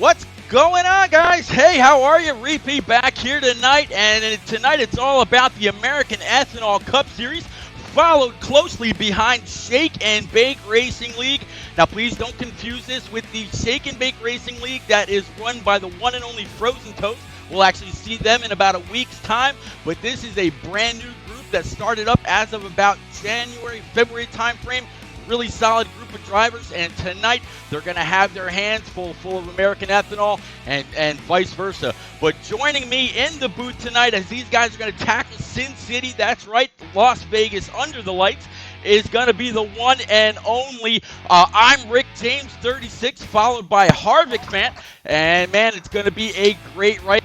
What's going on, guys? Hey, how are you? Repeat back here tonight, and tonight it's all about the American Ethanol Cup Series, followed closely behind Shake and Bake Racing League. Now, please don't confuse this with the Shake and Bake Racing League that is run by the one and only Frozen Toast. We'll actually see them in about a week's time, but this is a brand new group that started up as of about January, February time frame. Really solid group of drivers, and tonight they're going to have their hands full of American Ethanol and vice versa. But joining me in the booth tonight as these guys are going to tackle Sin City, that's right, Las Vegas under the lights, is going to be the one and only I'm Rick James 36, followed by Harvick fan. And man, it's going to be a great race,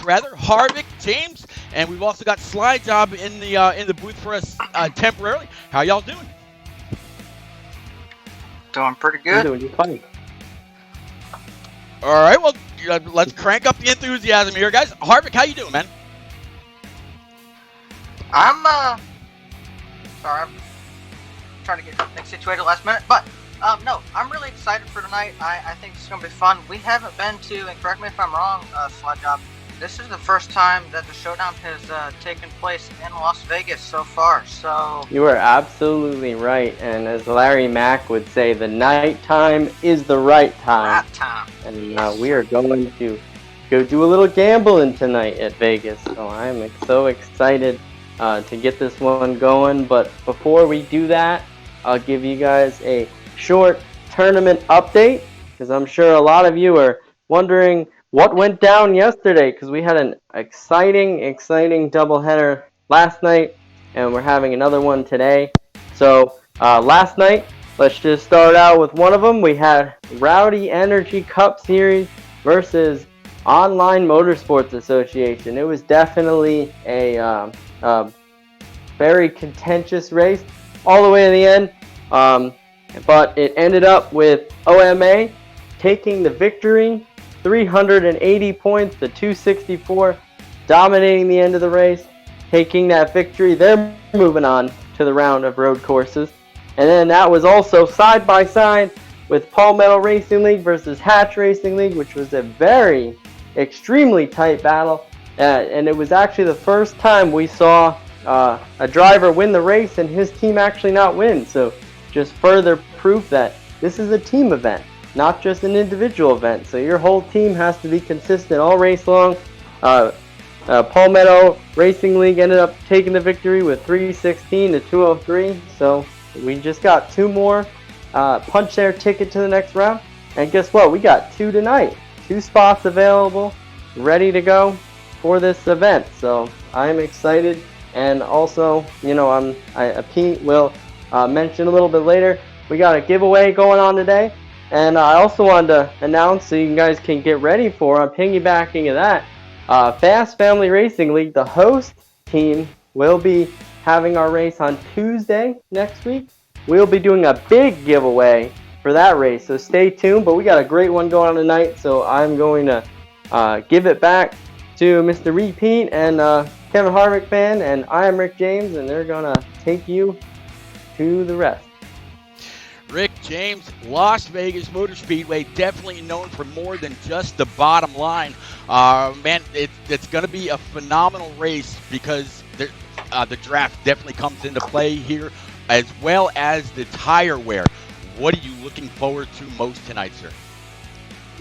Harvick, James, and we've also got Sly Job in the booth for us temporarily. How y'all doing? Doing pretty good. Doing fine. All right, well, let's crank up the enthusiasm here, guys. Harvick, how you doing, man? I'm sorry, I'm trying to get things situated last minute, but no, I'm really excited for tonight. I think it's gonna be fun. We haven't been to, and correct me if I'm wrong, Slide Job, this is the first time that the Showdown has taken place in Las Vegas so far, so... You are absolutely right, and as Larry Mack would say, the night time is the right time. Right time. And we are going to go do a little gambling tonight at Vegas, so I'm so excited to get this one going. But before we do that, I'll give you guys a short tournament update, because I'm sure a lot of you are wondering what went down yesterday, because we had an exciting doubleheader last night, and we're having another one today. So last night, let's just start out with one of them. We had Rowdy Energy Cup Series versus Online Motorsports Association. It was definitely a very contentious race all the way to the end, but it ended up with OMA taking the victory, 380 points to 264, dominating the end of the race, taking that victory. They're moving on to the round of road courses. And then that was also side by side with Palmetto Racing League versus Hatch Racing League, which was a very extremely tight battle. And it was actually the first time we saw a driver win the race and his team actually not win. So just further proof that this is a team event, not just an individual event. So your whole team has to be consistent all race long. Palmetto Racing League ended up taking the victory with 316 to 203. So we just got two more punch their ticket to the next round. And guess what? We got two tonight. 2 spots available, ready to go for this event. So I'm excited. And also, you know, Pete will mention a little bit later, we got a giveaway going on today. And I also wanted to announce, so you guys can get ready for, I'm piggybacking of that, Fast Family Racing League, the host team, will be having our race on Tuesday next week. We'll be doing a big giveaway for that race, so stay tuned. But we got a great one going on tonight, so I'm going to give it back to Mr. Repeat and Kevin Harvick fan, and I am Rick James, and they're going to take you to the rest. Rick James, Las Vegas Motor Speedway, definitely known for more than just the bottom line. Man, it's going to be a phenomenal race because the draft definitely comes into play here, as well as the tire wear. What are you looking forward to most tonight, sir?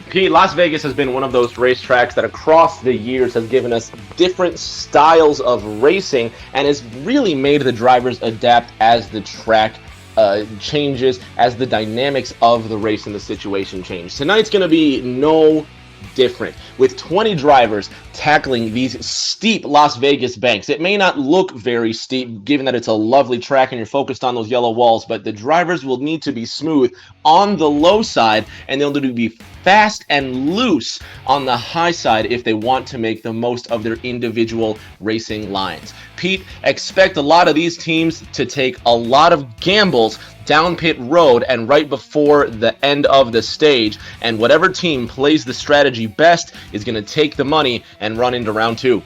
Pete, Las Vegas has been one of those racetracks that across the years has given us different styles of racing and has really made the drivers adapt as the track changes, as the dynamics of the race and the situation change. Tonight's going to be no different, with 20 drivers tackling these steep Las Vegas banks. It may not look very steep given that it's a lovely track and you're focused on those yellow walls, but the drivers will need to be smooth on the low side, and they'll need to be fast and loose on the high side if they want to make the most of their individual racing lines. Pete, expect a lot of these teams to take a lot of gambles down pit road and right before the end of the stage, and whatever team plays the strategy best is going to take the money and run into round 2.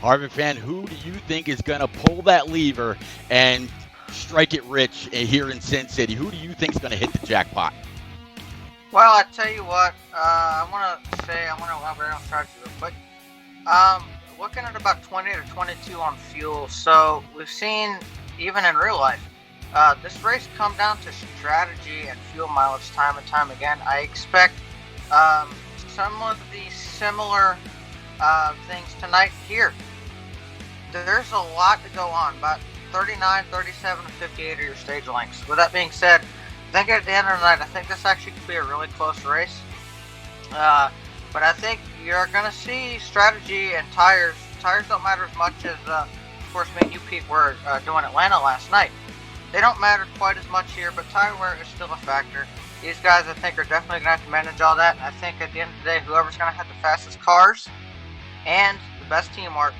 Harvick fan, who do you think is going to pull that lever and strike it rich here in Sin City? Who do you think is going to hit the jackpot? Well, I tell you what, I want to elaborate on strategy real quick. Looking at about 20 to 22 on fuel. So we've seen, even in real life, this race come down to strategy and fuel mileage time and time again. I expect some of the similar things tonight here. There's a lot to go on, about 39, 37, and 58 are your stage lengths. With that being said, I think at the end of the night, I think this actually could be a really close race. But I think you're going to see strategy and tires. Tires don't matter as much as, of course, me and you, Pete, were doing Atlanta last night. They don't matter quite as much here, but tire wear is still a factor. These guys, I think, are definitely going to have to manage all that. And I think at the end of the day, whoever's going to have the fastest cars and the best teamwork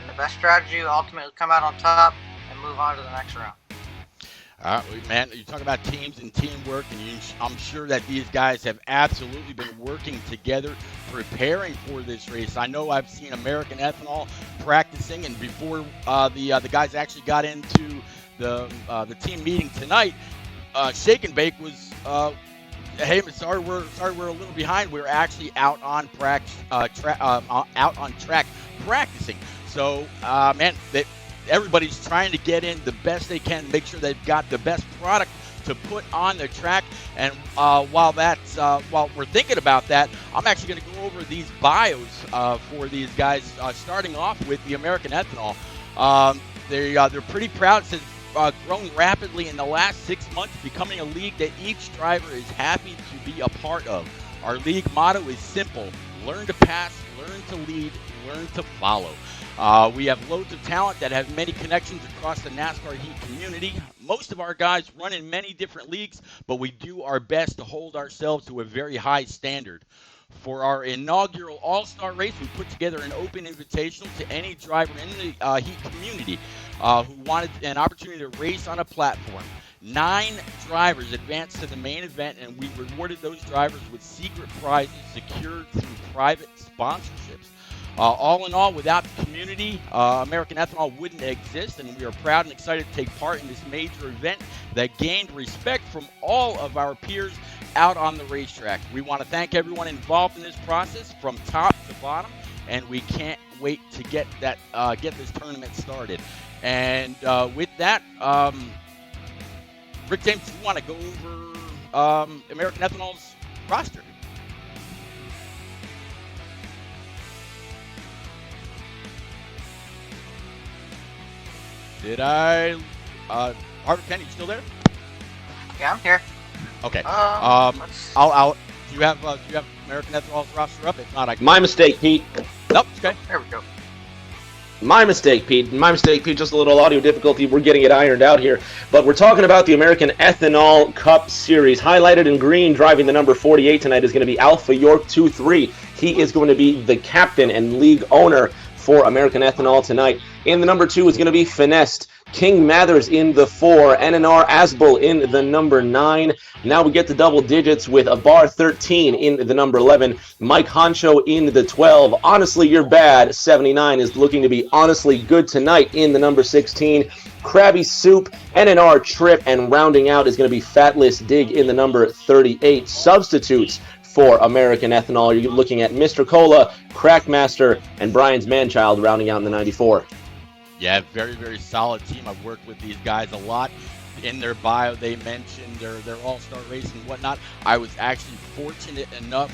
and the best strategy will ultimately come out on top and move on to the next round. Man, you talk about teams and teamwork, and I'm sure that these guys have absolutely been working together, preparing for this race. I know I've seen American Ethanol practicing, and before the guys actually got into the team meeting tonight, Shake and Bake was, hey, sorry we're a little behind. We're actually out on track practicing. So, man, everybody's trying to get in the best they can, make sure they've got the best product to put on the track. And while we're thinking about that, I'm actually going to go over these bios for these guys, starting off with the American Ethanol. They're pretty proud. It says, grown rapidly in the last 6 months, becoming a league that each driver is happy to be a part of. Our league motto is simple: learn to pass, learn to lead, learn to follow. We have loads of talent that have many connections across the NASCAR heat community. Most of our guys run in many different leagues, but we do our best to hold ourselves to a very high standard. For our inaugural All-Star race, we put together an open invitational to any driver in the heat community who wanted an opportunity to race on a platform. 9 drivers advanced to the main event, and we rewarded those drivers with secret prizes secured through private sponsorships. All in all, without the community, American Ethanol wouldn't exist, and we are proud and excited to take part in this major event that gained respect from all of our peers out on the racetrack. We want to thank everyone involved in this process from top to bottom, and we can't wait to get this tournament started. And with that, Rick James, you want to go over American Ethanol's roster? Did I? Harvard Penny, you still there? Yeah, I'm here. Okay. I'll. Do you have American Ethanol's roster up? If not, I can. My mistake, Pete. Nope. Okay. There we go. My mistake, Pete. Just a little audio difficulty. We're getting it ironed out here. But we're talking about the American Ethanol Cup Series. Highlighted in green, driving the number 48 tonight is going to be Alpha York 23. He is going to be the captain and league owner for American Ethanol tonight. In the number 2 is going to be Finessed. King Mathers in the 4, NNR Asbel in the number 9. Now we get to double digits with a bar 13 in the number 11. Mike Honcho in the 12. Honestly, You're Bad, 79, is looking to be honestly good tonight in the number 16. Krabby Soup, NNR Trip, and rounding out is going to be Fatless Dig in the number 38. Substitutes for American Ethanol, you're looking at Mr. Cola, Crackmaster, and Brian's Manchild rounding out in the 94. Yeah, very, very solid team. I've worked with these guys a lot. In their bio, they mentioned their all-star race and whatnot. I was actually fortunate enough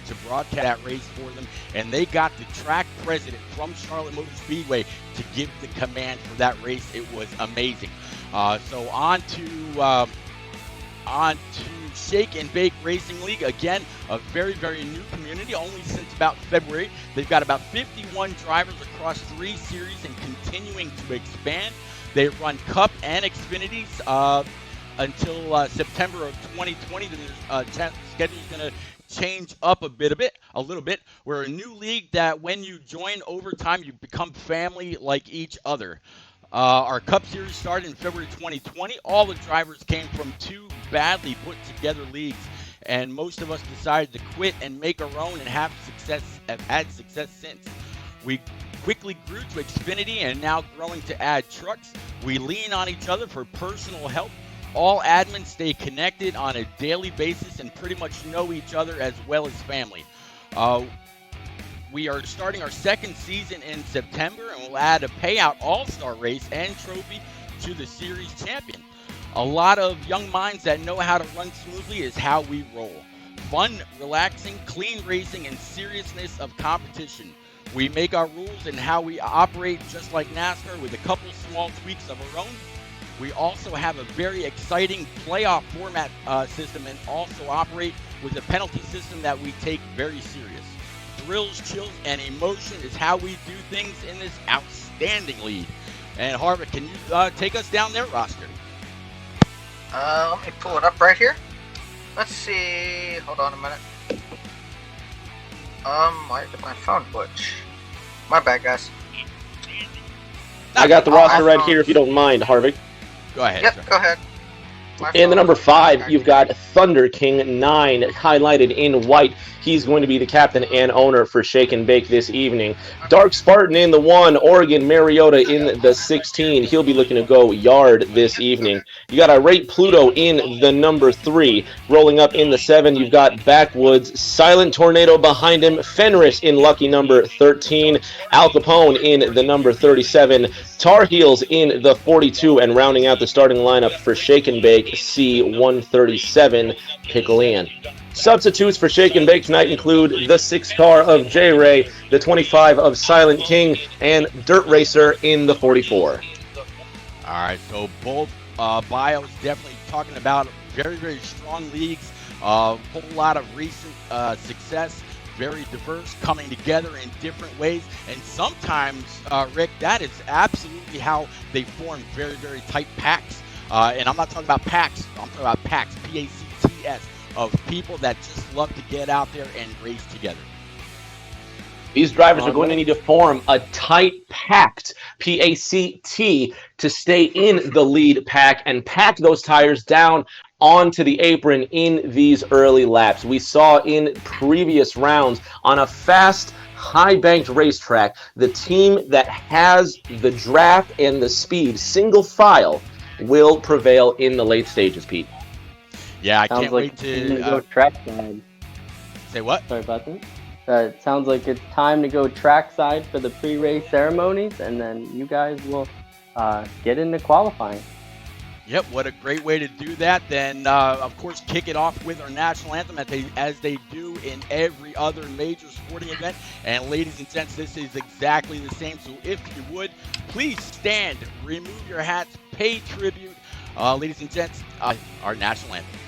to broadcast that race for them, and they got the track president from Charlotte Motor Speedway to give the command for that race. It was amazing. So on to Shake and Bake Racing League. Again, a very, very new community, only since about February. They've got about 51 drivers across 3 series and continuing to expand. They run Cup and Xfinities until September of 2020. Then their schedule is going to change up a little bit. We're a new league that when you join over time, you become family like each other. Our Cup Series started in February 2020. All the drivers came from 2 badly put together leagues, and most of us decided to quit and make our own and have had success since. We quickly grew to Xfinity and now growing to add trucks. We lean on each other for personal help. All admins stay connected on a daily basis and pretty much know each other as well as family. We are starting our second season in September, and we'll add a payout all-star race and trophy to the series champion. A lot of young minds that know how to run smoothly is how we roll. Fun, relaxing, clean racing, and seriousness of competition. We make our rules and how we operate just like NASCAR with a couple small tweaks of our own. We also have a very exciting playoff format system and also operate with a penalty system that we take very serious. Thrills, chills, and emotion is how we do things in this outstanding league. And Harvick, can you take us down their roster? Let me pull it up right here. Let's see. Hold on a minute. Why did my phone glitch? My bad, guys. I got the roster right here if you don't mind, Harvick. Go ahead. Yep, sir. go ahead. In the number 5, you've got Thunder King 9, highlighted in white. He's going to be the captain and owner for Shake and Bake this evening. Dark Spartan in the 1, Oregon Mariota in the 16. He'll be looking to go yard this evening. You got Irate Pluto in the number 3. Rolling up in the 7, you've got Backwoods, Silent Tornado behind him, Fenris in lucky number 13, Al Capone in the number 37, Tar Heels in the 42, and rounding out the starting lineup for Shake and Bake, C137, Pickle Ian. Substitutes for Shake and Bake tonight include the 6 car of J Ray, the 25 of Silent King, and Dirt Racer in the 44. All right, so both bios definitely talking about very, very strong leagues, a whole lot of recent success, very diverse, coming together in different ways, and sometimes, Rick, that is absolutely how they form very, very tight packs. And I'm not talking about packs, I'm talking about packs, P-A-C-T-S, of people that just love to get out there and race together. These drivers are going to need to form a tight, packed PACT to stay in the lead pack and pack those tires down onto the apron in these early laps. We saw in previous rounds on a fast, high-banked racetrack, the team that has the draft and the speed, single file, will prevail in the late stages, Pete. Yeah, I Sounds can't like wait it's time to to go trackside. say what? Sorry about that. It sounds like it's time to go trackside for the pre-race ceremonies, and then you guys will get into qualifying. Yep, what a great way to do that. Then, of course, kick it off with our national anthem as they do in every other major sporting event. And ladies and gents, this is exactly the same. So if you would, please stand, remove your hats, pay tribute. Ladies and gents, our national anthem.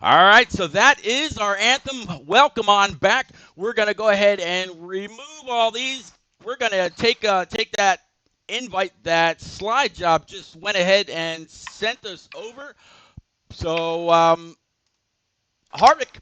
All right, so that is our anthem. Welcome on back. We're going to go ahead and remove all these. We're going to take that invite that Slide Job just went ahead and sent us over. So, Harvick,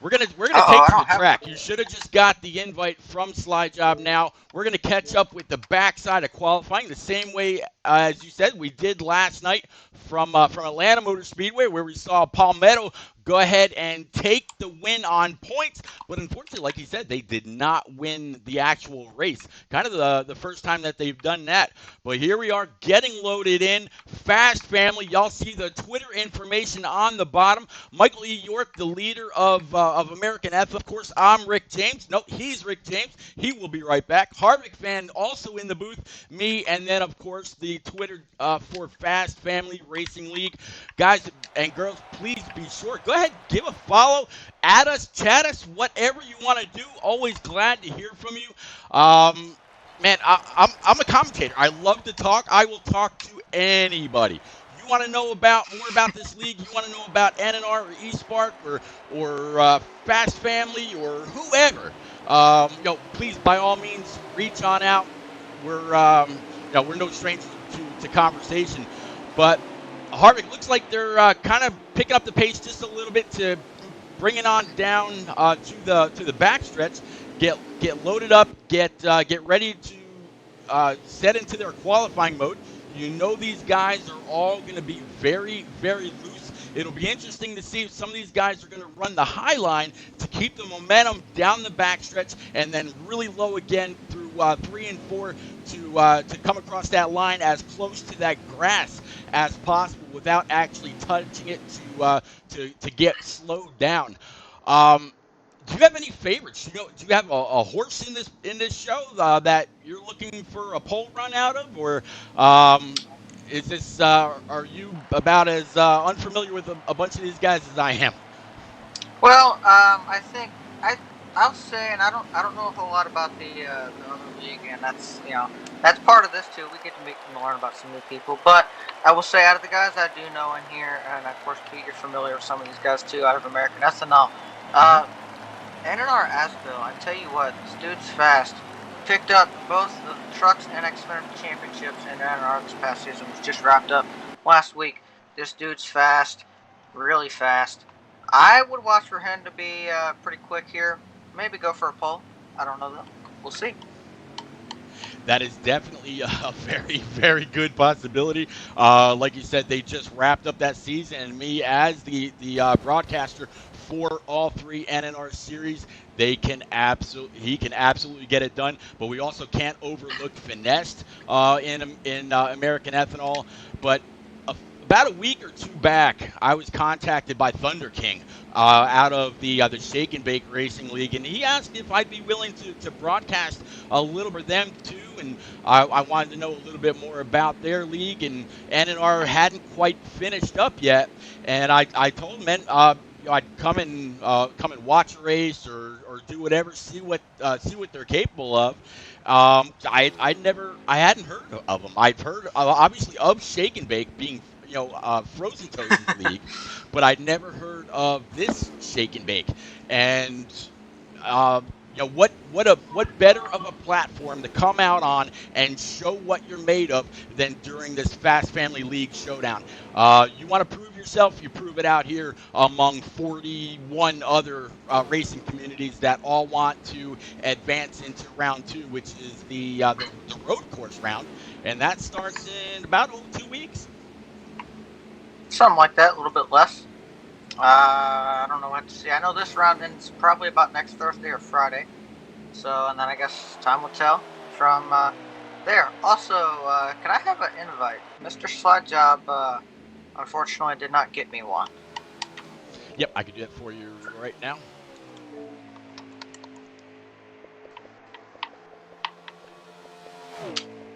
we're gonna I take to the don't have one. track. You should have just got the invite from Slide Job. Now we're gonna catch up with the backside of qualifying the same way as you said we did last night from Atlanta Motor Speedway, where we saw Palmetto go ahead and take the win on points. But unfortunately, like he said, they did not win the actual race. Kind of the first time that they've done that. But here we are getting loaded in. Fast family. Y'all see the Twitter information on the bottom. Michael E. York, the leader of American F. Of course, I'm Rick James. No, he's Rick James. He will be right back. Harvick fan also in the booth. Me, and then, of course, the Twitter for Fast Family Racing League. Guys and girls, please be sure. Go ahead, give a follow. Add us, chat us, whatever you want to do. Always glad to hear from you. Man, I'm a commentator. I love to talk. I will talk to anybody. You want to know more about this league? You want to know about NNR or eSpark or Fast Family or whoever? Please by all means reach on out. We're no strangers to conversation, but Harvick looks like they're kind of picking up the pace just a little bit to bring it on down to the backstretch. Get loaded up. Get ready to set into their qualifying mode. You know these guys are all going to be very, very loose. It'll be interesting to see if some of these guys are going to run the high line to keep the momentum down the backstretch and then really low again through 3 and 4 to come across that line as close to that grass as possible without actually touching it to get slowed down. Do you have any favorites? Do you have a horse in this show that you're looking for a pole run out of, or is this are you about as unfamiliar with a bunch of these guys as I am? Well, I think I'll say, and I don't know a whole lot about the other league, and that's part of this too. We get to meet and learn about some new people. But I will say, out of the guys I do know in here, and of course Pete, you're familiar with some of these guys too, out of American Ethanol. NNR Asville, I tell you what, this dude's fast. Picked up both the Trucks and Xfinity Championships in NNR this past season, which just wrapped up last week. This dude's fast, really fast. I would watch for him to be pretty quick here. Maybe go for a pole. I don't know though. We'll see. That is definitely a very, very good possibility. Like you said, they just wrapped up that season, and me as the broadcaster for all 3 NNR series, he can absolutely get it done. But we also can't overlook Finesse in American Ethanol. But about a week or 2 back, I was contacted by Thunder King out of the Shake and Bake Racing League, and he asked if I'd be willing to broadcast a little bit of them too, and I wanted to know a little bit more about their league, and NNR hadn't quite finished up yet, and I told him, man, I'd come and watch a race or do whatever, see what they're capable of. I hadn't heard of them. I've heard obviously of Shake and Bake being Frozen Toast's league, but I'd never heard of this Shake and Bake. And what better of a platform to come out on and show what you're made of than during this Fast Family League Showdown? You want to prove yourself, you prove it out here among 41 other racing communities that all want to advance into round 2, which is the road course round, and that starts in about 2 weeks. Something like that, a little bit less. I don't know what to see. I know this round ends probably about next Thursday or Friday. So, and then I guess time will tell from there. Also, can I have an invite? Mr. Slide Job, unfortunately, did not get me one. Yep, I can do that for you right now.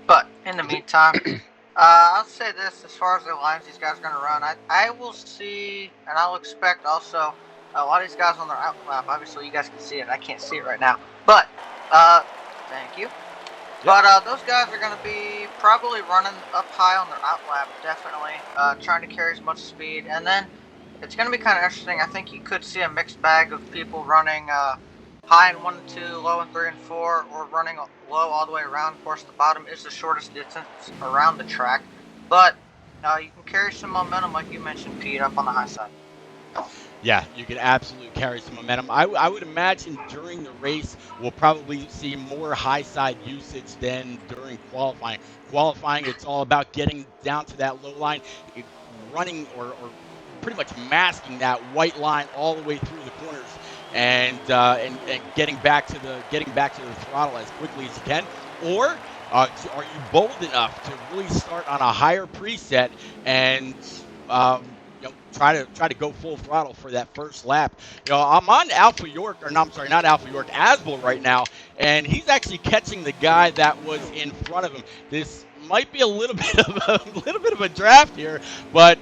But in the meantime, I'll say this: as far as the lines these guys are going to run, I will see, and I'll expect also a lot of these guys on their out lap. Obviously, you guys can see it. I can't see it right now, but thank you. Yep. But those guys are going to be probably running up high on their out lap, definitely trying to carry as much speed, and then it's going to be kind of interesting. I think you could see a mixed bag of people running high in 1 and 2, low in 3 and 4, or running low all the way around. Of course, the bottom is the shortest distance around the track, but you can carry some momentum, like you mentioned, Pete, up on the high side. Yeah, you can absolutely carry some momentum. I would imagine during the race we'll probably see more high side usage than during qualifying. Qualifying, it's all about getting down to that low line, running or pretty much masking that white line all the way through the corners, and getting back to the throttle as quickly as you can. Or are you bold enough to really start on a higher preset and try to go full throttle for that first lap? I'm on Alpha York, or no, I'm sorry, not Alpha York, Asbel right now, and he's actually catching the guy that was in front of him. This might be a little bit of a draft here, but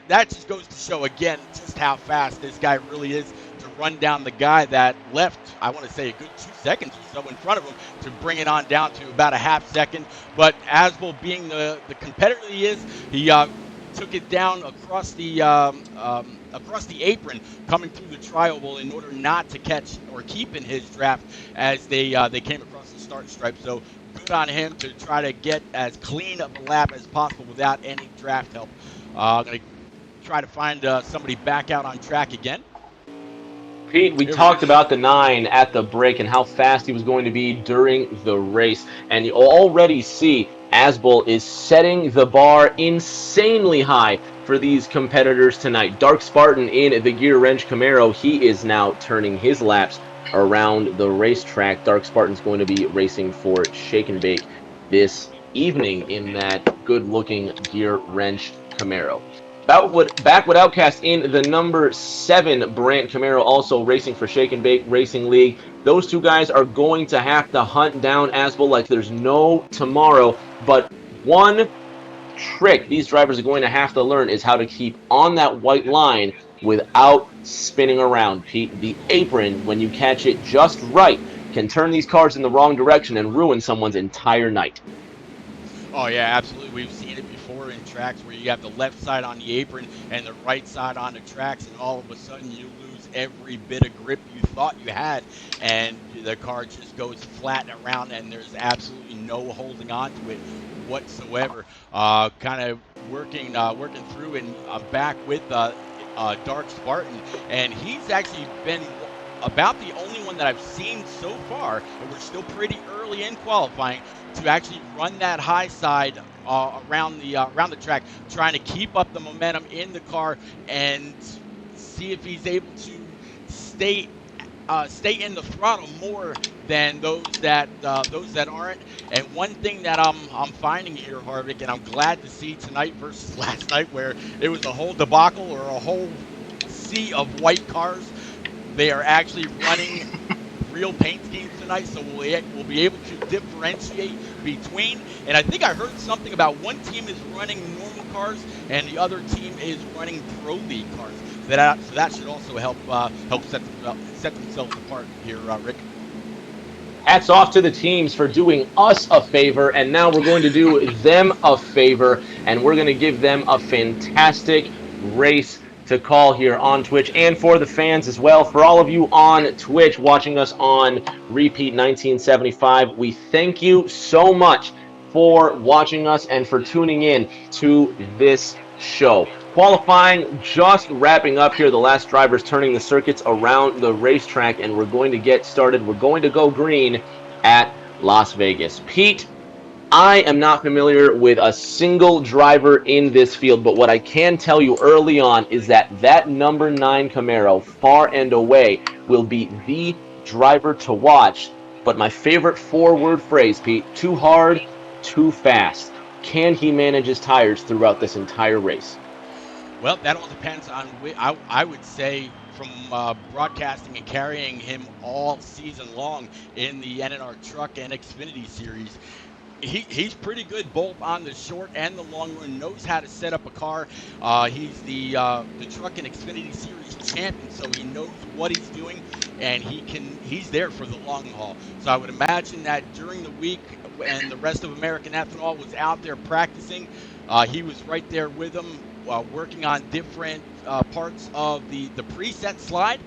that just goes to show again just how fast this guy really is to run down the guy that left, I want to say, a good 2 seconds or so in front of him to bring it on down to about a half second. But Asbel, being the competitor he is, he took it down across the apron, coming through the tri-oval in order not to catch or keep in his draft as they came across the start stripe. So good on him to try to get as clean of a lap as possible without any draft help. I'm going to try to find somebody back out on track again. Pete, we talked about the 9 at the break and how fast he was going to be during the race. And you already see Asbel is setting the bar insanely high for these competitors tonight. Dark Spartan in the Gear Wrench Camaro, he is now turning his laps around the racetrack. Dark Spartan's going to be racing for Shake and Bake this evening in that good-looking Gear Wrench Camaro. Backwood Outcast in the number 7 Brant Camaro, also racing for Shake and Bake Racing League. Those two guys are going to have to hunt down Asbel like there's no tomorrow. But one trick these drivers are going to have to learn is how to keep on that white line without spinning around. Pete, the apron, when you catch it just right, can turn these cars in the wrong direction and ruin someone's entire night. Oh, yeah, absolutely. We've seen it before in tracks where you have the left side on the apron and the right side on the tracks, and all of a sudden you lose every bit of grip you thought you had, and the car just goes flat around, and there's absolutely no holding on to it whatsoever. Kind of working through, and I'm back with Dark Spartan, and he's actually been about the only one that I've seen so far, and we're still pretty early in qualifying, to actually run that high side around the track, trying to keep up the momentum in the car and see if he's able to stay in the throttle more than those that aren't. And one thing that I'm finding here, Harvick, and I'm glad to see tonight versus last night, where it was a whole debacle or a whole sea of white cars. They are actually running real paint schemes tonight, so we'll be able to differentiate between. And I think I heard something about one team is running normal cars and the other team is running Pro League cars. So that should also help set themselves apart here, Rick. Hats off to the teams for doing us a favor, and now we're going to do them a favor, and we're going to give them a fantastic race to call here on Twitch, and for the fans as well. For all of you on Twitch watching us on Repeat 1975, we thank you so much for watching us and for tuning in to this show. Qualifying just wrapping up here, the last drivers turning the circuits around the racetrack, and we're going to get started. We're going to go green at Las Vegas. Pete, I am not familiar with a single driver in this field, but what I can tell you early on is that number 9 Camaro, far and away, will be the driver to watch. But my favorite 4-word phrase, Pete, too hard, too fast. Can he manage his tires throughout this entire race? Well, that all depends on, I would say, from broadcasting and carrying him all season long in the NNR Truck and Xfinity Series. He's pretty good both on the short and the long run, knows how to set up a car. He's the Truck and Xfinity Series champion, so he knows what he's doing, and he's there for the long haul. So I would imagine that during the week when the rest of American Ethanol was out there practicing, he was right there with them, working on different parts of the preset slide.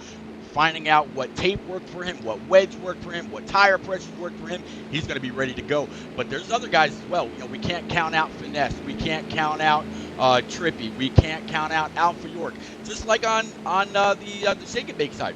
finding out what tape worked for him, what wedge worked for him, what tire pressures worked for him. He's going to be ready to go. But there's other guys as well. We can't count out Finesse. We can't count out Trippy. We can't count out Alpha York. Just like on the Shake and Bake side,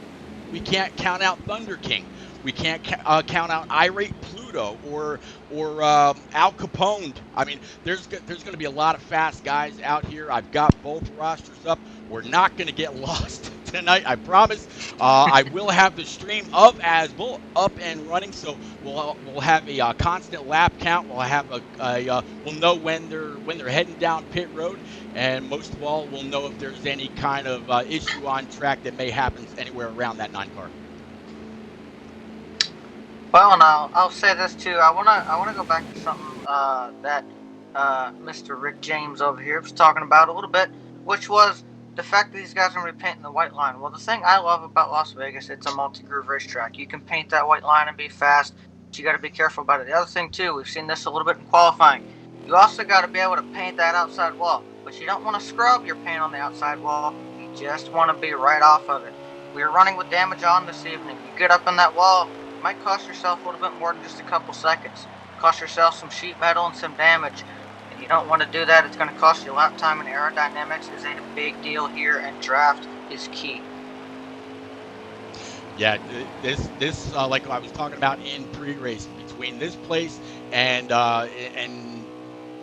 we can't count out Thunder King. We can't count out Irate Pluto or Al Capone. I mean, there's going to be a lot of fast guys out here. I've got both rosters up. We're not going to get lost tonight, I promise. I will have the stream of Asbel up and running, so we'll have a constant lap count. We'll have we'll know when they're heading down pit road, and most of all, we'll know if there's any kind of issue on track that may happen anywhere around that 9 car. Well, and I'll say this too. I wanna go back to something that Mr. Rick James over here was talking about a little bit, which was the fact that these guys are going to be painting the white line. Well, the thing I love about Las Vegas, it's a multi-groove racetrack. You can paint that white line and be fast, but you got to be careful about it. The other thing too, we've seen this a little bit in qualifying. You also got to be able to paint that outside wall, but you don't want to scrub your paint on the outside wall. You just want to be right off of it. We are running with damage on this evening. You get up on that wall, it might cost yourself a little bit more than just a couple seconds. Cost yourself some sheet metal and some damage. You don't want to do that. It's going to cost you lap time, and aerodynamics is a big deal here, and draft is key. Yeah, this like I was talking about in pre-race, between this place and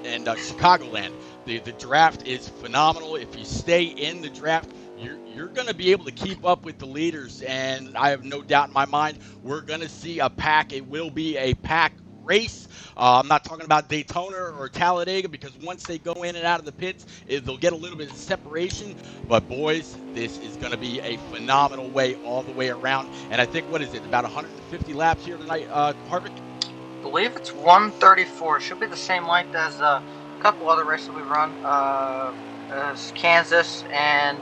Chicagoland, the draft is phenomenal. If you stay in the draft, you're going to be able to keep up with the leaders, and I have no doubt in my mind we're going to see a pack. It will be a pack race. I'm not talking about Daytona or Talladega, because once they go in and out of the pits, they'll get a little bit of separation. But boys, this is going to be a phenomenal way all the way around. And I think, what is it, about 150 laps here tonight, Harvick? I believe it's 134. It should be the same length as a couple other races we've run. As Kansas and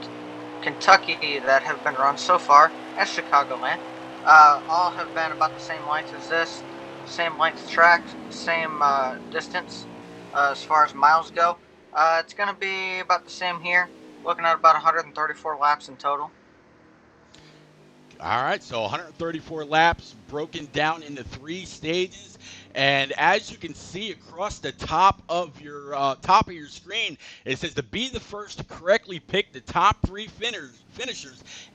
Kentucky that have been run so far, as Chicagoland. All have been about the same length as this. Same length track, same distance as far as miles go. It's going to be about the same here. Looking at about 134 laps in total. All right, so 134 laps broken down into 3 stages. And as you can see across the top of your screen, it says to be the first to correctly pick the top 3 finishers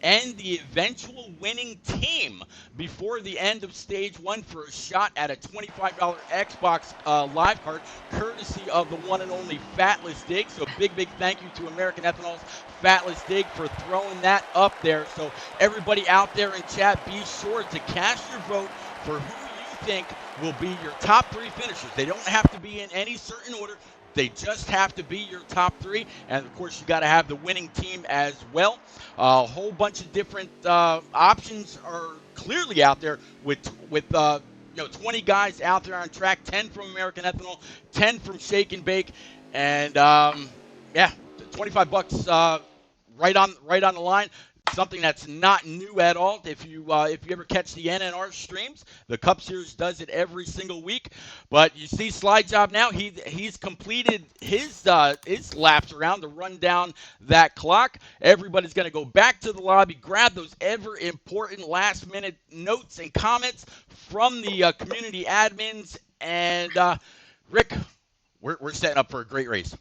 and the eventual winning team before the end of stage 1 for a shot at a $25 Xbox Live card, courtesy of the one and only Fatless Dig. So big thank you to American Ethanol's Fatless Dig for throwing that up there. So everybody out there in chat, be sure to cast your vote for who you think will be your top 3 finishers. They don't have to be in any certain order. They just have to be your top 3. And, of course, you got to have the winning team as well. A whole bunch of different options are clearly out there with 20 guys out there on track, 10 from American Ethanol, 10 from Shake and Bake. And, yeah, $25 right on the line. Something that's not new at all. If you ever catch the NNR streams, the Cup Series does it every single week. But you see Slide Job now, he's completed his laps around to run down that clock. Everybody's going to go back to the lobby, grab those ever important last minute notes and comments from the community admins. And Rick, we're setting up for a great race.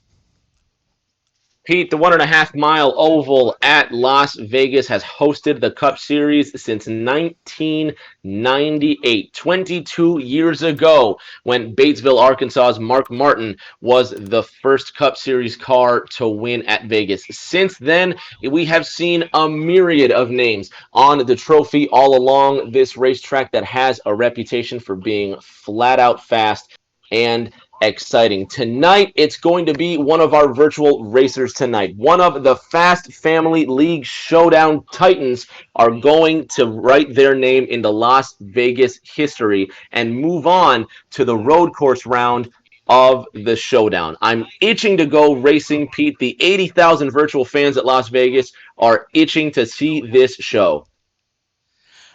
Pete, the 1.5 mile oval at Las Vegas has hosted the Cup Series since 1998, 22 years ago, when Batesville, Arkansas's Mark Martin was the first Cup Series car to win at Vegas. Since then, we have seen a myriad of names on the trophy all along this racetrack that has a reputation for being flat out fast and exciting. Tonight, it's going to be one of our virtual racers tonight. One of the Fast Family League Showdown Titans are going to write their name into Las Vegas history and move on to the road course round of the Showdown. I'm itching to go racing, Pete. The 80,000 virtual fans at Las Vegas are itching to see this show.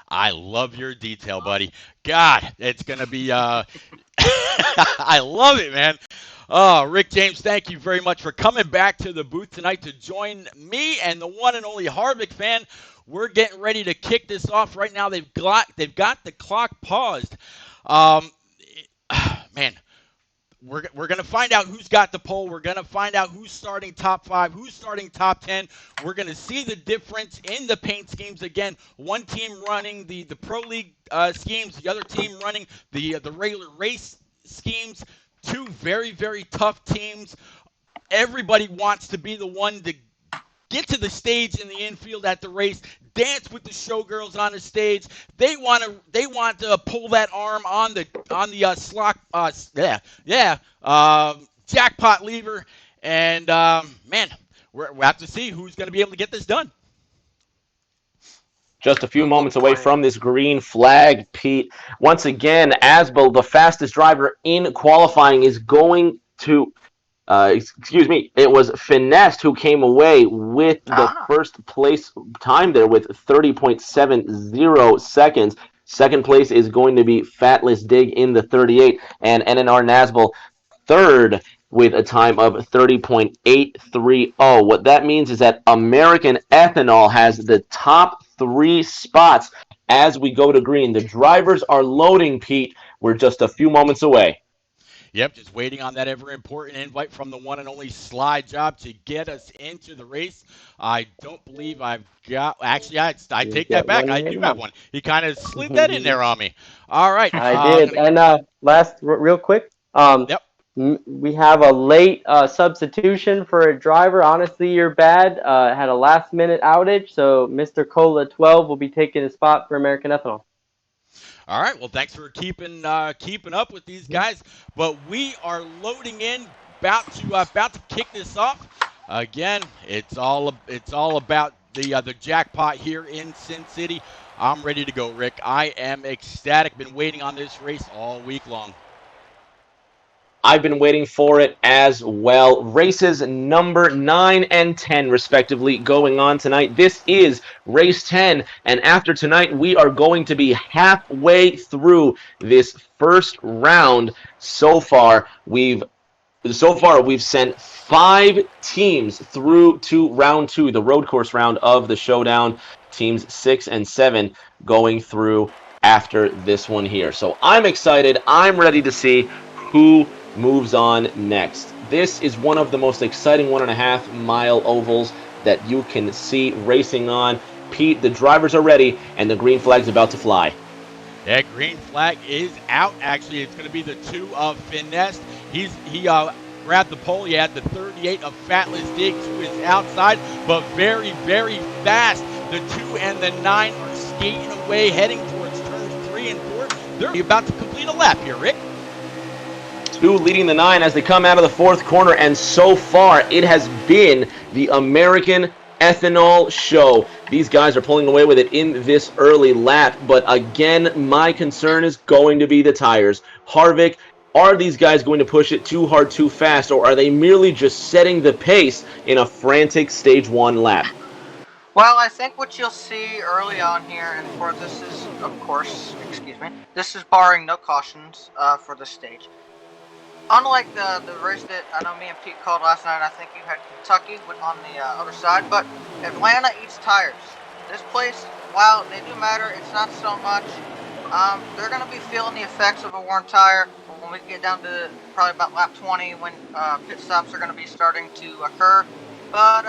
I love your detail, buddy. God, it's going to be I love it, man. Oh, Rick James, thank you very much for coming back to the booth tonight to join me and the one and only Harvick fan. We're getting ready to kick this off right now. They've got the clock paused. Um, man, we're going to find out who's got the pole. We're going to find out who's starting top 5, who's starting top 10. We're going to see the difference in the paint schemes. Again, one team running the Pro League schemes, the other team running the regular race schemes. Two very, very tough teams. Everybody wants to be the one to get to the stage in the infield at the race, dance with the showgirls on the stage. They want to pull that arm on the jackpot lever, and man, we'll have to see who's going to be able to get this done. Just a few moments away from this green flag, Pete. Once again, Asbel, the fastest driver in qualifying, is going to it was Finesse who came away with the first place time there with 30.70 seconds. Second place is going to be Fatless Dig in the 38, and NNR Nasbel third with a time of 30.830. What that means is that American Ethanol has the top 3 spots as we go to green. The drivers are loading, Pete. We're just a few moments away. Yep, just waiting on that ever-important invite from the one and only Slide Job to get us into the race. I don't believe I've got – actually, I take that back. I do have one. He kind of slid that in there on me. All right. I did. And last, real quick, yep. We have a late substitution for a driver. Honestly, you're bad. Had a last-minute outage, so Mr. Cola 12 will be taking a spot for American Ethanol. All right. Well, thanks for keeping up with these guys. But we are loading in, about to kick this off. Again, it's all about the jackpot here in Sin City. I'm ready to go, Rick. I am ecstatic. Been waiting on this race all week long. I've been waiting for it as well. Races number 9 and 10, respectively, going on tonight. This is race 10, and after tonight, we are going to be halfway through this first round. So far, we've sent 5 teams through to round 2, the road course round of the Showdown. Teams 6 and 7 going through after this one here. So I'm excited. I'm ready to see who moves on next. This is one of the most exciting 1.5-mile ovals that you can see racing on. Pete, the drivers are ready, and the green flag's about to fly. Yeah, green flag is out. Actually, it's going to be the 2 of Finesse. He grabbed the pole. He had the 38 of Fatless Dig to his outside, but very, very fast. The 2 and the 9 are skating away, heading towards turns 3 and 4. They're about to complete a lap here, Rick. 2 leading the 9 as they come out of the 4th corner, and so far it has been the American Ethanol show. These guys are pulling away with it in this early lap, but again, my concern is going to be the tires. Harvick, are these guys going to push it too hard, too fast, or are they merely just setting the pace in a frantic Stage 1 lap? Well, I think what you'll see early on here, and for this is, of course, this is barring no cautions for the stage. Unlike the race that I know me and Pete called last night, I think you had Kentucky on the other side, but Atlanta eats tires. This place, while they do matter, it's not so much. They're going to be feeling the effects of a worn tire when we get down to probably about lap 20 when pit stops are going to be starting to occur. But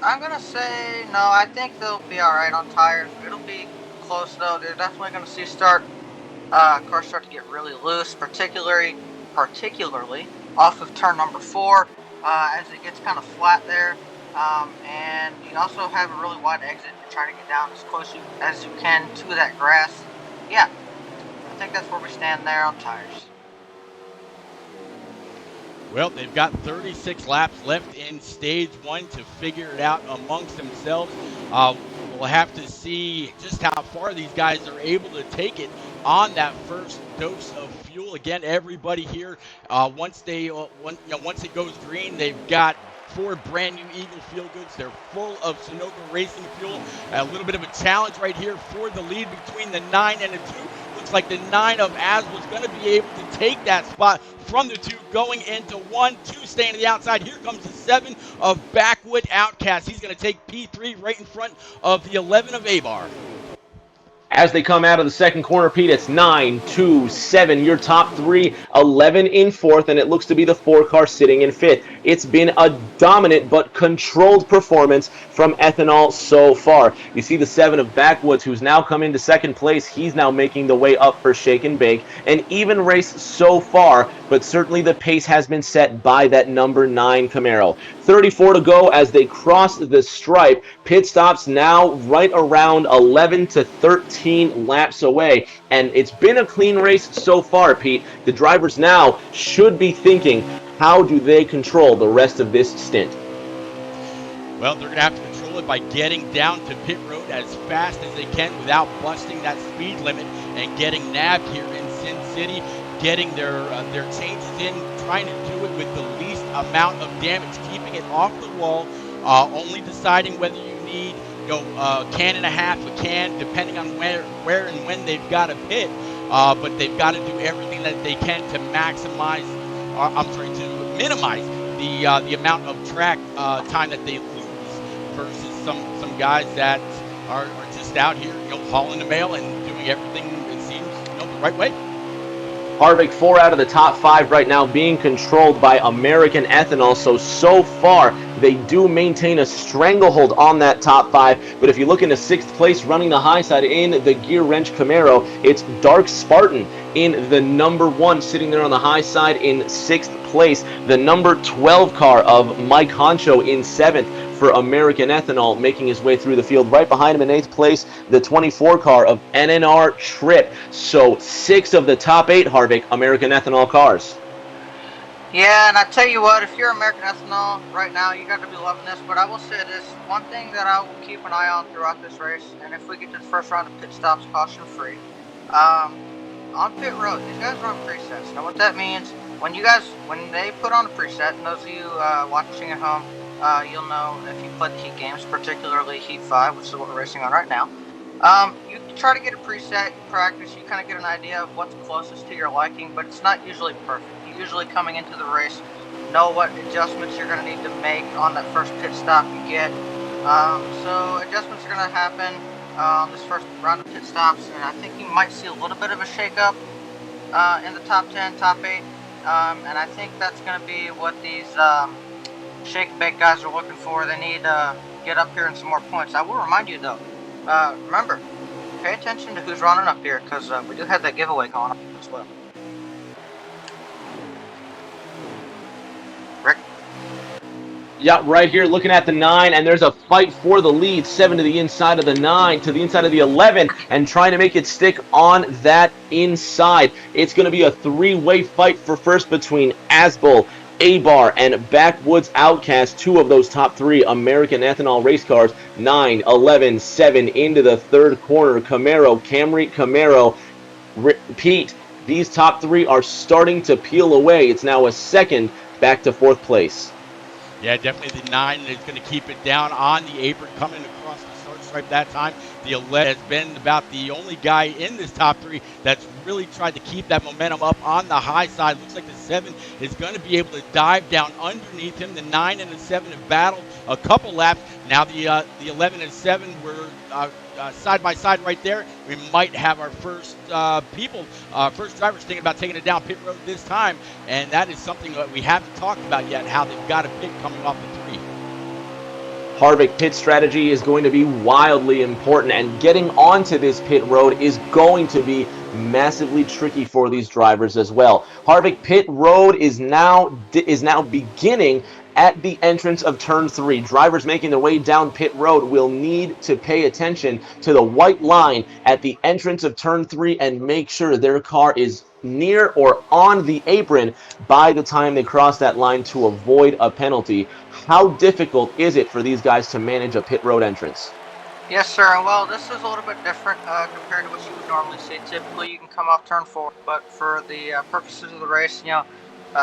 I'm going to say no, I think they'll be all right on tires. It'll be close, though. They're definitely going to see cars start to get really loose, particularly off of turn number 4 as it gets kind of flat there, and you also have a really wide exit. You're trying to get down as close as you can to that grass. Yeah, I think that's where we stand there on tires. Well, they've got 36 laps left in Stage 1 to figure it out amongst themselves. We'll have to see just how far these guys are able to take it on that first dose of fuel. Again, everybody here, once it goes green, they've got 4 brand new Eagle Feel Goods. They're full of Sunoco Racing fuel. A little bit of a challenge right here for the lead between the 9 and the 2. Looks looks like the 9 of Aswell is going to be able to take that spot from the 2 going into 1, 2 staying to the outside. Here comes the 7 of Backwood Outcast. He's going to take P3 right in front of the 11 of Abar. As they come out of the second corner, Pete, it's 9, 2, 7. Your top 3, 11 in 4th, and it looks to be the 4 car sitting in 5th. It's been a dominant but controlled performance from Ethanol so far. You see the 7 of Backwoods, who's now come into 2nd place. He's now making the way up for Shake and Bake. An even race so far, but certainly the pace has been set by that number 9 Camaro. 34 to go as they cross the stripe. Pit stops now right around 11 to 13 laps away, and it's been a clean race so far, Pete. The drivers now should be thinking, how do they control the rest of this stint? Well, they're going to have to control it by getting down to pit road as fast as they can without busting that speed limit and getting nabbed here in Sin City, getting their changes in, trying to do it with the least amount of damage, keeping it off the wall, only deciding whether you need a can and a half, a can, depending on where and when they've got to pit. But they've got to do everything that they can to maximize, to minimize the amount of track time that they lose versus some guys that are just out here, hauling the mail and doing everything it seems the right way. Harvick 4 out of the top 5 right now being controlled by American Ethanol. So far, they do maintain a stranglehold on that top 5. But if you look into 6th place, running the high side in the Gear Wrench Camaro, it's Dark Spartan in the number 1, sitting there on the high side in 6th place. The number 12 car of Mike Honcho in 7th for American Ethanol, making his way through the field. Right behind him in 8th place, the 24 car of NNR Trip. So 6 of the top 8, Harvick, American Ethanol cars. Yeah, and I tell you what, if you're American Ethanol right now, you got to be loving this. But I will say this, one thing that I will keep an eye on throughout this race, and if we get to the first round of pit stops caution free, on pit road, these guys run presets. Now what that means, when they put on a preset, and those of you watching at home, you'll know if you played the Heat games, particularly Heat 5, which is what we're racing on right now. You try to get a preset, you practice, you kind of get an idea of what's closest to your liking, but it's not usually perfect. You usually coming into the race know what adjustments you're going to need to make on that first pit stop you get. So adjustments are going to happen on this first round of pit stops, and I think you might see a little bit of a shake-up in the top 10, top 8, and I think that's going to be what these shake and bake guys are looking for. They need to get up here in some more points. I will remind you though, remember, pay attention to who's running up here, because we do have that giveaway going on as well. Rick? Yeah, right here looking at the 9, and there's a fight for the lead. 7 to the inside of the 9, to the inside of the 11, and trying to make it stick on that inside. It's going to be a 3-way fight for first between Asbull, A-Bar, and Backwoods Outcast, 2 of those top 3 American Ethanol race cars. 9, 11, 7 into the 3rd corner. Camry, Camaro, Pete. These top 3 are starting to peel away. It's now a 2nd back to 4th place. Yeah, definitely the 9 is going to keep it down on the apron, coming across the start stripe that time. The 11 has been about the only guy in this top 3 that's really tried to keep that momentum up on the high side. Looks like the 7 is going to be able to dive down underneath him. The 9 and the 7 have battled a couple laps. Now the 11 and 7 were side by side right there. We might have our first first drivers thinking about taking it down pit road this time, and that is something that we haven't talked about yet, how they've got a pit coming off the 3. Harvick pit strategy is going to be wildly important, and getting onto this pit road is going to be massively tricky for these drivers as well. Harvick pit road is now beginning at the entrance of turn 3. Drivers making their way down pit road will need to pay attention to the white line at the entrance of turn 3 and make sure their car is near or on the apron by the time they cross that line to avoid a penalty. How difficult is it for these guys to manage a pit road entrance? Yes, sir. Well, this is a little bit different compared to what you would normally see. Typically, you can come off turn 4, but for the purposes of the race,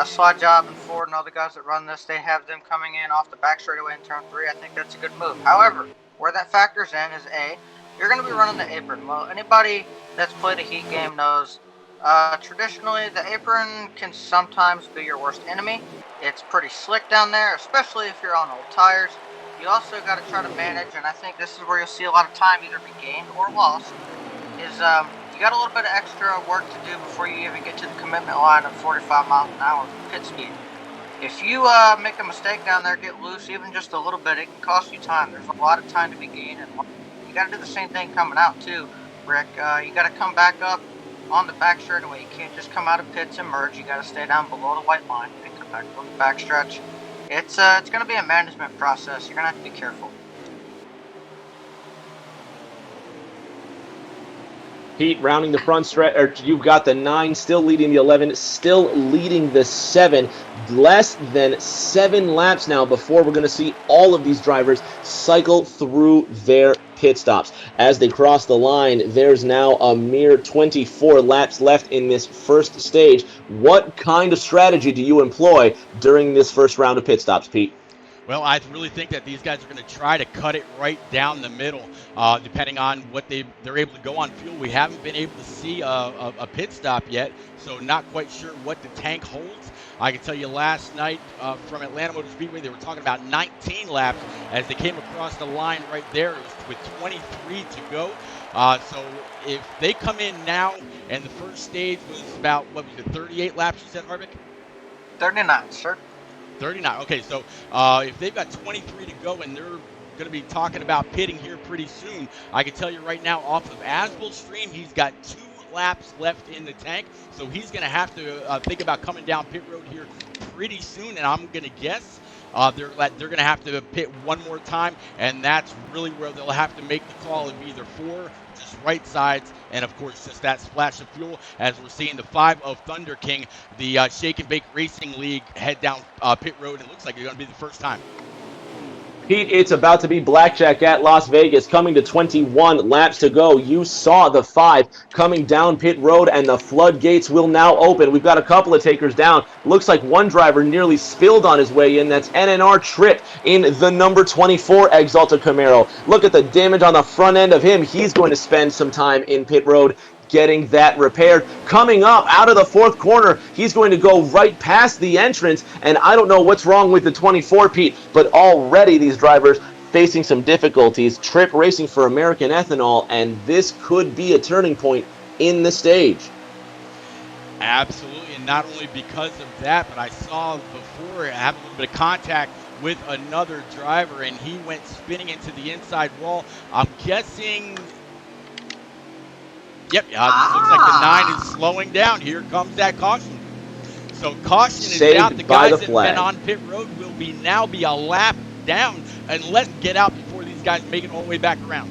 Slide Job and Ford and all the guys that run this, they have them coming in off the back straightaway in turn 3. I think that's a good move. However, where that factors in is A, you're going to be running the apron. Well, anybody that's played a heat game knows traditionally the apron can sometimes be your worst enemy. It's pretty slick down there, especially if you're on old tires. You also got to try to manage, and I think this is where you'll see a lot of time either be gained or lost, is you got a little bit of extra work to do before you even get to the commitment line of 45 miles an hour pit speed. If you make a mistake down there, get loose even just a little bit, it can cost you time. There's a lot of time to be gained, and you got to do the same thing coming out too, Rick. You got to come back up on the back straightaway. You can't just come out of pits and merge. You got to stay down below the white line and come back on the back stretch. It's going to be a management process. You're going to have to be careful. Pete rounding the front stretch, or you've got the 9 still leading the 11, still leading the 7. Less than 7 laps now before we're going to see all of these drivers cycle through their pit stops. As they cross the line, there's now a mere 24 laps left in this first stage. What kind of strategy do you employ during this first round of pit stops, Pete? Well, I really think that these guys are going to try to cut it right down the middle, depending on what they're able to go on fuel. We haven't been able to see a pit stop yet, so not quite sure what the tank holds. I can tell you last night from Atlanta Motor Speedway, they were talking about 19 laps as they came across the line right there. It was with 23 to go. So if they come in now, and the first stage was about, 38 laps, you said, Harvick? 39, sir. 39. Okay, so if they've got 23 to go and they're going to be talking about pitting here pretty soon, I can tell you right now off of Asbel's stream, he's got 2 laps left in the tank, so he's going to have to think about coming down pit road here pretty soon, and I'm going to guess they're going to have to pit one more time, and that's really where they'll have to make the call of either 4 just right sides, and of course just that splash of fuel as we're seeing the 5 of Thunder King, the Shake and Bake Racing League, head down pit road. It looks like it's going to be the first time. Pete, it's about to be blackjack at Las Vegas, coming to 21 laps to go. You saw the 5 coming down pit road, and the floodgates will now open. We've got a couple of takers down. Looks like one driver nearly spilled on his way in. That's NNR Tripp in the number 24 Exalta Camaro. Look at the damage on the front end of him. He's going to spend some time in pit road getting that repaired. Coming up out of the 4th corner, he's going to go right past the entrance, and I don't know what's wrong with the 24, Pete, but already these drivers facing some difficulties. Tripp racing for American Ethanol, and this could be a turning point in the stage. Absolutely, and not only because of that, but I saw before have a little bit of contact with another driver, and he went spinning into the inside wall. I'm guessing... Yep, looks like the 9 is slowing down. Here comes that caution. So caution is out. The guys that have been on pit road will now be a lap down, and let's get out before these guys make it all the way back around.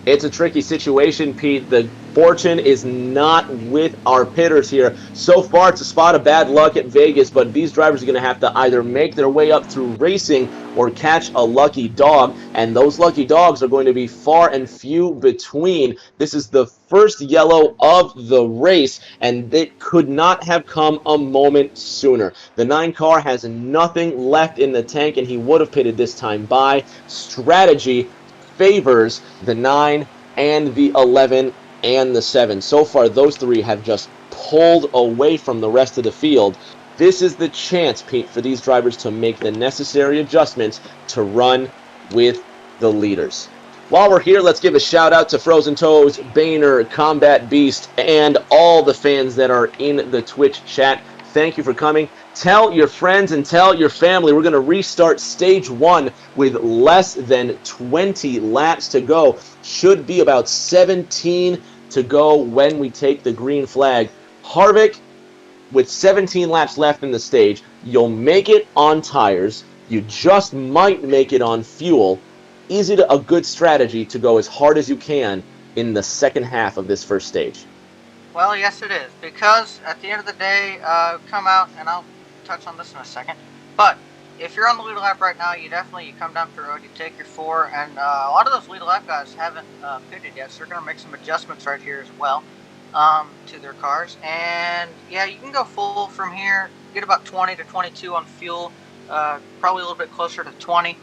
It's a tricky situation, Pete. The fortune is not with our pitters here. So far, it's a spot of bad luck at Vegas, but these drivers are going to have to either make their way up through racing or catch a lucky dog, and those lucky dogs are going to be far and few between. This is the first yellow of the race, and it could not have come a moment sooner. The 9 car has nothing left in the tank, and he would have pitted this time by. Strategy favors the 9 and the 11 and the 7. So far, those 3 have just pulled away from the rest of the field. This is the chance, Pete, for these drivers to make the necessary adjustments to run with the leaders. While we're here, let's give a shout out to Frozen Toes, Boehner, Combat Beast, and all the fans that are in the Twitch chat. Thank you for coming. Tell your friends and tell your family. We're going to restart stage 1 with less than 20 laps to go. Should be about 17 to go when we take the green flag. Harvick, with 17 laps left in the stage, you'll make it on tires. You just might make it on fuel. Is it a good strategy to go as hard as you can in the second half of this first stage? Well, yes, it is, because at the end of the day, come out, and I'll touch on this in a second, but if you're on the lead lap right now, you come down the road, you take your 4, and a lot of those lead lap guys haven't pitted yet, so they're going to make some adjustments right here as well to their cars. And yeah, you can go full from here, get about 20 to 22 on fuel, probably a little bit closer to 20.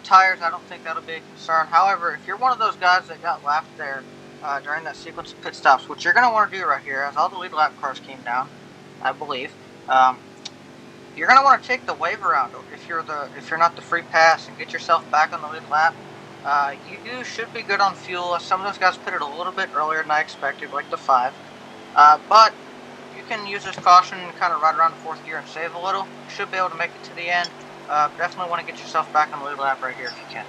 Tires, I don't think that'll be a concern. However, if you're one of those guys that got lapped there during that sequence of pit stops, which you're going to want to do right here, as all the lead lap cars came down, I believe, you're going to want to take the wave around if you're not the free pass and get yourself back on the lead lap. You should be good on fuel. Some of those guys pitted a little bit earlier than I expected, like the 5. But you can use this caution and kind of ride around the 4th gear and save a little. You should be able to make it to the end. Definitely want to get yourself back on the lead lap right here if you can.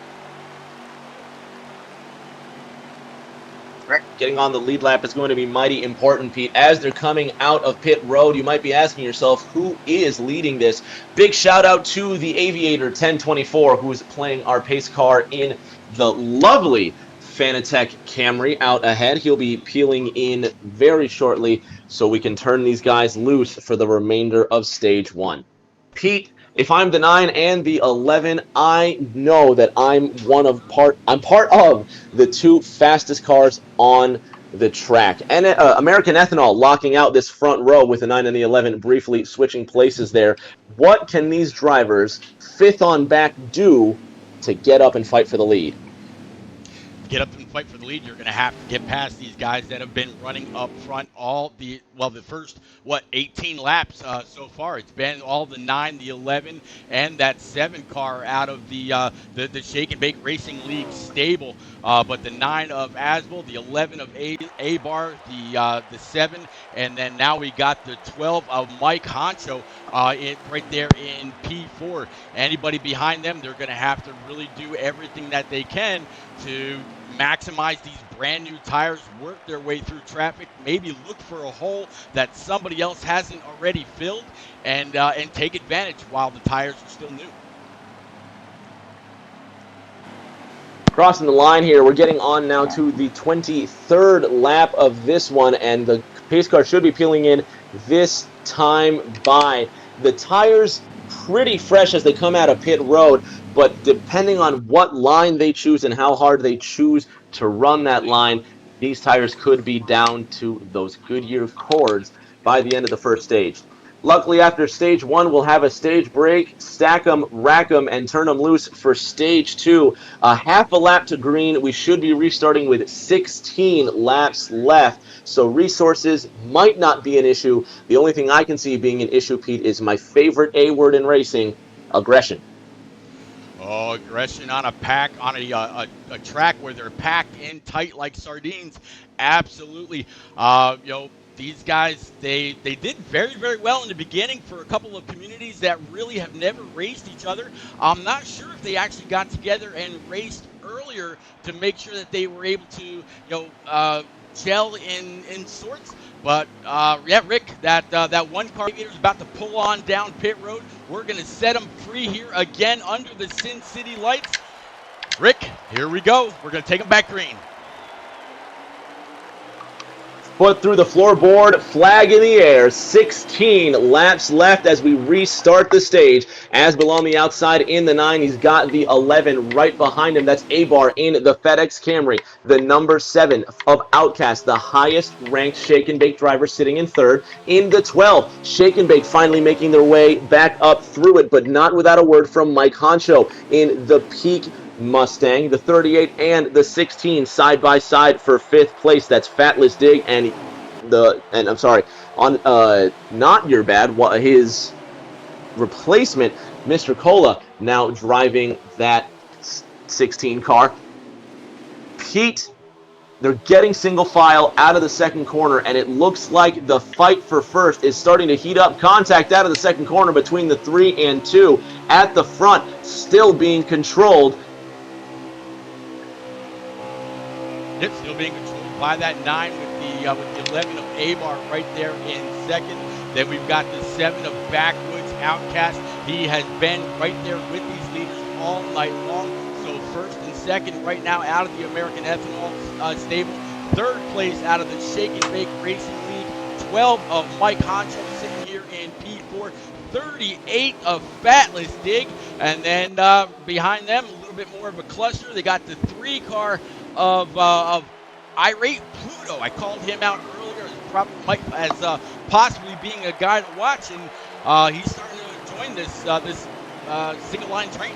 Rick? Getting on the lead lap is going to be mighty important, Pete. As they're coming out of pit road, you might be asking yourself, who is leading this? Big shout out to the Aviator 1024, who is playing our pace car in the lovely Fanatec Camry out ahead. He'll be peeling in very shortly so we can turn these guys loose for the remainder of stage 1. Pete, if I'm the 9 and the 11, I know that I'm part of the 2 fastest cars on the track. And American Ethanol locking out this front row with the 9 and the 11, briefly switching places there. What can these drivers, 5th on back, do to get up and fight for the lead? Get up and fight for the lead, you're going to have to get past these guys that have been running up front the first 18 laps so far. It's been all the 9, the 11, and that 7 car out of the Shake and Bake Racing League stable. But the 9 of Asbel, the 11 of A-Bar, the 7, and then now we got the 12 of Mike Honcho right there in P4. Anybody behind them, they're going to have to really do everything that they can to maximize these brand new tires, work their way through traffic, maybe look for a hole that somebody else hasn't already filled, and take advantage while the tires are still new. Crossing the line here, we're getting on now to the 23rd lap of this one, and the pace car should be peeling in this time by. The tires pretty fresh as they come out of pit road, but depending on what line they choose and how hard they choose to run that line, these tires could be down to those Goodyear cords by the end of the first stage. Luckily, after stage 1, we'll have a stage break, stack them, rack them, and turn them loose for stage 2. Half a lap to green. We should be restarting with 16 laps left, so resources might not be an issue. The only thing I can see being an issue, Pete, is my favorite A word in racing, aggression. Oh, aggression on a track where they're packed in tight like sardines. Absolutely. These guys, they did very, very well in the beginning for a couple of communities that really have never raced each other. I'm not sure if they actually got together and raced earlier to make sure that they were able to, gel in sorts. But Rick, that one car is about to pull on down pit road. We're going to set them free here again under the Sin City lights. Rick, here we go. We're going to take them back green. Foot through the floorboard, flag in the air, 16 laps left as we restart the stage. Asbel on the outside in the 9, he's got the 11 right behind him. That's A-Bar in the FedEx Camry. The number 7 of Outcast, the highest ranked Shake and Bake driver, sitting in 3rd. In the 12, Shake and Bake finally making their way back up through it, but not without a word from Mike Honcho in the Peak Mustang, the 38 and the 16 side by side for 5th place. That's Fatless Dig and I'm sorry, on not your bad. His replacement, Mr. Cola, now driving that 16 car. Pete, they're getting single file out of the second corner, and it looks like the fight for first is starting to heat up. Contact out of the second corner between the 3 and 2 at the front, still being controlled. Yep, still being controlled by that 9 with the 11 of A-Bar right there in second. Then we've got the 7 of Backwoods Outcast. He has been right there with these leaders all night long. So first and second right now out of the American Ethanol stable. 3rd place out of the Shake and Bake Racing League. 12 of Mike Honcho sitting here in P4. 38 of Fatless Dig. And then behind them, a little bit more of a cluster. They got the 3 car of Irate Pluto. I called him out earlier as possibly being a guy to watch, and he's starting to join this single line train.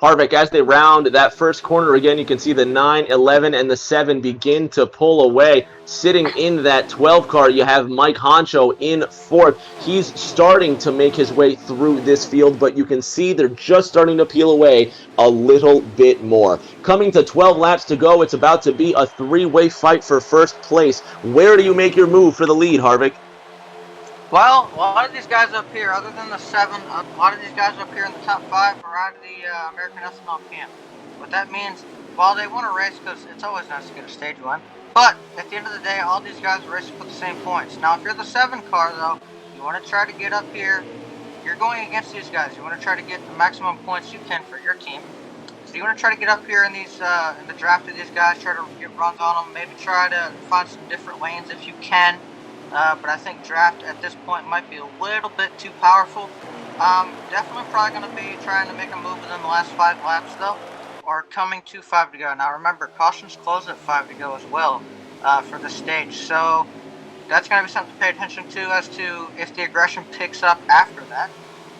Harvick, as they round that first corner again, you can see the 9, 11, and the 7 begin to pull away. Sitting in that 12 car, you have Mike Honcho in 4th. He's starting to make his way through this field, but you can see they're just starting to peel away a little bit more. Coming to 12 laps to go, it's about to be a three-way fight for first place. Where do you make your move for the lead, Harvick? Well, a lot of these guys up here, other than the 7, a lot of these guys up here in the top 5 are out of the American Ethanol camp. What that means, while they want to race, because it's always nice to get a stage win, but at the end of the day, all these guys are racing for the same points. Now, if you're the 7 car, though, you want to try to get up here. You're going against these guys. You want to try to get the maximum points you can for your team. So you want to try to get up here in these in the draft of these guys, try to get runs on them, maybe try to find some different lanes if you can. But I think draft at this point might be a little bit too powerful. Definitely probably going to be trying to make a move within the last 5 laps, though, or coming to 5 to go. Now, remember, cautions close at 5 to go as well for the stage. So that's going to be something to pay attention to as to if the aggression picks up after that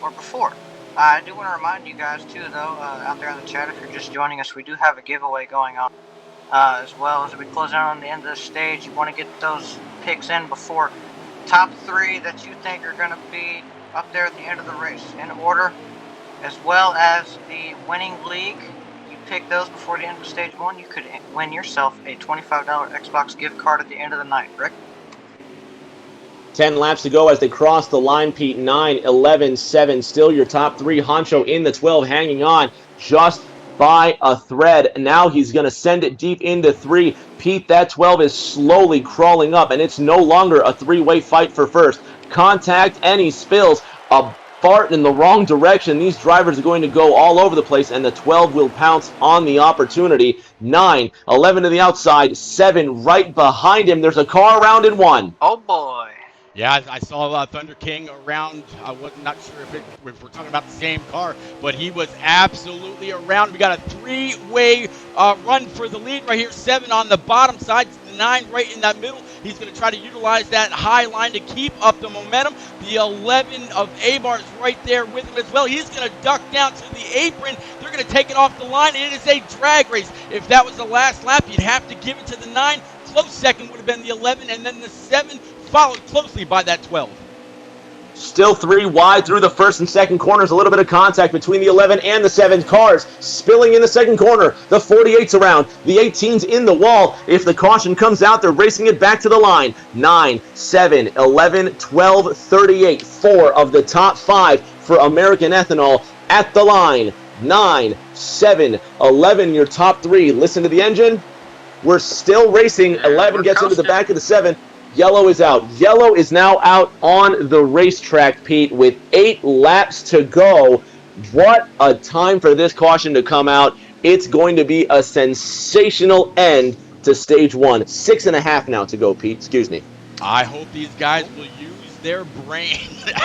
or before. I do want to remind you guys, too, though, out there in the chat, if you're just joining us, we do have a giveaway going on. As well as we close in on the end of the stage, you want to get those picks in before top 3 that you think are going to be up there at the end of the race in order, as well as the winning league. You pick those before the end of stage 1, you could win yourself a $25 Xbox gift card at the end of the night. Rick? 10 laps to go as they cross the line, Pete. 9, 11, 7, still your top 3. Honcho in the 12, hanging on just by a thread. Now he's going to send it deep into 3. Pete, that 12 is slowly crawling up, and it's no longer a three-way fight for first. Contact, and he spills a fart in the wrong direction. These drivers are going to go all over the place, and the 12 will pounce on the opportunity. 9, 11 to the outside, 7 right behind him. There's a car around in 1. Oh, boy. Yeah, I saw Thunder King around. I was not sure if we're talking about the same car, but he was absolutely around. We got a 3-way run for the lead right here. 7 on the bottom side, 9 right in that middle. He's going to try to utilize that high line to keep up the momentum. The 11 of Abar's right there with him as well. He's going to duck down to the apron. They're going to take it off the line, and it is a drag race. If that was the last lap, you'd have to give it to the 9. Close second would have been the 11, and then the 7 followed closely by that 12. Still 3 wide through the first and second corners. A little bit of contact between the 11 and the 7 cars. Spilling in the second corner. The 48's around. The 18's in the wall. If the caution comes out, they're racing it back to the line. 9, 7, 11, 12, 38. 4 of the top 5 for American Ethanol at the line. 9, 7, 11, your top 3. Listen to the engine. We're still racing. 11 gets into the back of the 7. Yellow is out. Yellow is now out on the racetrack, Pete, with 8 laps to go. What a time for this caution to come out. It's going to be a sensational end to stage 1. 6.5 now to go, Pete. Excuse me. I hope these guys will use their brain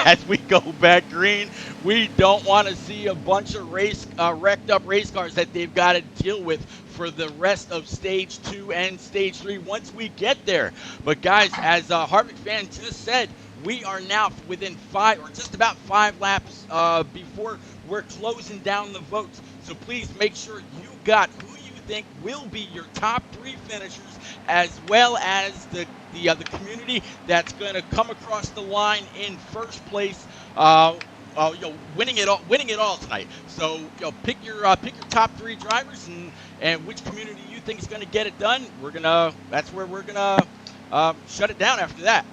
as we go back green. We don't want to see a bunch of wrecked up race cars that they've got to deal with for the rest of stage 2 and stage 3 once we get there. But guys, as Harvick fan just said, we are now within 5 or just about 5 laps before we're closing down the votes. So please make sure you got who you think will be your top 3 finishers, as well as the community that's going to come across the line in first place. Winning it all tonight. So pick your top 3 drivers and which community you think is going to get it done. That's where we're gonna shut it down after that.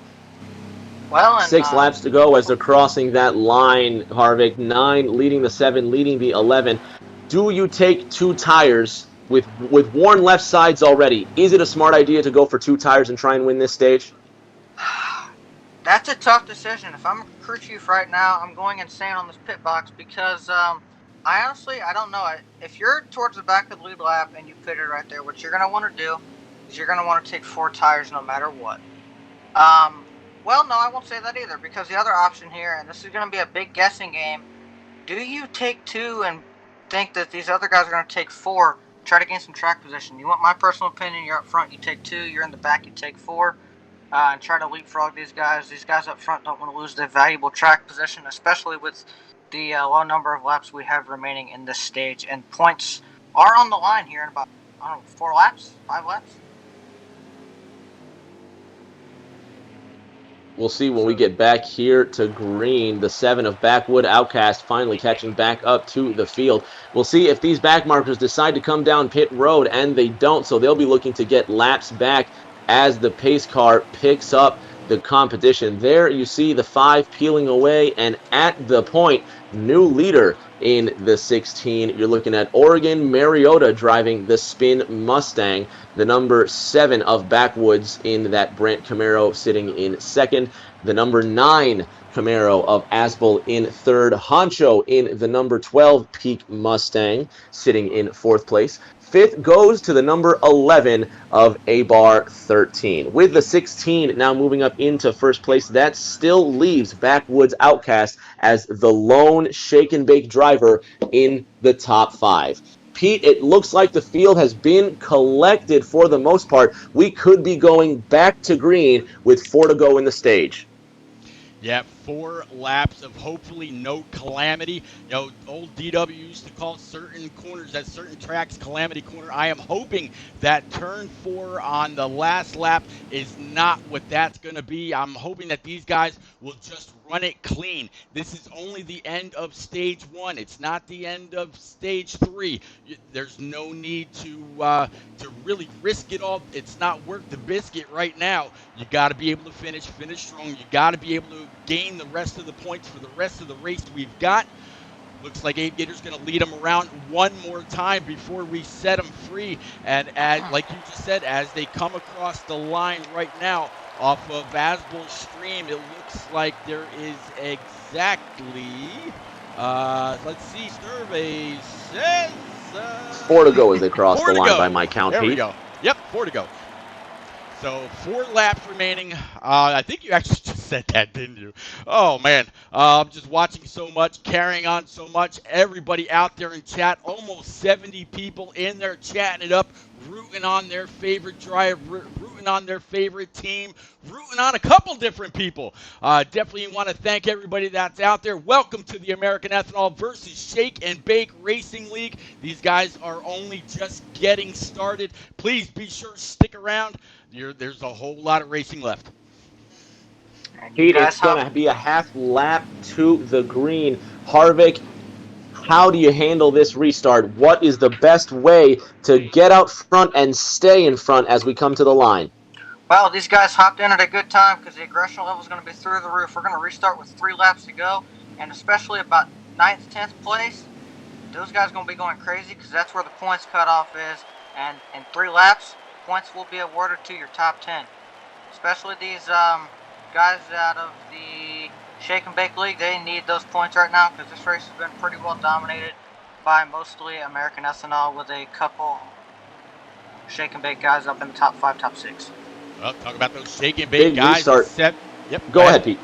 Well, and, 6 laps to go as they're crossing that line. Harvick, 9 leading the 7, leading the 11. Do you take 2 tires with worn left sides already? Is it a smart idea to go for 2 tires and try and win this stage? That's a tough decision. If I'm a crew chief right now, I'm going insane on this pit box because I don't know. If you're towards the back of the lead lap and you pitted right there, what you're going to want to do is you're going to want to take 4 tires no matter what. Well, no, I won't say that either, because the other option here, and this is going to be a big guessing game, do you take 2 and think that these other guys are going to take 4, try to gain some track position? You want my personal opinion, you're up front, you take 2, you're in the back, you take 4, and try to leapfrog these guys. These guys up front don't want to lose their valuable track position, especially with the low number of laps we have remaining in this stage, and points are on the line here in about, I don't know, 4 laps, 5 laps. We'll see when we get back here to green. The 7 of Backwood Outcast finally catching back up to the field. We'll see if these back markers decide to come down pit road, and they don't, so they'll be looking to get laps back as the pace car picks up the competition. There you see the 5 peeling away, and at the point, new leader in the 16. You're looking at Oregon Mariota driving the Spin Mustang. The number 7 of Backwoods in that Brandt Camaro sitting in second. The number 9 Camaro of Asbel in third. Honcho in the number 12 Peak Mustang sitting in fourth place. Fifth goes to the number 11 of A-Bar 13. With the 16 now moving up into first place, that still leaves Backwoods Outcast as the lone shake and bake driver in the top 5. Pete, it looks like the field has been collected for the most part. We could be going back to green with 4 to go in the stage. Yeah, 4 laps of hopefully no calamity. You know, old DW used to call certain corners at certain tracks Calamity Corner. I am hoping that turn 4 on the last lap is not what that's going to be. I'm hoping that these guys will just run it clean. This is only the end of stage 1. It's not the end of stage 3. There's no need to really risk it all. It's not worth the biscuit right now. You got to be able to finish strong. You got to be able to gain the rest of the points for the rest of the race we've got. Looks like Aviator's going to lead them around one more time before we set them free. And like you just said, as they come across the line right now off of Asbel Stream, it looks like there is exactly, let's see, survey says... 4 to go as they cross the line by my count, There Pete. we go. Yep, 4 to go. So 4 laps remaining. I think you actually just said that, didn't you? Oh, man. I'm just watching so much, carrying on so much. Everybody out there in chat, almost 70 people in there chatting it up, rooting on their favorite driver, rooting on their favorite team, rooting on a couple different people. Definitely want to thank everybody that's out there. Welcome to the American Ethanol versus Shake and Bake Racing League. These guys are only just getting started. Please be sure to stick around. There's a whole lot of racing left. Pete, it's going to be a half lap to the green. Harvick, how do you handle this restart? What is the best way to get out front and stay in front as we come to the line? Well, these guys hopped in at a good time because the aggression level is going to be through the roof. We're going to restart with 3 laps to go, and especially about 9th, 10th place, those guys are going to be going crazy because that's where the points cutoff is. And in 3 laps, points will be awarded to your top 10. Especially these guys out of the Shake and Bake League, they need those points right now because this race has been pretty well dominated by mostly American Ethanol with a couple Shake and Bake guys up in the top 5, top 6. Well, talk about those Shake and Bake guys. Restart. Yep. Go ahead, Pete.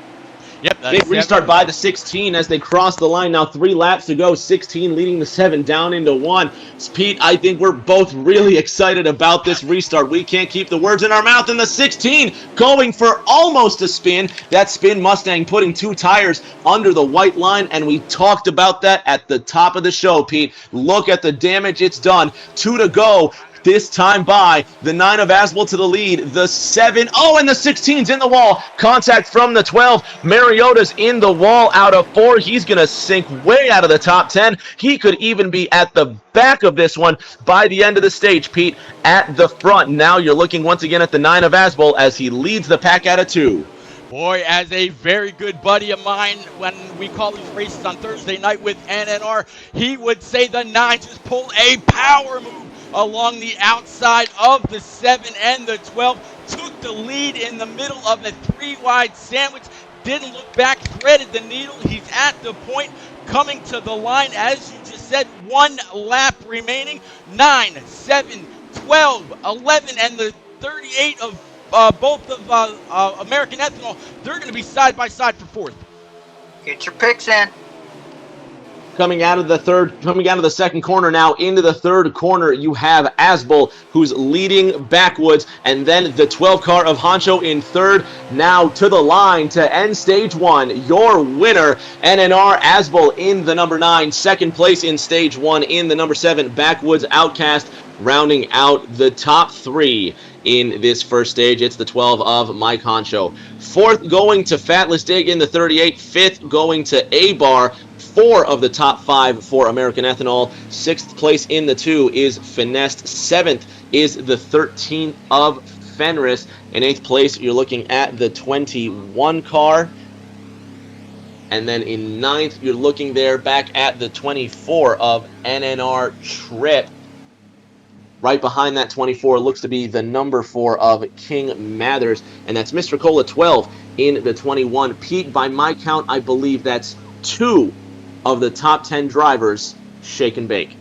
Yep. Big restart by the 16 as they cross the line. Now 3 laps to go. 16 leading the 7 down into 1. Pete, I think we're both really excited about this restart. We can't keep the words in our mouth. And the 16 going for almost a spin. That Spin Mustang putting 2 tires under the white line. And we talked about that at the top of the show, Pete. Look at the damage it's done. 2 to go. This time by the 9 of Asbel to the lead. The 7, and the 16's in the wall. Contact from the 12. Mariota's in the wall out of 4. He's going to sink way out of the top 10. He could even be at the back of this one by the end of the stage, Pete, at the front. Now you're looking once again at the 9 of Asbel as he leads the pack out of 2. Boy, as a very good buddy of mine, when we call these races on Thursday night with NNR, he would say the 9 just pulled a power move along the outside of the 7 and the 12, took the lead in the middle of a 3-wide sandwich, didn't look back, threaded the needle. He's at the point, coming to the line, as you just said, 1 lap remaining. 9, 7, 12, 11, and the 38 of both of American Ethanol, they're going to be side by side for 4th. Get your picks in. 9, 7, 12, 11, and the 38 of both of American Ethanol, they're going to be side by side for 4th. Get your picks in. 9, 7, 12, 11, and the 38 of American Ethanol, they're going to be side by side for 4th. Get your picks in. Coming out of the second corner now into the third corner, you have Asbel, who's leading backwoods, and then the 12 car of Honcho in third. Now to the line to end stage 1. Your winner, NNR Asbel in the number 9. Second place in stage 1 in the number 7, Backwoods Outcast, rounding out the top 3 in this first stage. It's the 12 of Mike Honcho. Fourth going to Fatless Dig in the 38. Fifth going to A-Bar. 4 of the top 5 for American Ethanol. 6th place in the 2 is Finessed. 7th is the 13 of Fenris. In 8th place, you're looking at the 21 car. And then in 9th, you're looking there back at the 24 of NNR Trip. Right behind that 24 looks to be the number 4 of King Mathers. And that's Mr. Cola 12 in the 21. Pete, by my count, I believe that's 2 of the top 10 drivers shake and bake.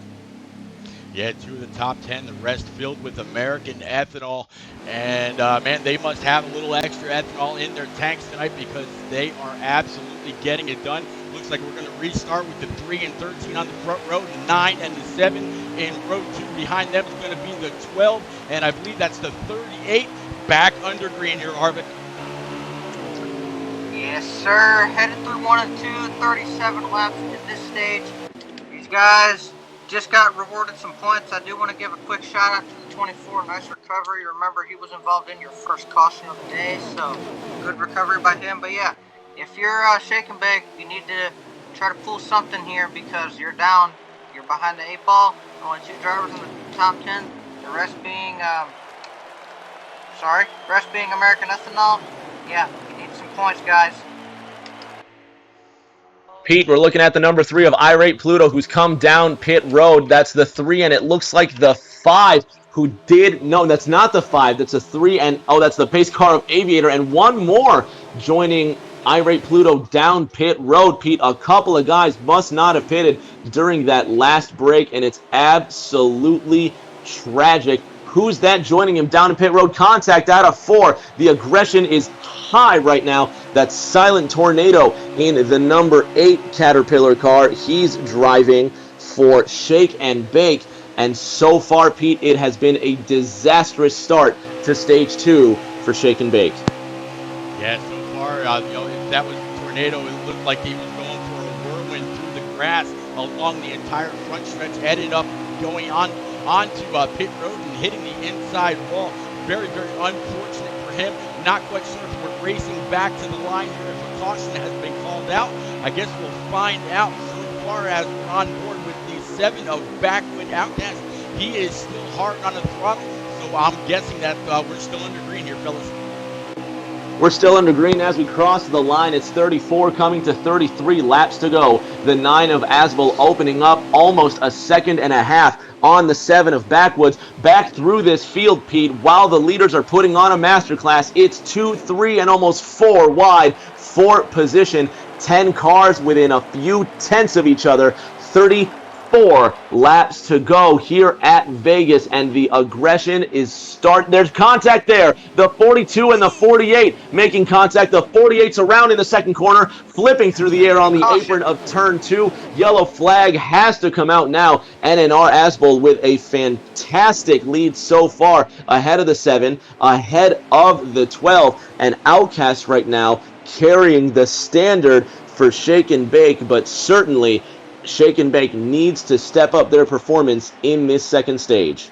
Yeah, 2 of the top 10, the rest filled with American Ethanol. And, man, they must have a little extra ethanol in their tanks tonight because they are absolutely getting it done. Looks like we're going to restart with the 3 and 13 on the front row, the 9 and the 7 in row 2. Behind them is going to be the 12, and I believe that's the 38 back under green here, Harvick. Yes, sir. Headed through 1 and 2, 37 laps in this stage. These guys just got rewarded some points. I do want to give a quick shout out to the 24. Nice recovery. Remember, he was involved in your first caution of the day, so good recovery by him. But yeah, if you're shake and bake, you need to try to pull something here because you're down. You're behind the 8 ball. Only 2 drivers in the top 10. The rest being, American Ethanol. Yeah, you need some points, guys. Pete, we're looking at the number 3 of Irate Pluto, who's come down pit road. That's the 3, and it looks like the 5 who did... No, that's not the 5. That's a 3, and... Oh, that's the pace car of Aviator, and one more joining Irate Pluto down pit road. Pete, a couple of guys must not have pitted during that last break, and it's absolutely tragic. Who's that joining him down in pit road? Contact out of 4. The aggression is high right now. That's Silent Tornado in the number 8 Caterpillar car. He's driving for Shake and Bake. And so far, Pete, it has been a disastrous start to stage 2 for Shake and Bake. Yeah, so far, if that was Tornado, it looked like he was going for a whirlwind through the grass along the entire front stretch, ended up going onto pit road and hitting the inside wall. Very, very unfortunate for him. Not quite sure if we're racing back to the line here, if a caution has been called out. I guess we'll find out. So far as we're on board with the 7 of Backwood Outcast, he is still hard on the throttle. So I'm guessing that we're still under green here, fellas. We're still under green as we cross the line. It's 34 coming to 33 laps to go. The 9 of Asbel opening up almost a second and a half on the 7 of Backwoods. Back through this field, Pete, while the leaders are putting on a masterclass, it's 2, 3, and almost 4 wide for position. 10 cars within a few tenths of each other. 34 laps to go here at Vegas, and the aggression is there's contact there. The 42 and the 48 making contact. The 48's around in the second corner, flipping through the air on the apron of turn 2. Yellow flag has to come out now. NNR Asbel with a fantastic lead so far, ahead of the 7, ahead of the 12, and Outcast right now carrying the standard for Shake and Bake, but certainly Shake and Bake needs to step up their performance in this second stage.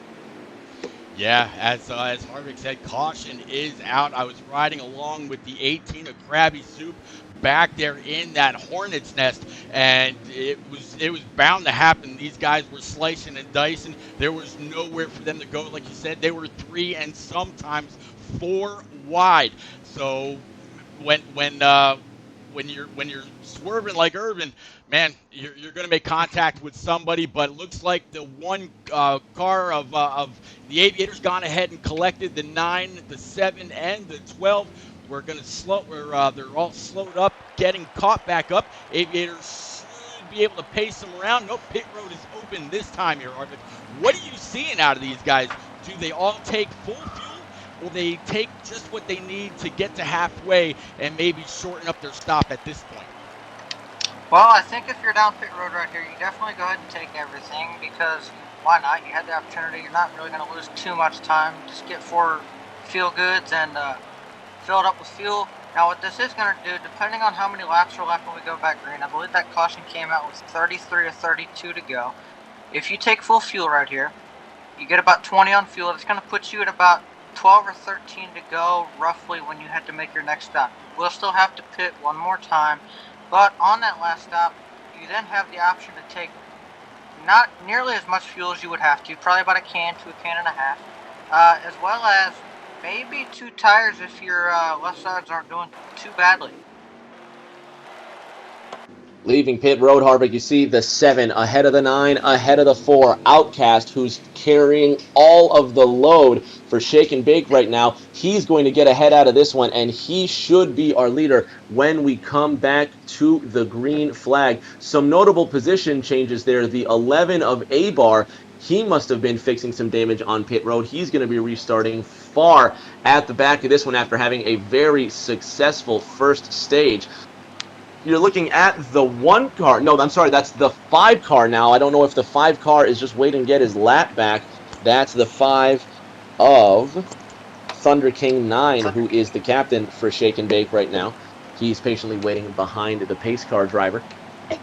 Yeah, as Harvick said, caution is out. I was riding along with the 18 of Krabby Soup back there in that hornet's nest, and it was bound to happen. These guys were slicing and dicing. There was nowhere for them to go. Like you said, they were 3 and sometimes 4 wide. So when you're swerving like Irvin, man, you're going to make contact with somebody. But it looks like the one car of the Aviator's gone ahead and collected the 9, the 7, and the 12. We're going to slow. They're all slowed up, getting caught back up. Aviators should be able to pace them around. No, pit road is open this time here, Arvid. What are you seeing out of these guys? Do they all take full fuel? Will they take just what they need to get to halfway and maybe shorten up their stop at this point? Well, I think if you're down pit road right here, you definitely go ahead and take everything because why not? You had the opportunity. You're not really going to lose too much time. Just get 4 fuel goods and fill it up with fuel. Now, what this is going to do, depending on how many laps are left when we go back green, I believe that caution came out with 33 or 32 to go. If you take full fuel right here, you get about 20 on fuel. It's going to put you at about 12 or 13 to go, roughly, when you had to make your next stop. We'll still have to pit one more time. But on that last stop, you then have the option to take not nearly as much fuel as you would have to, probably about a can to a can and a half, as well as maybe 2 tires if your left sides aren't doing too badly. Leaving pit road, Harvick, you see the 7 ahead of the 9, ahead of the 4. Outcast, who's carrying all of the load for Shake and Bake right now. He's going to get ahead out of this one, and he should be our leader when we come back to the green flag. Some notable position changes there. The 11 of A-Bar, he must have been fixing some damage on pit road. He's going to be restarting far at the back of this one after having a very successful first stage. You're looking at the 1 car. No, I'm sorry, that's the 5 car now. I don't know if the 5 car is just waiting to get his lap back. That's the 5 of Thunder King 9, who is the captain for Shake and Bake right now. He's patiently waiting behind the pace car driver.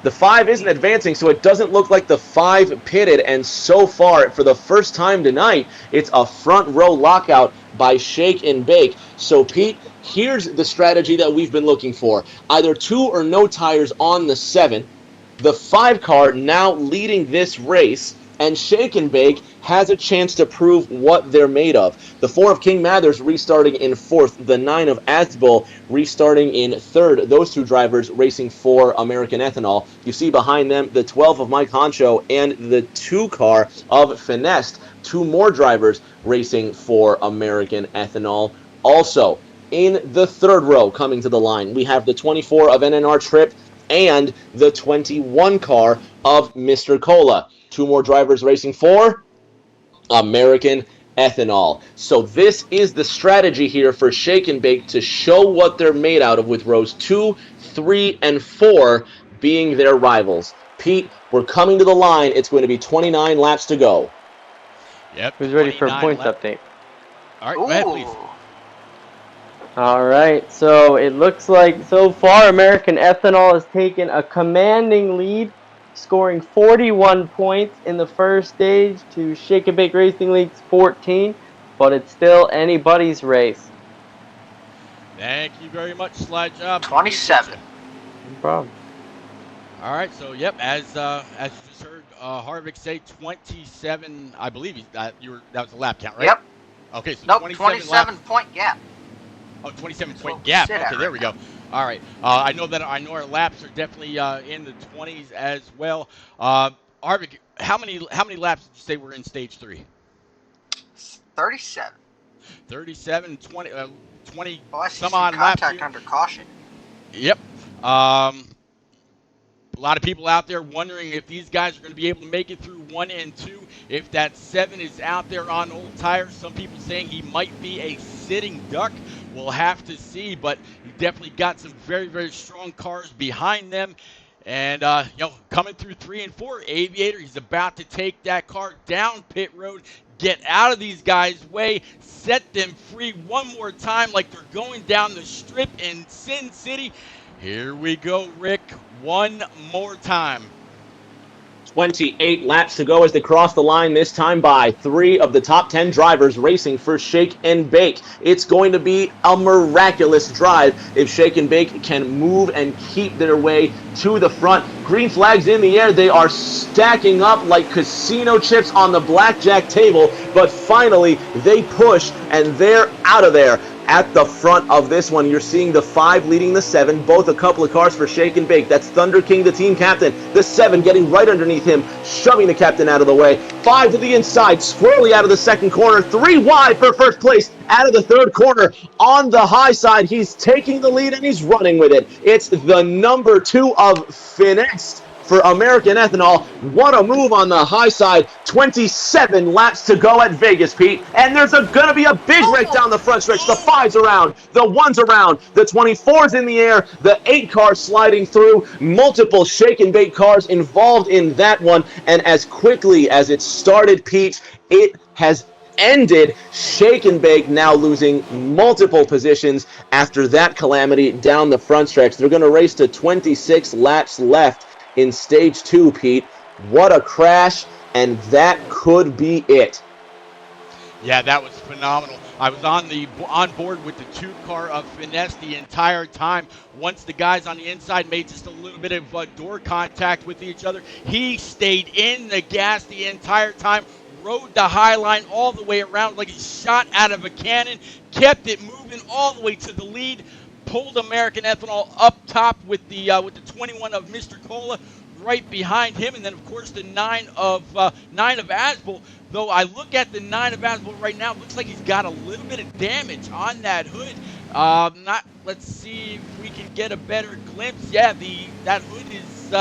The 5 isn't advancing, so it doesn't look like the 5 pitted, and so far, for the first time tonight, it's a front row lockout by Shake and Bake. So, Pete, here's the strategy that we've been looking for. Either 2 or no tires on the 7. The 5 car now leading this race, and Shake and Bake has a chance to prove what they're made of. The 4 of King Mathers restarting in 4th, the 9 of Asbel restarting in 3rd. Those 2 drivers racing for American Ethanol. You see behind them the 12 of Mike Honcho and the 2 car of Finessed. 2 more drivers racing for American Ethanol. Also, in the 3rd row coming to the line, we have the 24 of NNR Trip and the 21 car of Mr. Cola. 2 more drivers racing for American Ethanol. So this is the strategy here for Shake and Bake to show what they're made out of, with rows 2, 3, and 4 being their rivals. Pete, we're coming to the line. It's going to be 29 laps to go. Yep. Who's ready for a points update? All right, go ahead, please. All right, so it looks like so far American Ethanol has taken a commanding lead, scoring 41 points in the first stage to Shake and Bake Racing League's 14, but it's still anybody's race. Thank you very much, Slide Job. 27. No problem. All right, so yep, as you just heard Harvick say, 27. I believe that was a lap count, right? Yep. Okay, so Nope, 27 point gap. Oh, 27-point gap. Okay, there we go. All right. I know our laps are definitely in the 20s as well. Harvick, how many laps did you say were in stage 3? 37. 37, 20, 20 Oh, I see some some odd laps. contact under caution. Yep. A lot of people out there wondering if these guys are going to be able to make it through 1 and 2. If that 7 is out there on old tires, some people saying he might be a sitting duck. We'll have to see, but you definitely got some very, very strong cars behind them. And, coming through 3 and 4, Aviator, he's about to take that car down pit road, get out of these guys' way, set them free one more time like they're going down the strip in Sin City. Here we go, Rick, one more time. 28 laps to go as they cross the line, this time by 3 of the top 10 drivers racing for Shake and Bake. It's going to be a miraculous drive if Shake and Bake can move and keep their way to the front. Green flags in the air. They are stacking up like casino chips on the blackjack table, but finally they push and they're out of there. At the front of this one, you're seeing the 5 leading the 7, both a couple of cars for Shake and Bake. That's Thunder King, the team captain. The 7 getting right underneath him, shoving the captain out of the way. 5 to the inside, squarely out of the second corner. 3 wide for first place out of the third corner. On the high side, he's taking the lead and he's running with it. It's the number 2 of Finesse for American Ethanol. What a move on the high side. 27 laps to go at Vegas, Pete. And there's going to be a big break down the front stretch. The 5's around, the 1's around, the 24's in the air, the 8 car sliding through. Multiple shake and bake cars involved in that one. And as quickly as it started, Pete, it has ended. Shake and Bake now losing multiple positions after that calamity down the front stretch. They're going to race to 26 laps left in stage 2, Pete. What a crash, and that could be it. Yeah, that was phenomenal. I was on board with the 2-car of Finesse the entire time. Once the guys on the inside made just a little bit of door contact with each other, he stayed in the gas the entire time, rode the high line all the way around like he shot out of a cannon, kept it moving all the way to the lead, pulled American Ethanol up top with the 21 of Mr. Cola right behind him, and then of course the 9 of Asbel. Though I look at the 9 of Asbel right now, it looks like he's got a little bit of damage on that hood. Let's see if we can get a better glimpse. Yeah, that hood is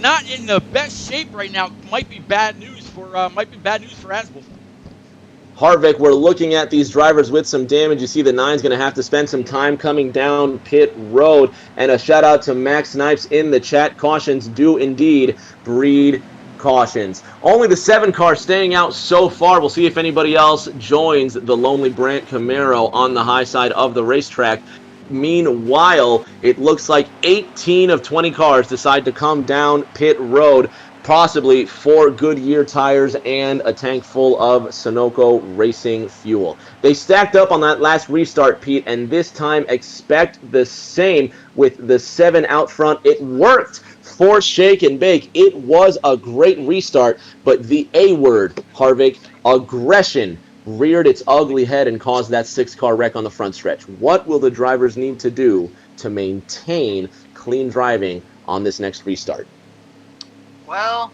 not in the best shape right now. Might be bad news for Asbel. Harvick, we're looking at these drivers with some damage. You see the 9's going to have to spend some time coming down pit road. And a shout out to Max Snipes in the chat. Cautions do indeed breed cautions. Only the 7 car staying out so far. We'll see if anybody else joins the Lonely Brant Camaro on the high side of the racetrack. Meanwhile, it looks like 18 of 20 cars decide to come down pit road, possibly 4 Goodyear tires and a tank full of Sunoco racing fuel. They stacked up on that last restart, Pete, and this time expect the same with the 7 out front. It worked for Shake and Bake. It was a great restart, but the A word, Harvick, aggression, reared its ugly head and caused that 6-car wreck on the front stretch. What will the drivers need to do to maintain clean driving on this next restart? Well,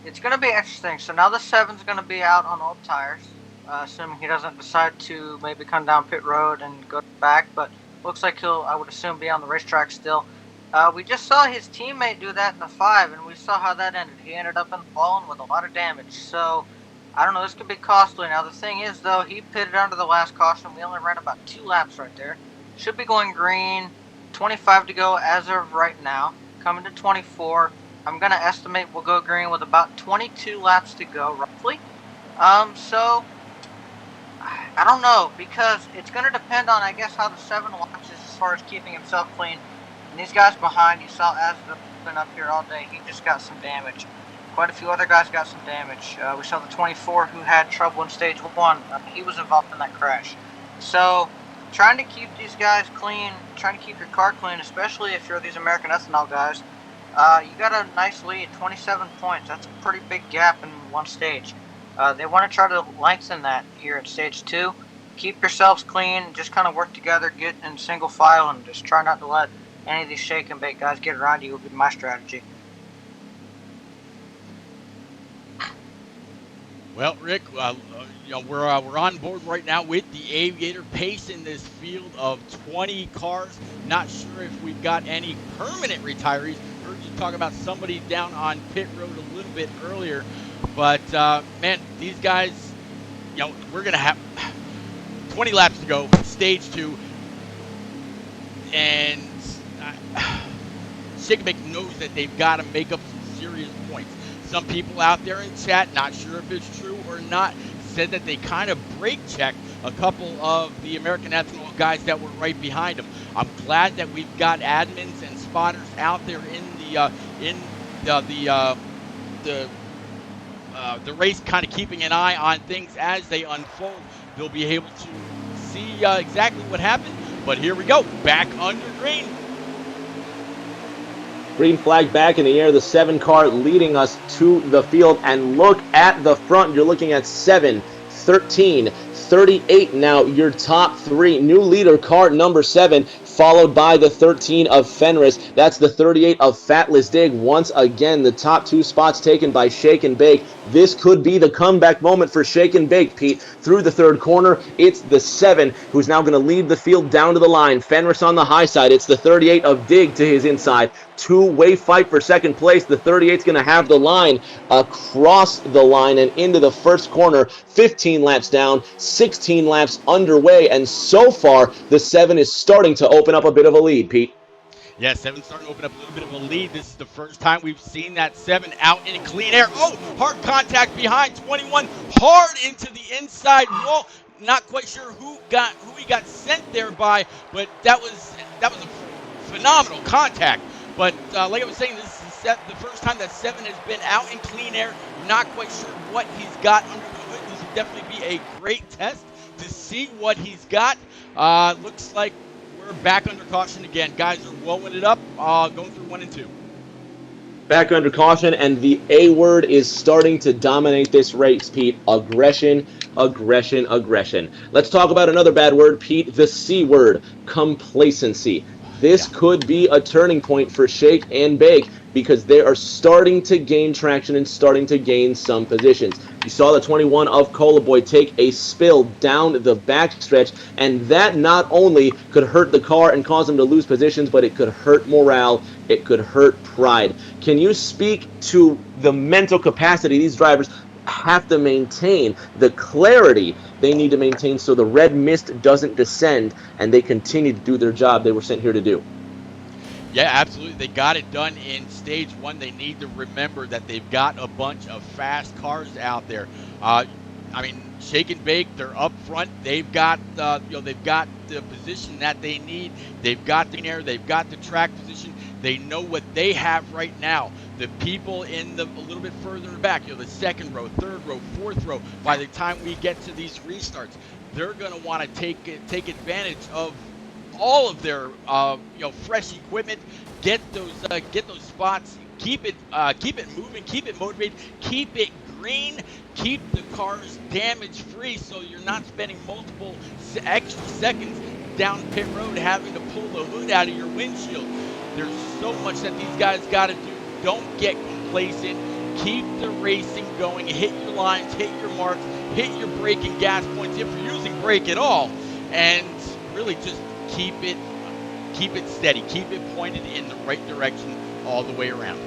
it's going to be interesting. So now the 7's going to be out on old tires, assuming he doesn't decide to maybe come down pit road and go back. But looks like he'll, I would assume, be on the racetrack still. We just saw his teammate do that in the 5, and we saw how that ended. He ended up falling with a lot of damage. So, I don't know, this could be costly. Now, the thing is, though, he pitted under the last caution. We only ran about 2 laps right there. Should be going green. 25 to go as of right now. Coming to 24. I'm going to estimate we'll go green with about 22 laps to go, roughly. So, I don't know, because it's going to depend on, I guess, how the 7 launches as far as keeping himself clean. And these guys behind, you saw Asbel been up here all day. He just got some damage. Quite a few other guys got some damage. We saw the 24 who had trouble in stage 1. He was involved in that crash. So, trying to keep these guys clean, trying to keep your car clean, especially if you're these American Ethanol guys, you got a nice lead, 27 points. That's a pretty big gap in one stage. They want to try to lengthen that here at stage 2. Keep yourselves clean, just kind of work together, get in single file, and just try not to let any of these shake and bake guys get around you. Would be my strategy. Well, Rick, we're on board right now with the Aviator pace in this field of 20 cars. Not sure if we've got any permanent retirees. Heard you talk about somebody down on pit road a little bit earlier, but man, these guys, we're gonna have 20 laps to go, stage 2, and Shake and Bake knows that they've got to make up some serious points. Some people out there in chat, not sure if it's true or not, said that they kind of brake checked a couple of the American Ethanol guys that were right behind them. I'm glad that we've got admins and spotters out there in the race, kind of keeping an eye on things as they unfold. They'll be able to see exactly what happened. But here we go, back under green. Green flag back in the air, the 7 car leading us to the field. And look at the front. You're looking at 7, 13, 38 now, your top 3. New leader, car number 7. followed by the 13 of Fenris. That's the 38 of Fatless Dig. Once again, the top 2 spots taken by Shake and Bake. This could be the comeback moment for Shake and Bake, Pete. Through the 3rd corner, it's the 7 who's now going to lead the field down to the line. Fenris on the high side. It's the 38 of Dig to his inside. 2-way fight for 2nd place. The 38's going to have the line across the line and into the 1st corner. 15 laps down, 16 laps underway, and so far the 7 is starting to open up a bit of a lead, Pete. Yeah, 7's starting to open up a little bit of a lead. This is the first time we've seen that 7 out in clean air. Oh, hard contact behind 21, hard into the inside wall. Not quite sure who he got sent there by, but that was a phenomenal contact. But like I was saying, this is the first time that 7 has been out in clean air. Not quite sure what he's got under the hood. This will definitely be a great test to see what he's got. Looks like we're back under caution again. Guys are blowing it up, going through 1 and 2. Back under caution, and the A word is starting to dominate this race, Pete. Aggression, aggression, aggression. Let's talk about another bad word, Pete. The C word, complacency. This could be a turning point for Shake and Bake because they are starting to gain traction and starting to gain some positions. You saw the 21 of Cola Boy take a spill down the backstretch, and that not only could hurt the car and cause them to lose positions, but it could hurt morale, it could hurt pride. Can you speak to the mental capacity these drivers have to maintain, the clarity they need to maintain so the red mist doesn't descend and they continue to do their job they were sent here to do? Yeah, absolutely. They got it done in stage 1. They need to remember that they've got a bunch of fast cars out there. I mean, Shake and Bake, they're up front. They've got they've got the position that they need. They've got the air. They've got the track position. They know what they have right now. The people in a little bit further back, the 2nd row, 3rd row, 4th row, by the time we get to these restarts, they're going to want to take advantage of all of their fresh equipment. Get those spots. Keep it moving. Keep it motivated. Keep it green. Keep the cars damage free, so you're not spending multiple extra seconds down pit road having to pull the hood out of your windshield. There's so much that these guys got to do. Don't get complacent. Keep the racing going. Hit your lines. Hit your marks. Hit your brake and gas points if you're using brake at all, and really just keep it steady. Keep it pointed in the right direction all the way around.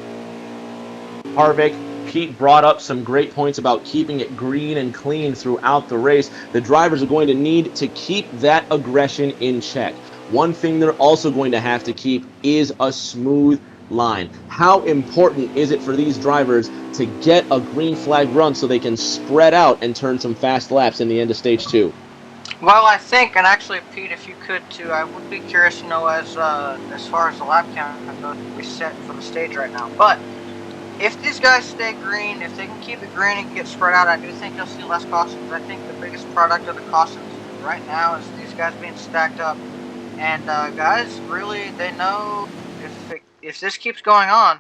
Harvick, Pete brought up some great points about keeping it green and clean throughout the race. The drivers are going to need to keep that aggression in check. One thing they're also going to have to keep is a smooth line. How important is it for these drivers to get a green flag run so they can spread out and turn some fast laps in the end of stage 2? Well, I think, and actually, Pete, if you could too, I would be curious, as far as the lap count goes, we set for the stage right now. But if these guys stay green, if they can keep it green and get spread out, I do think you'll see less cautions. I think the biggest product of the cautions right now is these guys being stacked up. And guys, really, they know if this keeps going on,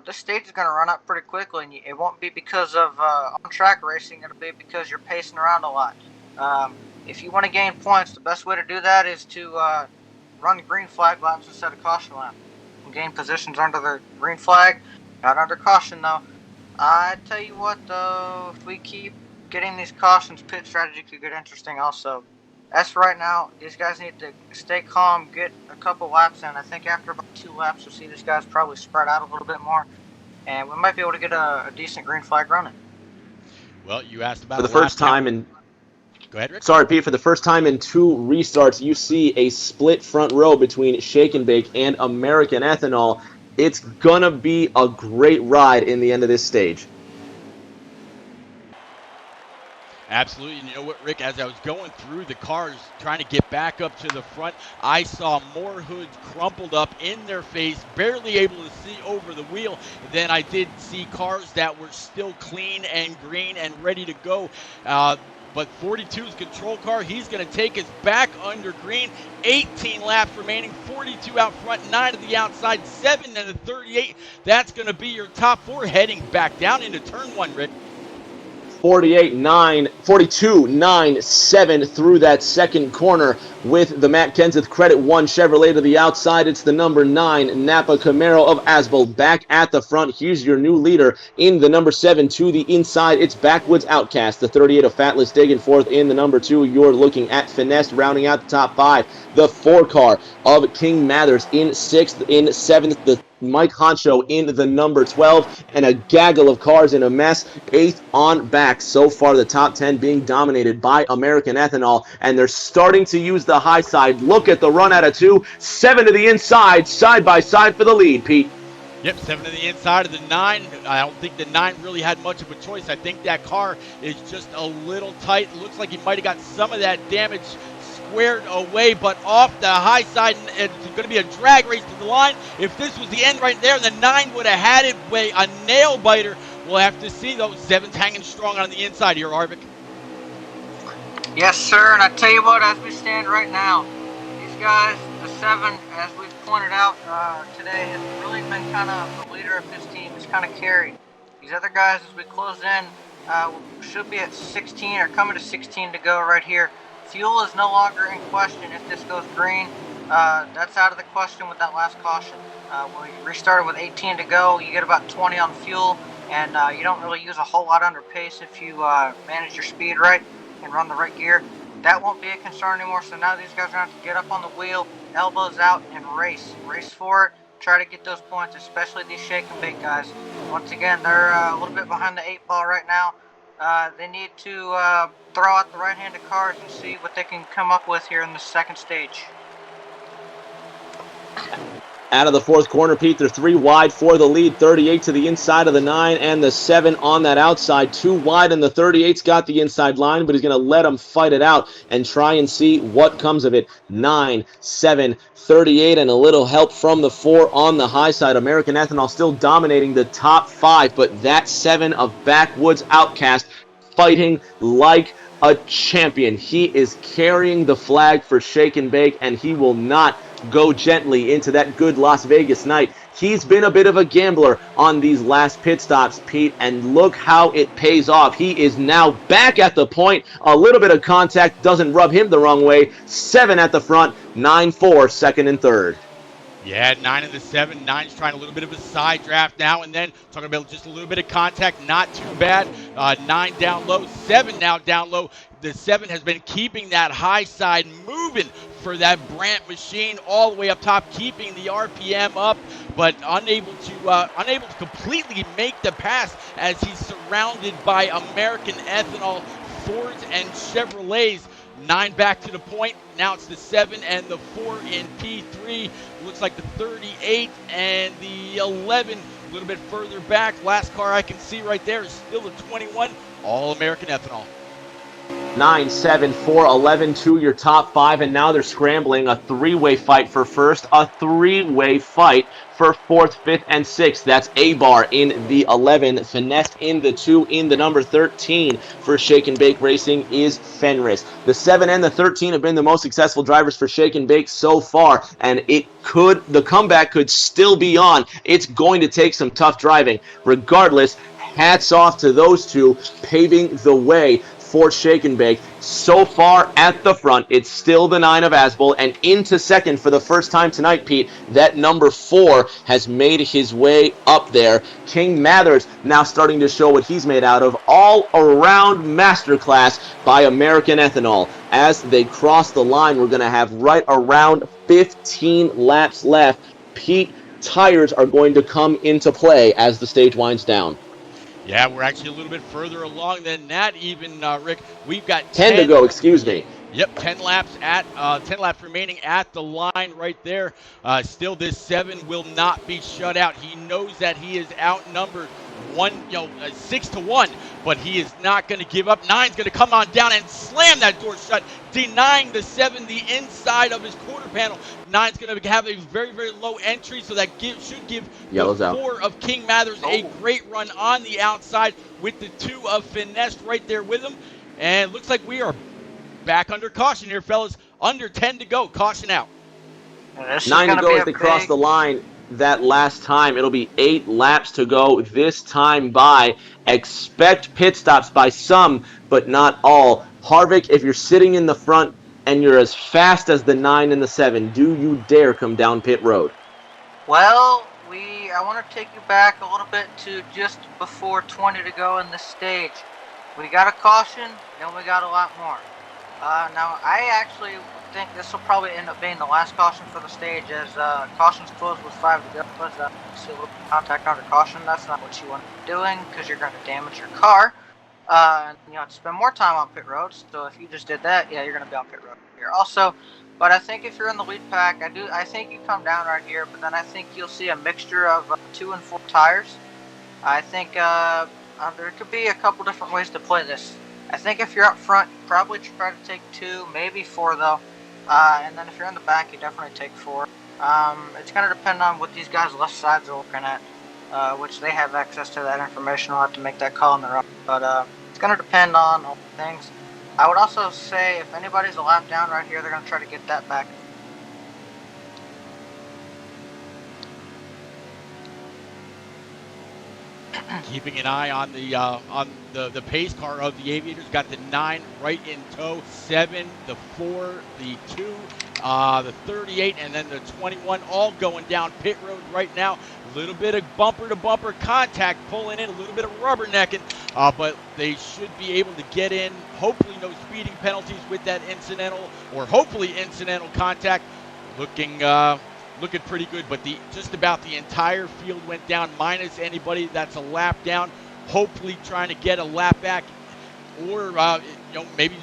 this stage is going to run up pretty quickly, and it won't be because of on-track racing. It'll be because you're pacing around a lot. If you want to gain points, the best way to do that is to run green flag laps instead of caution laps. And gain positions under the green flag, not under caution, though. I tell you what, though, if we keep getting these cautions, pit strategy could get interesting also. As for right now, these guys need to stay calm, get a couple laps in. I think after about 2 laps, you'll see these guys probably spread out a little bit more, and we might be able to get a decent green flag running. Well, you asked about for the first time in. Go ahead, Rick. Sorry, Pete. For the first time in 2 restarts, you see a split front row between Shake and Bake and American Ethanol. It's gonna be a great ride in the end of this stage. Absolutely. And you know what, Rick, as I was going through the cars trying to get back up to the front, I saw more hoods crumpled up in their face, barely able to see over the wheel. Then I did see cars that were still clean and green and ready to go. But 42's control car, he's going to take us back under green. 18 laps remaining, 42 out front, 9 to the outside, 7 and a 38. That's going to be your top 4 heading back down into turn 1, Rick. 42.9.7 through that second corner with the Matt Kenseth Credit One Chevrolet to the outside. It's the number 9 Napa Camaro of Asbel back at the front. Here's your new leader in the number 7 to the inside. It's Backwoods Outcast, the 38 of Fatless Diggin' fourth in the number 2. You're looking at Finesse rounding out the top 5. The 4 car of King Mathers in 6th. In 7th, the Mike Honcho in the number 12, and a gaggle of cars in a mess, 8th on back. So far, the top 10 being dominated by American Ethanol, and they're starting to use the high side. Look at the run out of 2, 7 to the inside, side by side for the lead, Pete. Yep, 7 to the inside of the 9. I don't think the 9 really had much of a choice. I think that car is just a little tight. It looks like he might have got some of that damage squared away, but off the high side, and it's going to be a drag race to the line. If this was the end right there, the 9 would have had it way a nail biter. We'll have to see, though. 7's hanging strong on the inside here, Harvick. Yes, sir, and I tell you what, as we stand right now, these guys, the 7, as we've pointed out today, has really been kind of the leader of his team. He's kind of carried. These other guys, as we close in, should be at 16 or coming to 16 to go right here. Fuel is no longer in question if this goes green. That's out of the question with that last caution. We restarted with 18 to go. You get about 20 on fuel, and you don't really use a whole lot under pace if you manage your speed right and run the right gear. That won't be a concern anymore, so now these guys are going to have to get up on the wheel, elbows out, and race. Race for it. Try to get those points, especially these shake and bake guys. Once again, they're a little bit behind the 8 ball right now. They need to throw out the right-handed cars and see what they can come up with here in the second stage. Out of the 4th corner, Pete, they're 3 wide for the lead. 38 to the inside of the 9, and the 7 on that outside. 2 wide, and the 38's got the inside line, but he's going to let them fight it out and try and see what comes of it. 9, 7, 38, and a little help from the 4 on the high side. American Ethanol still dominating the top 5, but that 7 of Backwoods Outcast fighting like a champion. He is carrying the flag for Shake and Bake, and he will not go gently into that good Las Vegas night. He's been a bit of a gambler on these last pit stops, Pete, and look how it pays off. He is now back at the point. A little bit of contact doesn't rub him the wrong way. 7 at the front, 9-4, second and third. Yeah, 9 and the 7. 9's trying a little bit of a side draft now and then. Talking about just a little bit of contact, not too bad. 9 down low, 7 now down low. The 7 has been keeping that high side moving for that Brandt machine all the way up top, keeping the RPM up, but unable to completely make the pass as he's surrounded by American Ethanol Fords and Chevrolets. 9 back to the point. Now it's the 7 and the 4 in P3. Looks like the 38 and the 11 a little bit further back. Last car I can see right there is still the 21, all American Ethanol. 9, 7, 4, 11 to your top 5, and now they're scrambling. A 3-way fight for first, a 3-way fight for 4th, 5th, and 6th. That's A-Bar in the 11, Finesse in the 2, in the number 13 for Shake and Bake Racing is Fenris. The 7 and the 13 have been the most successful drivers for Shake and Bake so far, and the comeback could still be on. It's going to take some tough driving. Regardless, hats off to those two paving the way for Shake and Bake. So far at the front, it's still the 9 of Asbel, and into second for the first time tonight, Pete, that number 4 has made his way up there. King Mathers now starting to show what he's made out of. All around masterclass by American Ethanol. As they cross the line, we're going to have right around 15 laps left. Pete, tires are going to come into play as the stage winds down. Yeah, we're actually a little bit further along than that even, Rick. We've got 10 to go, excuse me. Yep, 10 laps remaining at the line right there. Still, this 7 will not be shut out. He knows that he is outnumbered 6-1, but he is not going to give up. 9's going to come on down and slam that door shut, denying the 7 the inside of his quarter panel. 9's going to have a very, very low entry, so that should give Yellow's the out. 4 of King Mathers a great run on the outside with the 2 of Finesse right there with him. And it looks like we are back under caution here, fellas. Under 10 to go. Caution out. 9 to go as they cross the line. that last time. It'll be 8 laps to go this time by. Expect pit stops by some, but not all. Harvick, if you're sitting in the front and you're as fast as the 9 and the 7, do you dare come down pit road? Well, I want to take you back a little bit to just before 20 to go in this stage. We got a caution, then we got a lot more. Now, I actually think this will probably end up being the last caution for the stage, as caution's closed with 5 to go. See a little bit of contact under caution. That's not what you want to be doing, because you're going to damage your car. And you have to spend more time on pit roads. So if you just did that, yeah, you're going to be on pit road here also. But I think if you're in the lead pack, I think you come down right here. But then I think you'll see a mixture of 2 and 4 tires. I think there could be a couple different ways to play this. I think if you're up front, you probably try to take 2, maybe 4 though. And then if you're in the back, you definitely take 4. It's going to depend on what these guys' left sides are looking at, which they have access to that information. I'll have to make that call on their own. But it's going to depend on all the things. I would also say if anybody's a lap down right here, they're going to try to get that back. Keeping an eye on the pace car of the Aviators. Got the 9 right in tow, 7, the 4, the 2, the 38, and then the 21, all going down pit road right now. A little bit of bumper-to-bumper contact pulling in, a little bit of rubbernecking, but they should be able to get in. Hopefully no speeding penalties with that incidental, or hopefully incidental contact. Looking pretty good, but just about the entire field went down, minus anybody that's a lap down. Hopefully trying to get a lap back, or maybe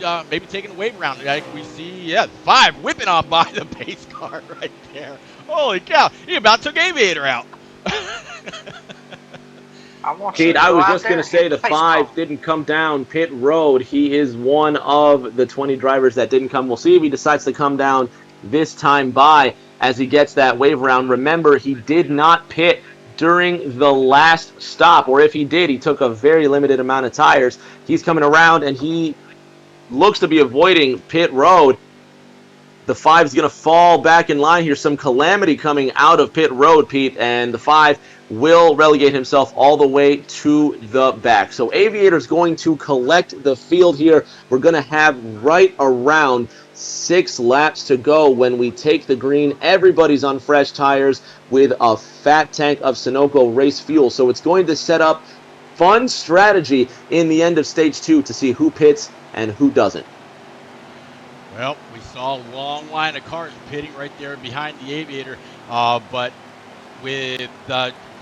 taking a wave around. Like we see, 5 whipping on by the pace car right there. Holy cow! He about took Aviator out. Pete, I was just going to say the 5 didn't come down pit road. He is one of the 20 drivers that didn't come. We'll see if he decides to come down this time by as he gets that wave around. Remember, he did not pit during the last stop, or if he did, he took a very limited amount of tires. He's coming around, and he looks to be avoiding pit road. The 5 is going to fall back in line here. Some calamity coming out of pit road, Pete, and the 5 will relegate himself all the way to the back. So Aviator's going to collect the field here. We're going to have right around 6 laps to go when we take the green. Everybody's on fresh tires with a fat tank of Sunoco race fuel. So it's going to set up fun strategy in the end of stage 2 to see who pits and who doesn't. Well, we saw a long line of cars pitting right there behind the Aviator, but with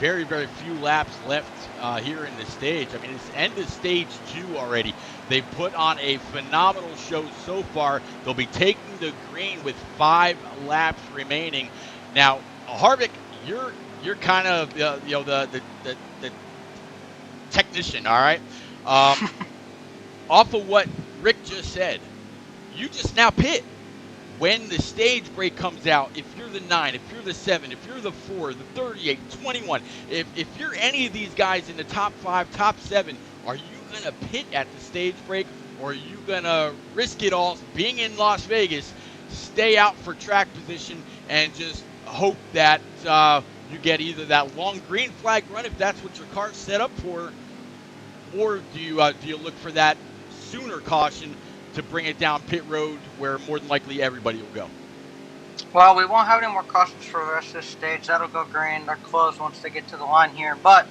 very, very few laps left here in the stage. I mean, it's end of stage 2 already. They put on a phenomenal show so far. They'll be taking the green with 5 laps remaining. Now, Harvick, you're kind of the technician, all right? Off of what Rick just said, you just now pit. When the stage break comes out, if you're the 9, if you're the 7, if you're the 4, the 38, 21, if you're any of these guys in the top 5, top 7, are you going to pit at the stage break, or are you going to risk it all, being in Las Vegas, stay out for track position, and just hope that you get either that long green flag run, if that's what your car's set up for, or do you look for that sooner caution to bring it down pit road where more than likely everybody will go? Well, we won't have any more cautions for the rest of this stage. That'll go green. They're closed once they get to the line here. But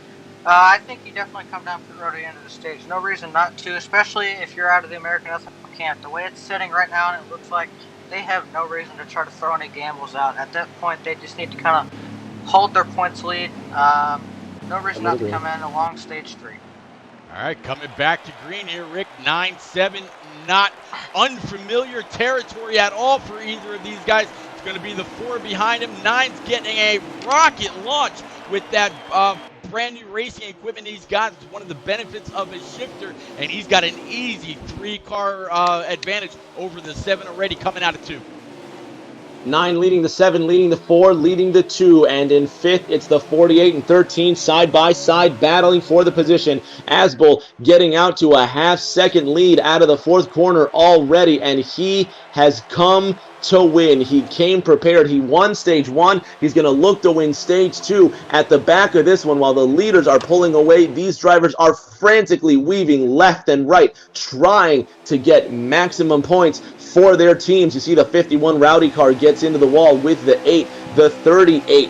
I think you definitely come down pit road at the end of the stage. No reason not to, especially if you're out of the American Ethanol camp. The way it's sitting right now, and it looks like they have no reason to try to throw any gambles out. At that point, they just need to kind of hold their points lead. No reason not to come in along stage 3. All right, coming back to green here, Rick. 9-7, not unfamiliar territory at all for either of these guys. It's going to be the 4 behind him. 9's getting a rocket launch with that brand new racing equipment he's got. It's one of the benefits of his shifter, and he's got an easy 3-car advantage over the 7 already coming out of 2. 9 leading the 7, leading the 4, leading the 2, and in 5th it's the 48 and 13 side by side battling for the position. Asbel getting out to a half-second lead out of the 4th corner already, and he has come to win. He came prepared. He won stage 1. He's going to look to win stage 2 at the back of this one. While the leaders are pulling away, these drivers are frantically weaving left and right, trying to get maximum points for their teams. You see the 51 Rowdy car gets into the wall with the 8, the 38.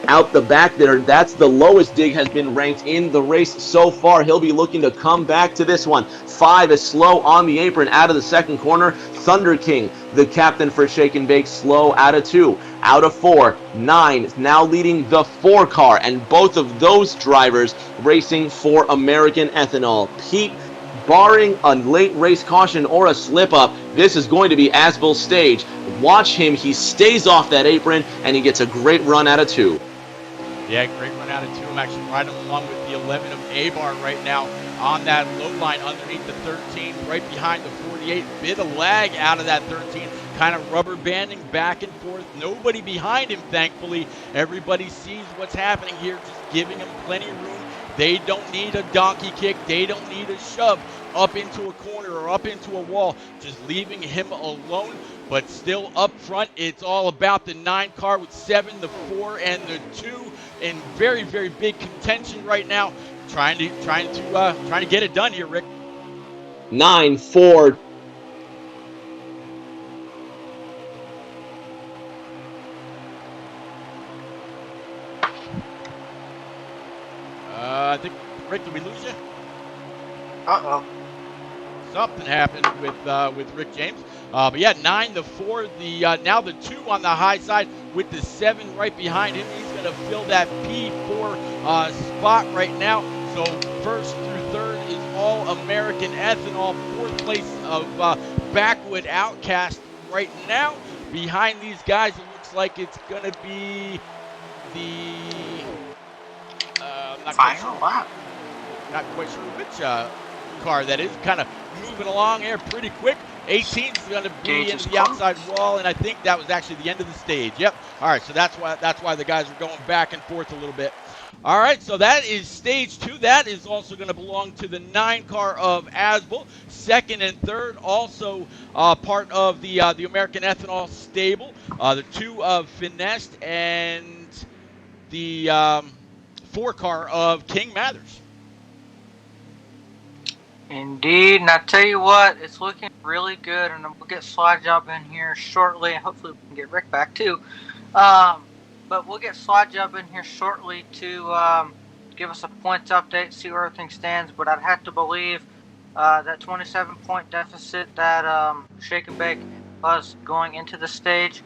Out the back there, that's the lowest Dig has been ranked in the race so far. He'll be looking to come back to this one. 5 is slow on the apron out of the second corner. Thunder King, the captain for Shake and Bake, slow out of 2. Out of 4, 9 is now leading the 4 car, and both of those drivers racing for American Ethanol. Pete, barring a late race caution or a slip-up, this is going to be Asbel's stage. Watch him. He stays off that apron, and he gets a great run out of 2. Yeah, great run out of 2. I'm actually riding along with the 11 of A-Bar right now on that low line underneath the 13, right behind the 48. Bit of lag out of that 13, kind of rubber banding back and forth. Nobody behind him, thankfully. Everybody sees what's happening here, just giving him plenty of room. They don't need a donkey kick. They don't need a shove up into a corner or up into a wall, just leaving him alone. But still up front, it's all about the 9 car with 7, the 4, and the 2 in very, very big contention right now. Trying to get it done here, Rick. 9, 4. I think, Rick, did we lose you? Uh-oh. Something happened with Rick James. But yeah, 9, the 4, the now the 2 on the high side with the 7 right behind him. He's going to fill that P4 spot right now. So first through third is all American Ethanol. 4th place of Backwood Outcast right now. Behind these guys, it looks like it's going to be the Final lap. Not quite sure which car that is. Kind of moving along here pretty quick. 18 is going to be into the outside wall, and I think that was actually the end of the stage. Yep. All right, so that's why the guys are going back and forth a little bit. All right, so that is stage 2. That is also going to belong to the 9 car of Asbel. 2nd and 3rd also part of the American Ethanol stable. The 2 of Finessed and the 4 car of King Mathers. Indeed, and I tell you what, it's looking really good, and we'll get Slide Job in here shortly. Hopefully we can get Rick back too. But we'll get Slide Job in here shortly to give us a points update, see where everything stands. But I'd have to believe that 27-point deficit that Shake and Bake was going into the stage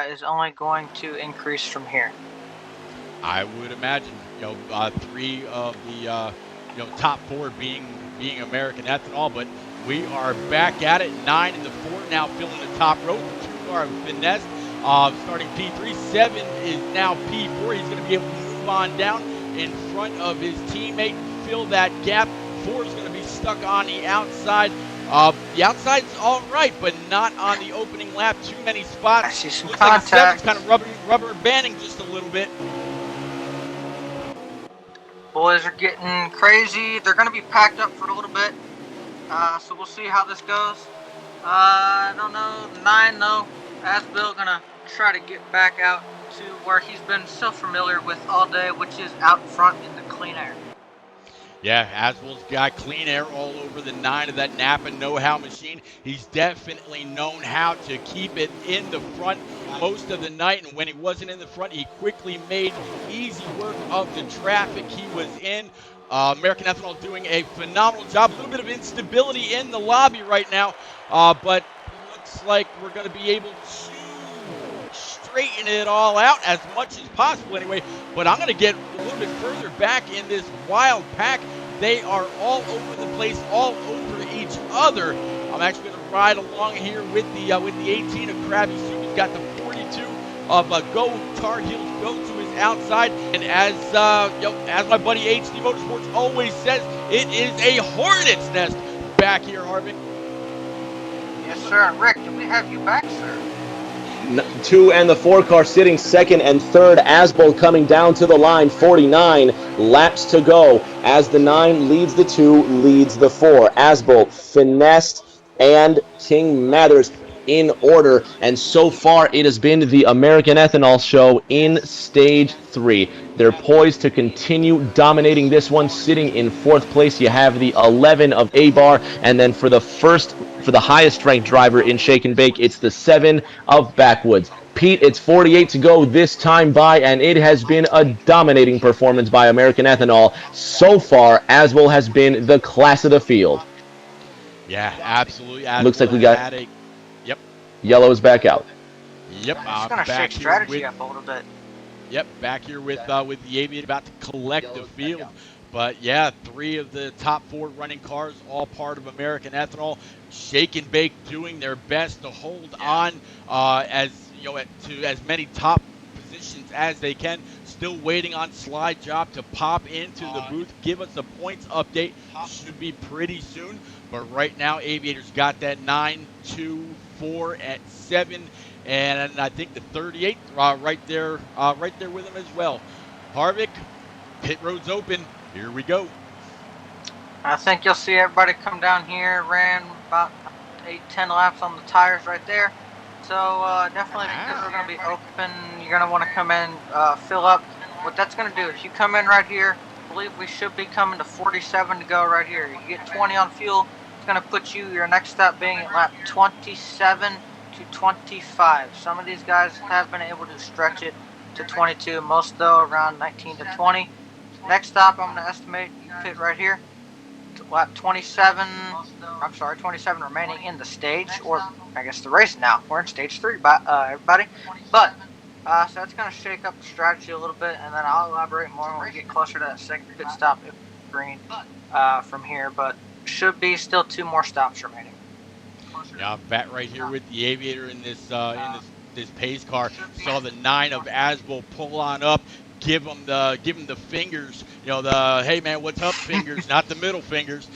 is only going to increase from here. I would imagine, 3 of the top 4 being American Ethanol, but we are back at it. 9 and the 4 now filling the top row. The 2 are Finesse, starting P3. 7 is now P4. He's going to be able to move on down in front of his teammate, fill that gap. 4 is going to be stuck on the outside. The outside's all right, but not on the opening lap. Too many spots. I see some Looks contact. like 7's kind of rubber banding just a little bit. Boys are getting crazy. They're going to be packed up for a little bit. So we'll see how this goes. I don't know. 9, though. Asbel going to try to get back out to where he's been so familiar with all day, which is out front in the clean air. Yeah, Asbel's got clean air all over the 9 of that Napa know-how machine. He's definitely known how to keep it in the front most of the night, and when he wasn't in the front, he quickly made easy work of the traffic he was in. American Ethanol doing a phenomenal job. A little bit of instability in the lobby right now, but looks like we're going to be able to straighten it all out as much as possible anyway. But I'm going to get a little bit further back in this wild pack. They are all over the place, all over each other. I'm actually going to ride along here with the 18 of Krabby Soup. He's got the 42 of Go Tar Heels Go to his outside. And as my buddy HD Motorsports always says, it is a hornet's nest back here, Harvick. Yes, sir. Rick, do we have you back, sir? 2 and the 4 car sitting 2nd and 3rd. Asbel coming down to the line. 49 laps to go as the 9 leads the 2, leads the 4. Asbel, Finessed, and King Mathers in order. And so far, it has been the American Ethanol Show in Stage 3. They're poised to continue dominating this one. Sitting in 4th place, you have the 11 of A-Bar, and then for the highest ranked driver in Shake and Bake, it's the 7 of Backwoods. Pete, it's 48 to go this time by, and it has been a dominating performance by American Ethanol. So far, Aswell has been the class of the field. Yeah, absolutely. Looks like we got Yep. Yellow's back out. Yep. I'm just gonna shake strategy up a little bit. Yep, back here with the Aviator about to collect the field. But yeah, 3 of the top 4 running cars, all part of American Ethanol. Shake and Bake doing their best to hold on to as many top positions as they can. Still waiting on Slide Job to pop into the booth, give us a points update. Should be pretty soon. But right now, Aviator's got that 9, 2, 4 at 7. And I think the 38 right there with him as well. Harvick, pit road's open. Here we go. I think you'll see everybody come down here. Ran about 8-10 laps on the tires right there. So definitely, because we're going to be open, you're going to want to come in, fill up. What that's going to do, if you come in right here, I believe we should be coming to 47 to go right here. You get 20 on fuel. It's going to put your next stop being at lap 27 to 25. Some of these guys have been able to stretch it to 22, most though around 19 to 20. Next stop, I'm going to estimate you pit right here. Lap 27 remaining in the stage, or I guess the race now. We're in stage 3, everybody. But, so that's going to shake up the strategy a little bit, and then I'll elaborate more when we get closer to that second pit stop green from here. But should be still 2 more stops remaining. Yeah, back right here with the Aviator in this pace car. Saw the 9 of Aswell pull on up. Give him the fingers, the hey man, what's up fingers, not the middle fingers.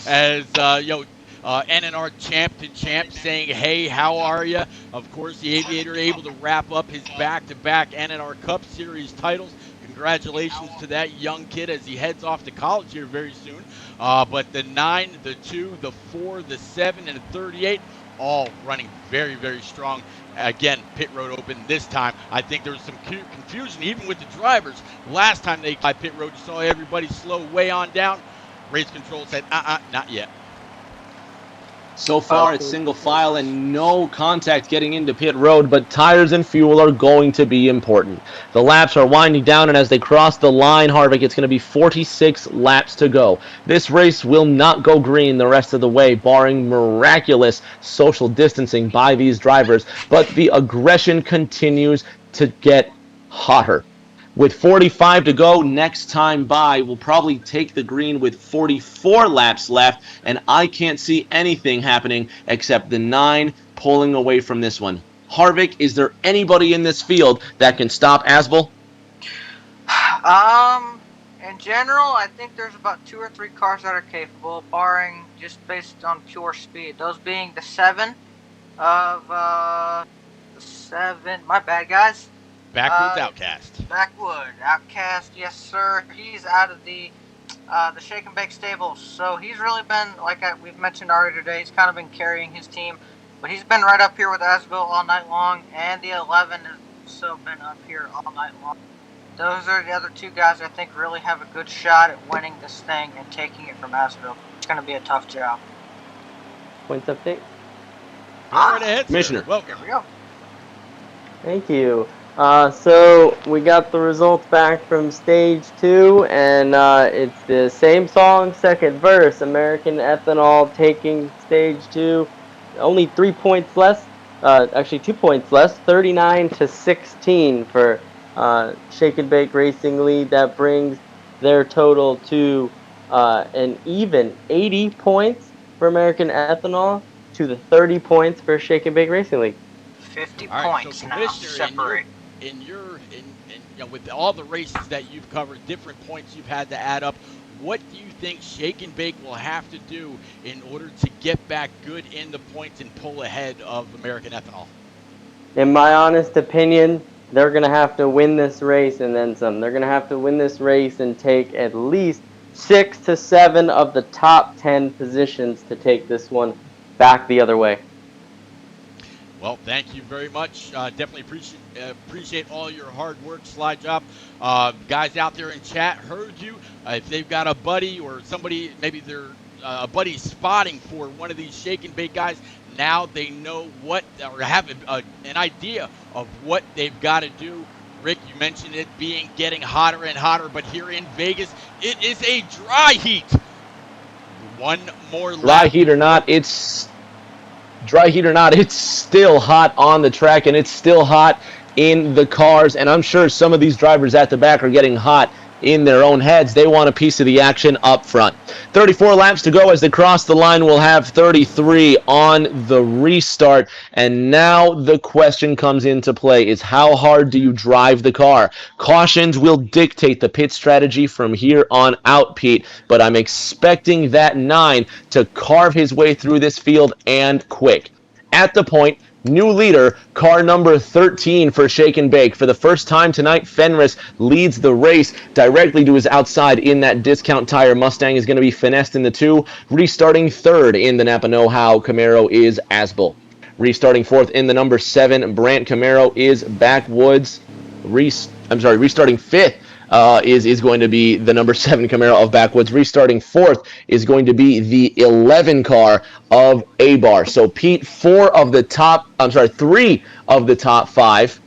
As NNR champ to champ saying, hey, how are you? Of course, the Aviator able to wrap up his back-to-back NNR Cup Series titles. Congratulations to that young kid as he heads off to college here very soon. But the 9, the 2, the 4, the 7, and the 38, all running very, very strong. Again, pit road open this time. I think there was some confusion even with the drivers. Last time they got pit road, you saw everybody slow way on down. Race control said, not yet. So far, it's single file and no contact getting into pit road, but tires and fuel are going to be important. The laps are winding down, and as they cross the line, Harvick, it's going to be 46 laps to go. This race will not go green the rest of the way, barring miraculous social distancing by these drivers, but the aggression continues to get hotter. With 45 to go next time by, we'll probably take the green with 44 laps left, and I can't see anything happening except the 9 pulling away from this one. Harvick, is there anybody in this field that can stop Aswell? In general, I think there's about 2 or 3 cars that are capable, barring just based on pure speed. Those being the 7 of my bad guys. Backwoods Outcast. Outcast, yes sir. He's out of the Shake and Bake stables, so he's really been, we've mentioned already today, he's kind of been carrying his team, but he's been right up here with Asville all night long, and the 11 has also been up here all night long. Those are the other 2 guys I think really have a good shot at winning this thing and taking it from Asville. It's going to be a tough job. Points update. Go right ahead, Commissioner. Welcome. Here we go. Thank you. So we got the results back from stage 2, and it's the same song, second verse. American Ethanol taking stage 2. Only 3 points less. Actually 2 points less. 39 to 16 for Shake and Bake Racing lead. That brings their total to an even 80 points for American Ethanol to the 30 points for Shake and Bake Racing League. 50 All right, points so now Commissioner, separate. With all the races that you've covered, different points you've had to add up, what do you think Shake and Bake will have to do in order to get back good in the points and pull ahead of American Ethanol? In my honest opinion, they're going to have to win this race and then some. They're going to have to win this race and take at least 6 to 7 of the top 10 positions to take this one back the other way. Well, thank you very much. Definitely appreciate all your hard work, Slide Job. Guys out there in chat heard you. If they've got a buddy or somebody, maybe they're a buddy spotting for one of these shake and bake guys, now they know what, or have an idea of what they've got to do. Rick, you mentioned it getting hotter and hotter, but here in Vegas, it is a dry heat. One more lap. Dry heat or not, it's still hot on the track, and it's still hot in the cars, and I'm sure some of these drivers at the back are getting hot in their own heads. They want a piece of the action up front. 34 laps to go as they cross the line. We'll have 33 on the restart, and now the question comes into play is how hard do you drive the car? Cautions will dictate the pit strategy from here on out, Pete, but I'm expecting that 9 to carve his way through this field and quick. At the point, new leader, car number 13 for Shake and Bake. For the first time tonight, Fenris leads the race directly to his outside in that discount tire. Mustang is going to be finessed in the 2. Restarting third in the Napa Know-How Camaro is Asbel. Restarting fourth in the number 7 Brant Camaro is Backwoods. Restarting fifth is going to be the number 7 Camaro of Backwoods. Restarting fourth is going to be the 11 car of A-Bar. So Pete, 3 of the top 5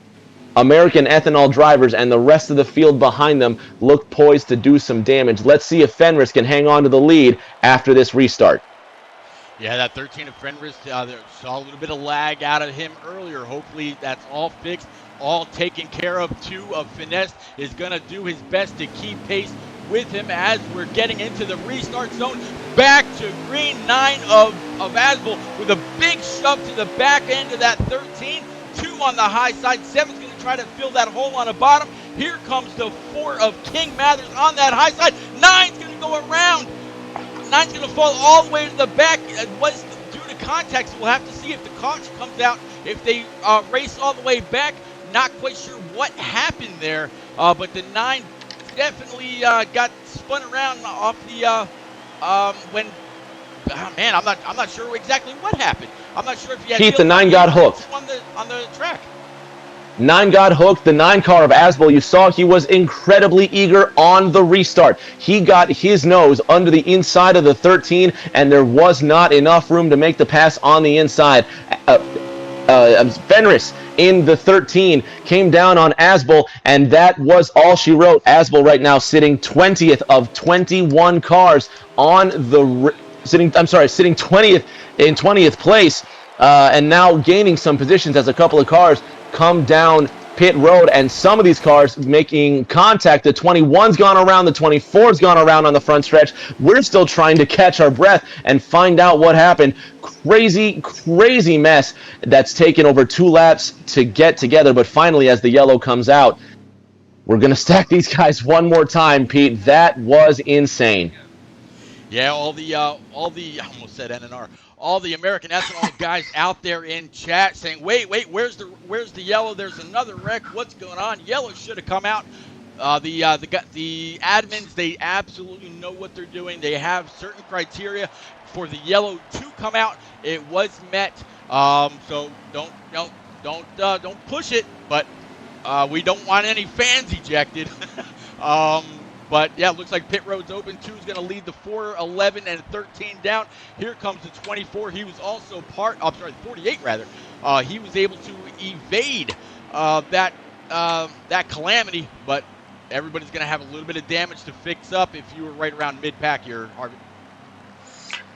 American Ethanol drivers and the rest of the field behind them look poised to do some damage. Let's see if Fenris can hang on to the lead after this restart. Yeah, that 13 of Fenris, saw a little bit of lag out of him earlier. Hopefully that's all fixed, all taken care of. 2 of Finesse is going to do his best to keep pace with him as we're getting into the restart zone. Back to green. 9 of Asbel with a big shove to the back end of that 13. 2 on the high side. 7's going to try to fill that hole on the bottom. Here comes the 4 of King Mathers on that high side. 9's going to go around. 9's going to fall all the way to the back. It was due to contact, so we'll have to see if the caution comes out. If they race all the way back, not quite sure what happened there. But the 9 definitely got spun around off the when. Man, I'm not sure exactly what happened. I'm not sure if he had. Keith, the 9 got hooked on the track. 9 got hooked. The 9 car of Asbel, you saw he was incredibly eager on the restart. He got his nose under the inside of the 13, and there was not enough room to make the pass on the inside. Fenris in the 13 came down on Asbel, and that was all she wrote. Asbel right now sitting 20th of 21 cars on the sitting 20th in 20th place, and now gaining some positions as a couple of cars come down pit road, and some of these cars making contact. The 21's gone around, the 24's gone around on the front stretch. We're still trying to catch our breath and find out what happened. Crazy mess that's taken over 2 laps to get together, but finally as the yellow comes out, we're going to stack these guys one more time, Pete. That was insane. Yeah, all the I almost said NNR. All the American Ethanol guys out there in chat saying, wait, where's the yellow? There's another wreck. What's going on? Yellow should have come out. The admins, they absolutely know what they're doing. They have certain criteria for the yellow to come out. It was met. So don't push it. But we don't want any fans ejected. But, yeah, looks like pit road's open. 2 is going to lead the 4, 11, and 13 down. Here comes the 24. He was also 48 rather. He was able to evade that calamity, but everybody's going to have a little bit of damage to fix up if you were right around mid-pack here, Harvey.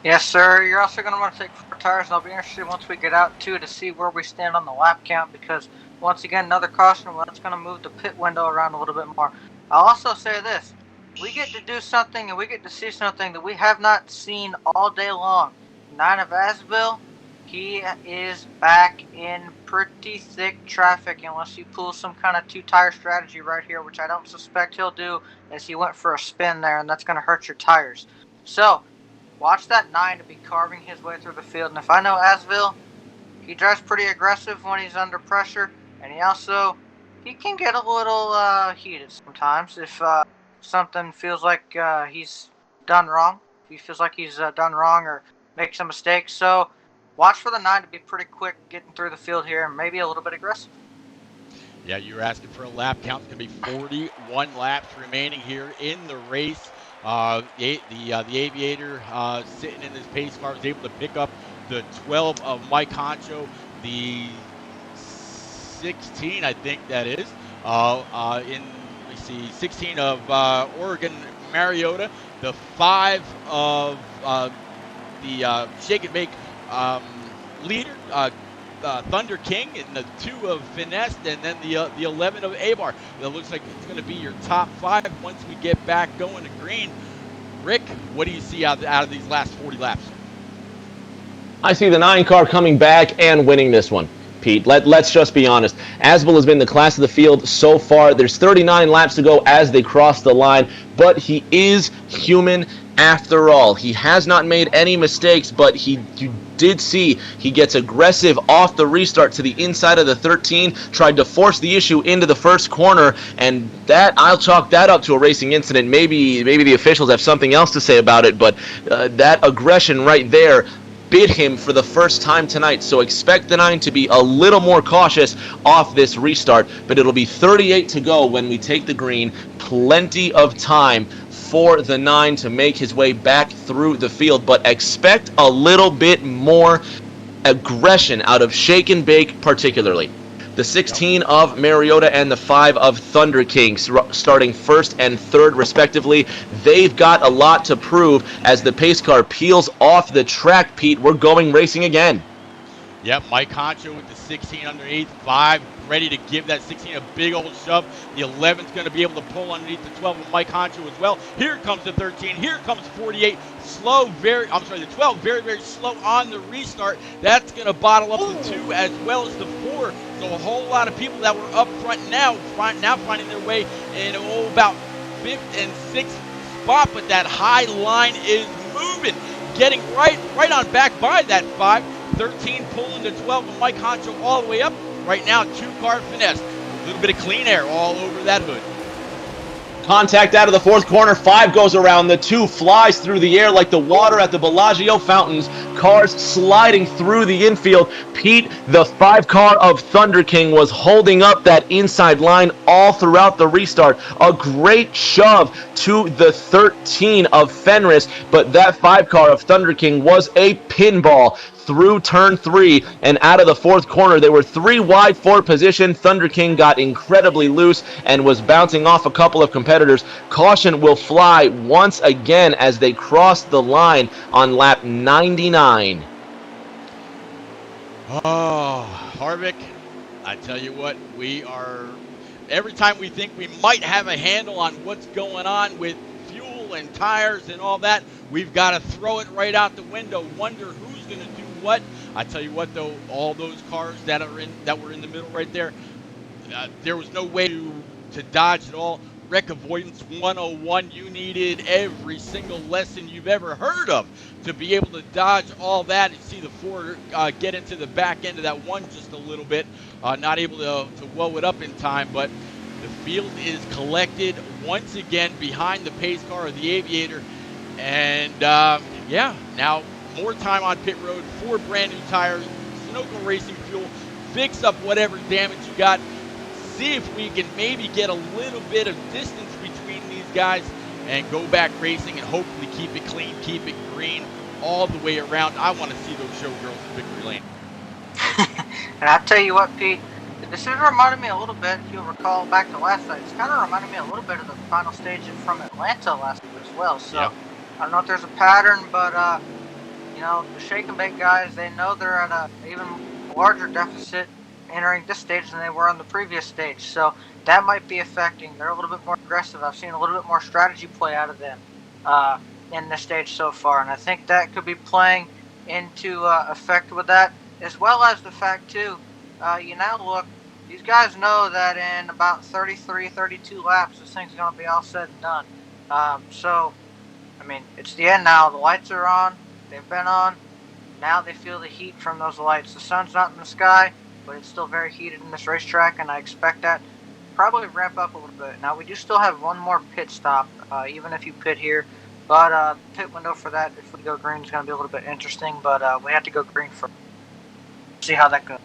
Yes, sir. You're also going to want to take 4 tires, and I'll be interested once we get out, too, to see where we stand on the lap count, because, once again, another caution. Well, that's going to move the pit window around a little bit more. I'll also say this. We get to do something and we get to see something that we have not seen all day long. 9 of Asbel, he is back in pretty thick traffic unless he pulls some kind of 2-tire strategy right here, which I don't suspect he'll do, as he went for a spin there, and that's going to hurt your tires. So, watch that 9 to be carving his way through the field. And if I know Asbel, he drives pretty aggressive when he's under pressure, and he can get a little heated sometimes if something feels like he's done wrong. If he feels like he's done wrong or makes a mistake. So watch for the 9 to be pretty quick getting through the field here and maybe a little bit aggressive. Yeah, you're asking for a lap count. It's going to be 41 laps remaining here in the race. The Aviator sitting in his pace car is able to pick up the 12 of Mike Honcho, the 16, I think that is, let's see, 16 of Oregon Mariota, the 5 of the Shake and Bake leader, Thunder King, and the 2 of Finesse, and then the 11 of Abar. That looks like it's going to be your top 5 once we get back going to green. Rick, what do you see out of these last 40 laps? I see the 9 car coming back and winning this one, Pete. Let's just be honest. Asbel has been the class of the field so far. There's 39 laps to go as they cross the line, but he is human after all. He has not made any mistakes, but you did see he gets aggressive off the restart to the inside of the 13, tried to force the issue into the first corner, and that I'll chalk that up to a racing incident. Maybe the officials have something else to say about it, but that aggression right there bit him for the first time tonight, so expect the 9 to be a little more cautious off this restart, but it'll be 38 to go when we take the green. Plenty of time for the 9 to make his way back through the field, but expect a little bit more aggression out of Shake and Bake particularly. The 16 of Mariota and the 5 of Thunder King starting first and third respectively. They've got a lot to prove as the pace car peels off the track, Pete. We're going racing again. Yep, Mike Honcho with the 16 underneath, 5 ready to give that 16 a big old shove. The 11's going to be able to pull underneath the 12 of Mike Honcho as well. Here comes the 13. Here comes 48. The 12 very, very slow on the restart. That's going to bottle up the 2 as well as the 4. So a whole lot of people that were up front now finding their way in about 5th and 6th spot, but that high line is moving, getting right on back by that 5. 13 pulling the 12 of Mike Honcho all the way up. Right now, 2-car Finesse. A little bit of clean air all over that hood. Contact out of the 4th corner. 5 goes around. The 2 flies through the air like the water at the Bellagio fountains. Cars sliding through the infield. Pete, the 5 car of Thunder King, was holding up that inside line all throughout the restart. A great shove to the 13 of Fenris, but that 5 car of Thunder King was a pinball through turn 3 and out of the 4th corner. They were 3 wide for position. Thunder King got incredibly loose and was bouncing off a couple of competitors. Caution will fly once again as they cross the line on lap 99. Oh, Harvick, I tell you what, every time we think we might have a handle on what's going on with fuel and tires and all that, we've got to throw it right out the window, wonder who's going to do what. I tell you what, though, all those cars that were in the middle right there, there was no way to dodge it all. Wreck Avoidance 101, you needed every single lesson you've ever heard of to be able to dodge all that. You see the 4 get into the back end of that 1 just a little bit, not able to woe it up in time, but the field is collected once again behind the pace car of the Aviator. And yeah, now more time on pit road, 4 brand new tires, Sunoco Racing fuel, fix up whatever damage you got, see if we can maybe get a little bit of distance between these guys and go back racing and hopefully keep it clean, keep it green all the way around. I want to see those showgirls in victory lane. And I'll tell you what, Pete, this is reminding me a little bit, if you'll recall back to last night, it's kind of reminding me a little bit of the final stage from Atlanta last year as well. So yeah. I don't know if there's a pattern, but the Shake and Bake guys, they know they're at an even larger deficit entering this stage than they were on the previous stage. So that might be affecting. They're a little bit more aggressive. I've seen a little bit more strategy play out of them in this stage so far, and I think that could be playing into effect with that, as well as the fact too, you now look, these guys know that in about 33, 32 laps, this thing's going to be all said and done. So, I mean, it's the end now. The lights are on. They've been on. Now they feel the heat from those lights. The sun's not in the sky, but it's still very heated in this racetrack, and I expect that probably ramp up a little bit. Now, we do still have one more pit stop, even if you pit here. But pit window for that, if we go green, is going to be a little bit interesting, but we have to go green first. see how that goes.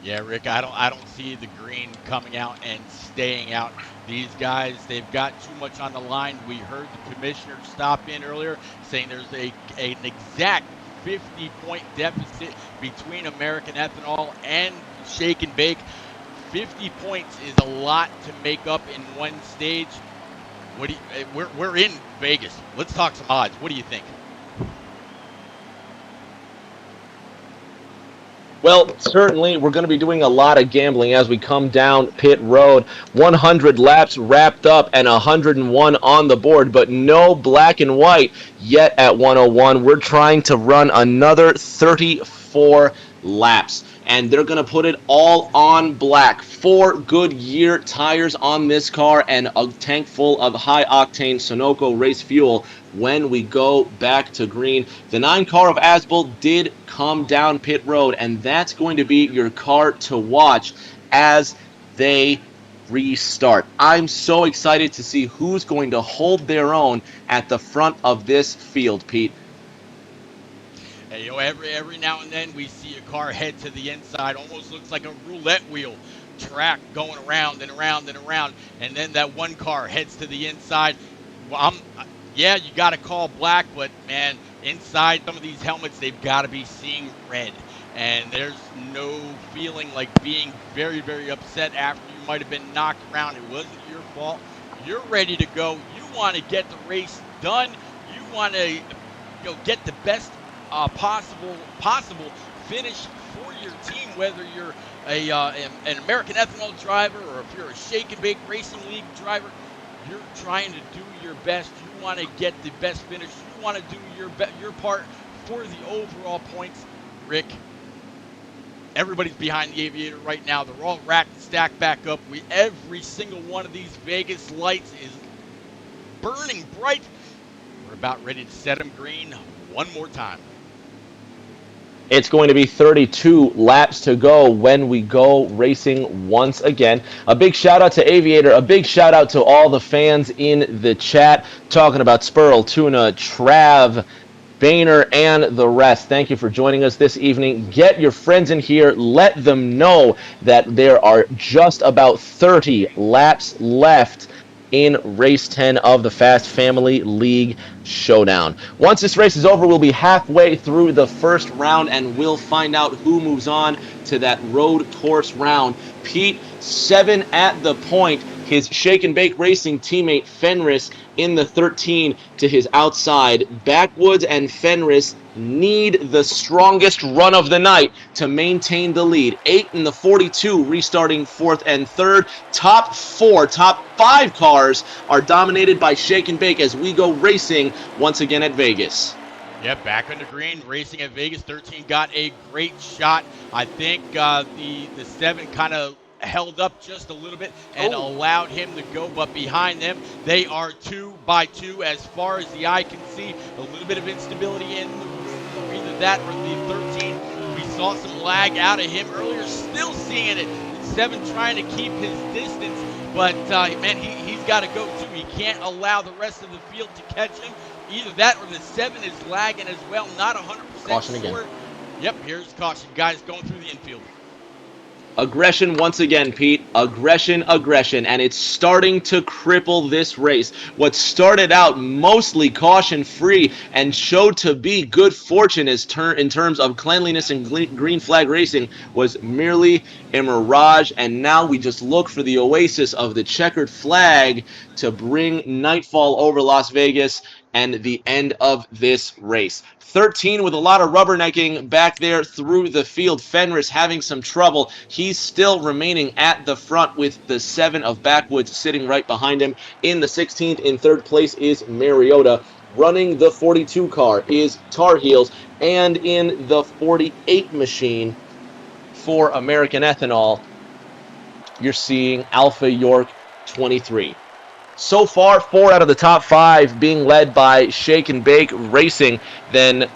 Yeah, Rick, I don't see the green coming out and staying out. These guys, they've got too much on the line. We heard the commissioner stop in earlier saying there's an exact 50-point deficit between American Ethanol and Shake and Bake. 50 points is a lot to make up in one stage. What do you, we're in Vegas. Let's talk some odds. What do you think? Well, certainly we're going to be doing a lot of gambling as we come down pit road. 100 laps wrapped up and 101 on the board, but no black and white yet at 101. We're trying to run another 34 laps, and they're going to put it all on black. 4 Goodyear tires on this car and a tank full of high-octane Sunoco race fuel when we go back to green. The 9 car of Asbel did come down pit road, and that's going to be your car to watch as they restart. I'm so excited to see who's going to hold their own at the front of this field, Pete. Hey, every now and then we see a car head to the inside, almost looks like a roulette wheel track going around and around and around, and then that one car heads to the inside. Well, yeah, you got to call black, but man, inside some of these helmets, they've got to be seeing red. And there's no feeling like being very, very upset after you might have been knocked around. It wasn't your fault. You're ready to go. You want to get the race done. You want to get the best possible finish for your team, whether you're an American Ethanol driver or if you're a Shake and Bake Racing League driver. You're trying to do your best. You want to get the best finish. You want to do your part for the overall points. Rick, everybody's behind the Aviator right now. They're all racked and stacked back up. Every single one of these Vegas lights is burning bright. We're about ready to set them green one more time. It's going to be 32 laps to go when we go racing once again. A big shout out to Aviator. A big shout out to all the fans in the chat talking about Spurl, Tuna, Trav, Boehner, and the rest. Thank you for joining us this evening. Get your friends in here. Let them know that there are just about 30 laps left in race 10 of the Fast Family League Showdown. Once this race is over, we'll be halfway through the first round, and we'll find out who moves on to that road course round. Pete, 7 at the point. His Shake and Bake Racing teammate Fenris in the 13 to his outside. Backwoods and Fenris need the strongest run of the night to maintain the lead. 8 in the 42 restarting 4th and 3rd. Top 5 cars are dominated by Shake and Bake as we go racing once again at Vegas. Yep, back on the green, racing at Vegas. 13 got a great shot. I think the 7 kind of held up just a little bit and allowed him to go, but behind them they are 2 by 2 as far as the eye can see. A little bit of instability in the room, either that or the 13. We saw some lag out of him earlier, still seeing it. 7 trying to keep his distance, but man, he's got to go too. He can't allow the rest of the field to catch him. Either that or the 7 is lagging as well, not 100% Caution sure. again. Yep, here's caution. Guys going through the infield. Aggression once again, Pete. Aggression, and it's starting to cripple this race. What started out mostly caution-free and showed to be good fortune in terms of cleanliness and green flag racing was merely a mirage, and now we just look for the oasis of the checkered flag to bring nightfall over Las Vegas and the end of this race. 13 with a lot of rubbernecking back there through the field. Fenris having some trouble. He's still remaining at the front with the 7 of Backwoods sitting right behind him. In the 16th, in 3rd place is Mariota. Running the 42 car is Tar Heels. And in the 48 machine for American Ethanol, you're seeing Alpha York 23. So far, 4 out of the top 5 being led by Shake and Bake Racing. Then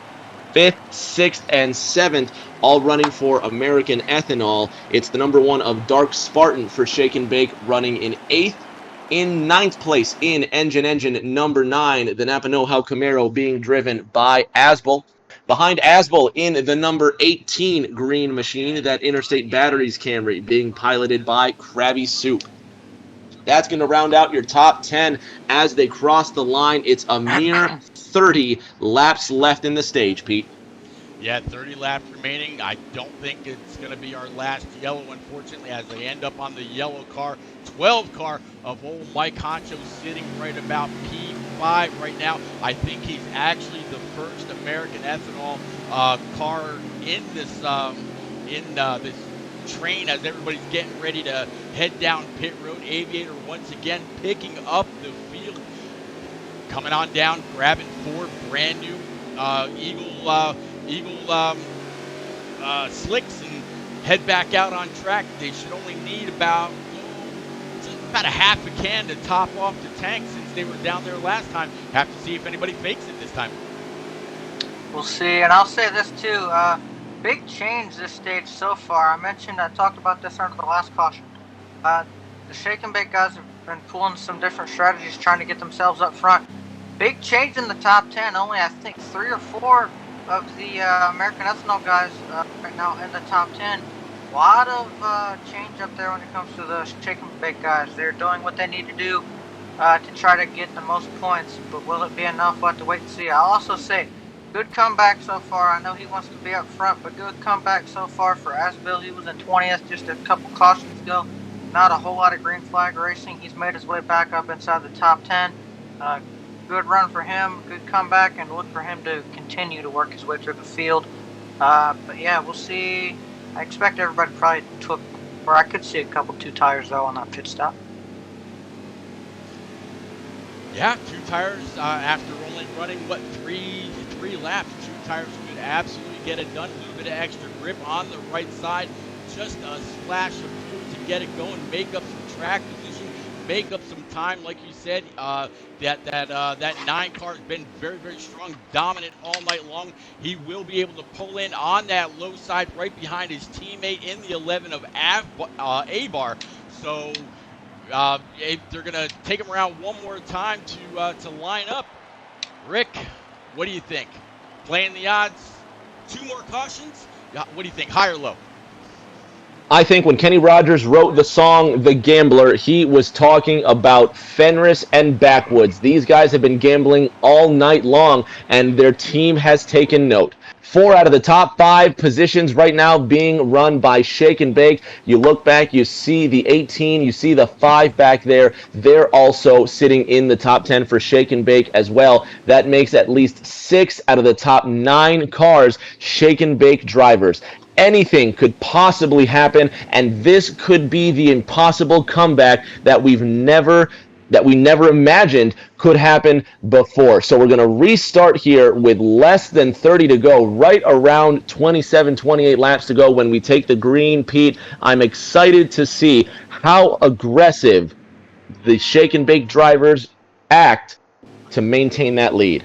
5th, 6th, and 7th all running for American Ethanol. It's the number 1 of Dark Spartan for Shake and Bake running in 8th. In 9th place in engine number 9, the Napa Know-How Camaro being driven by Asbel. Behind Asbel in the number 18 green machine that Interstate Batteries Camry, being piloted by Krabby Soup. That's going to round out your top 10 as they cross the line. It's a mere 30 laps left in the stage, Pete. Yeah, 30 laps remaining. I don't think it's going to be our last yellow, unfortunately, as they end up on the yellow car, 12 car of old Mike Honcho sitting right about P5 right now. I think he's actually the first American Ethanol car in this this train as everybody's getting ready to head down pit road. Aviator once again picking up the field, coming on down, grabbing 4 brand new Eagle slicks and head back out on track. They should only need about a half a can to top off the tank since they were down there last time. Have to see if anybody fakes it this time. We'll see, and I'll say this too. Big change this stage so far. I talked about this under the last caution. The Shake and Bake guys have been pulling some different strategies, trying to get themselves up front. Big change in the top 10. Only I think 3 or 4 of the American Ethanol guys right now in the top 10. A lot of change up there when it comes to the Shake and Bake guys. They're doing what they need to do to try to get the most points, but will it be enough? We'll have to wait and see. I'll also say, good comeback so far. I know he wants to be up front, but good comeback so far for Asbel. He was in 20th just a couple cautions ago. Not a whole lot of green flag racing. He's made his way back up inside the top 10. Good run for him, good comeback, and look for him to continue to work his way through the field. But yeah, we'll see. I expect everybody probably took, or I could see a couple 2 tires though on that pit stop. Yeah, 2 tires after only running, 3 laps. 2 tires could absolutely get it done. A little bit of extra grip on the right side. Just a splash of fuel to get it going, make up some track position, make up some time. Like you said, that 9 car has been very, very strong, dominant all night long. He will be able to pull in on that low side right behind his teammate in the 11 of A-Bar. So they're going to take him around one more time to line up. Rick, what do you think? Playing the odds, 2 more cautions? What do you think, high or low? I think when Kenny Rogers wrote the song The Gambler, he was talking about Fenris and Backwoods. These guys have been gambling all night long, and their team has taken note. 4 out of the top 5 positions right now being run by Shake and Bake. You look back, you see the 18, you see the 5 back there. They're also sitting in the top 10 for Shake and Bake as well. That makes at least 6 out of the top 9 cars Shake and Bake drivers. Anything could possibly happen, and this could be the impossible comeback that we never imagined could happen before. So we're going to restart here with less than 30 to go, right around 27, 28 laps to go when we take the green, Pete. I'm excited to see how aggressive the Shake and Bake drivers act to maintain that lead.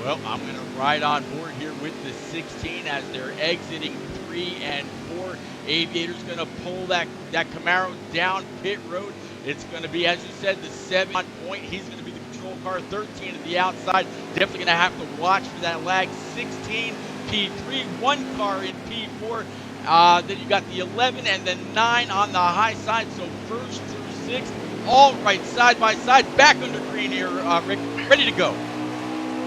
Well, I'm going to ride on board here with the 16 as they're exiting 3 and 4. Aviator's going to pull that Camaro down pit road. It's going to be, as you said, the 7 on point. He's going to be the control car. 13 at the outside. Definitely going to have to watch for that lag. 16 P3, 1 car in P4. Then you got the 11 and then 9 on the high side. So 1st through 6th, all right, side by side. Back under green here, Rick. Ready to go.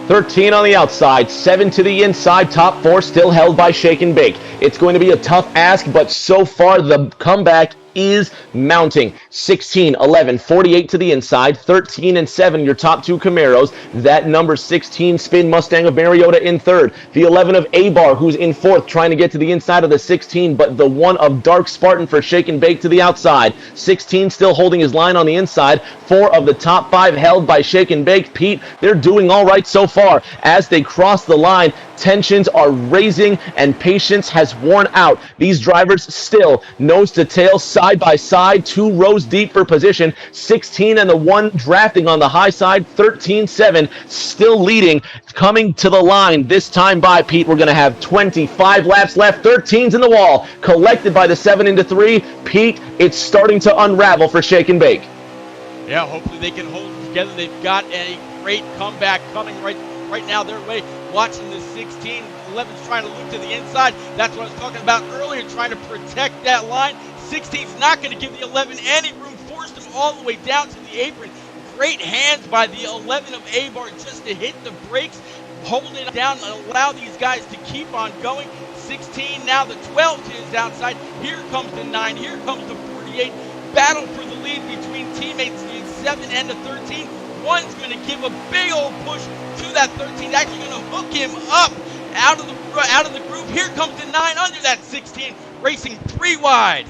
13 on the outside, 7 to the inside, top 4 still held by Shake and Bake. It's going to be a tough ask, but so far the comeback is mounting. 16, 11, 48 to the inside, 13 and 7, your top 2 Camaros. That number 16 Spin Mustang of Mariota in 3rd. The 11 of A-Bar, who's in 4th, trying to get to the inside of the 16, but the 1 of Dark Spartan for Shake and Bake to the outside. 16 still holding his line on the inside. 4 of the top 5 held by Shake and Bake. Pete, they're doing all right so far. As they cross the line, tensions are raising and patience has worn out. These drivers still nose to tail, side by side, 2 rows deep for position. 16 and the 1 drafting on the high side. 13-7 still leading, coming to the line this time by, Pete. We're going to have 25 laps left. 13's in the wall, collected by the 7 into 3. Pete, it's starting to unravel for Shake and Bake. Yeah, hopefully they can hold it together. They've got a great comeback coming right right now their way, watching the 16. 11's trying to loop to the inside. That's what I was talking about earlier, trying to protect that line. 16's not going to give the 11 any room, forced him all the way down to the apron. Great hands by the 11 of A-Bar just to hit the brakes, hold it down and allow these guys to keep on going. 16, now the 12 is outside. Here comes the 9, here comes the 48. Battle for the lead between teammates, the 7 and the 13. One's going to give a big old push to that 13, actually going to hook him up out of the groove. Here comes the 9 under that 16, racing 3 wide.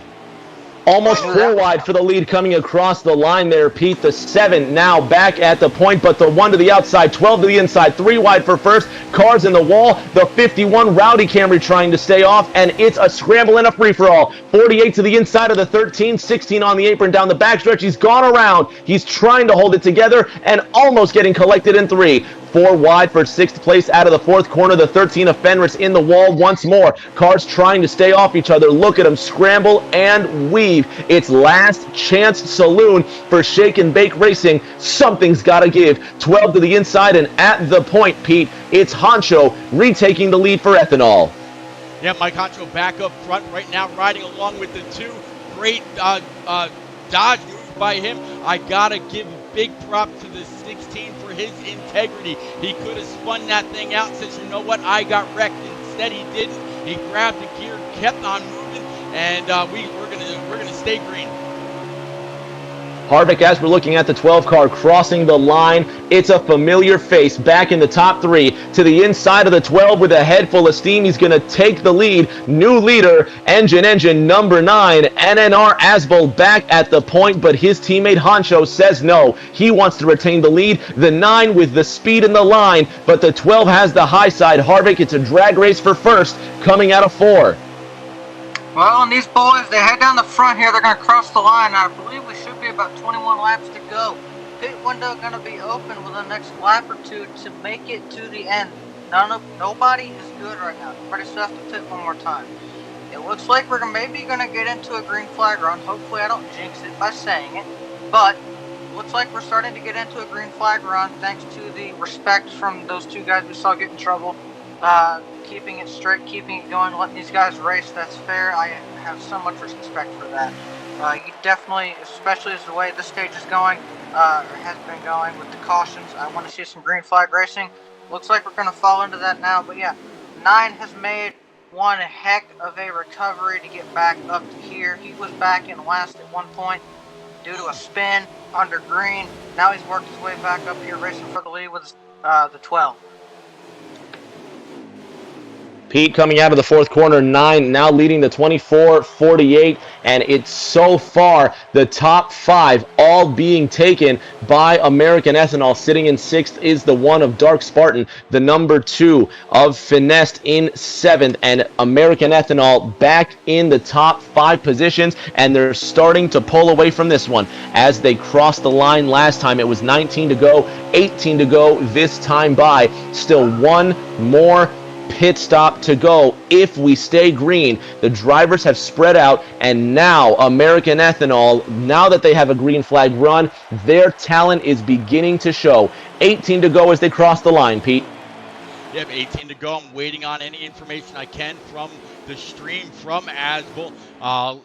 Almost 4 wide for the lead coming across the line there, Pete. The 7 now back at the point, but the 1 to the outside, 12 to the inside, 3 wide for first. Cars in the wall. The 51 Rowdy Camry trying to stay off, and it's a scramble and a free-for-all. 48 to the inside of the 13, 16 on the apron down the backstretch. He's gone around. He's trying to hold it together and almost getting collected in 3. 4 wide for 6th place out of the 4th corner. The 13 of Fenris in the wall once more. Cars trying to stay off each other. Look at them scramble and weave. It's last chance saloon for Shake and Bake Racing. Something's got to give. 12 to the inside and at the point, Pete. It's Honcho retaking the lead for Ethanol. Yeah, Mike Honcho back up front right now, riding along with the 2. Great dodge move by him. I got to give a big prop to the 16 for his integrity. He could have spun that thing out and says, you know what, I got wrecked. Instead, he didn't. He grabbed the gear, kept on moving, and we're gonna stay green. Harvick, as we're looking at the 12 car crossing the line, it's a familiar face back in the top 3 to the inside of the 12 with a head full of steam. He's going to take the lead. New leader, engine number 9, NNR Asbel back at the point, but his teammate Honcho says no. He wants to retain the lead. The 9 with the speed in the line, but the 12 has the high side. Harvick, it's a drag race for first, coming out of 4. Well, and these boys, they head down the front here. They're going to cross the line. I believe we should be about 21 laps to go. Pit window going to be open within the next lap or 2 to make it to the end. Nobody is good right now. Everybody still has to pit one more time. It looks like we're maybe going to get into a green flag run. Hopefully I don't jinx it by saying it. But it looks like we're starting to get into a green flag run thanks to the respect from those 2 guys we saw get in trouble. Keeping it straight, keeping it going, letting these guys race, that's fair. I have so much respect for that. You definitely, especially as the way this stage is going, or has been going with the cautions, I want to see some green flag racing. Looks like we're going to fall into that now, but yeah, 9 has made one heck of a recovery to get back up to here. He was back in last at one point due to a spin under green. Now he's worked his way back up here racing for the lead with the 12. Pete coming out of the 4th corner, 9 now leading the 24-48, and it's so far the top 5 all being taken by American Ethanol. Sitting in 6th is the 1 of Dark Spartan, the number 2 of Finesse in 7th, and American Ethanol back in the top 5 positions, and they're starting to pull away from this one. As they crossed the line last time, it was 19 to go, 18 to go this time by. Still 1 more pit stop to go if we stay green. The drivers have spread out, and now American Ethanol, now that they have a green flag run, their talent is beginning to show. 18 to go as they cross the line, Pete. Yep, 18 to go. I'm waiting on any information I can from the stream from Asbel.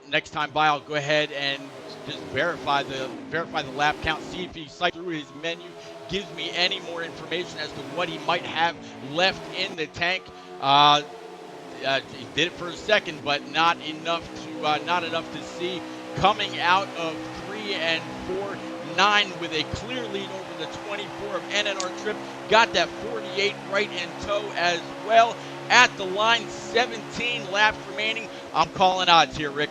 Next time by, I'll go ahead and just verify the lap count, see if he cycled through his menu, gives me any more information as to what he might have left in the tank. He did it for a second, but not enough to see. Coming out of 3 and 4, 9 with a clear lead over the 24 of NNR Trip. Got that 48 right in tow as well. At the line, 17 laps remaining. I'm calling odds here, Rick.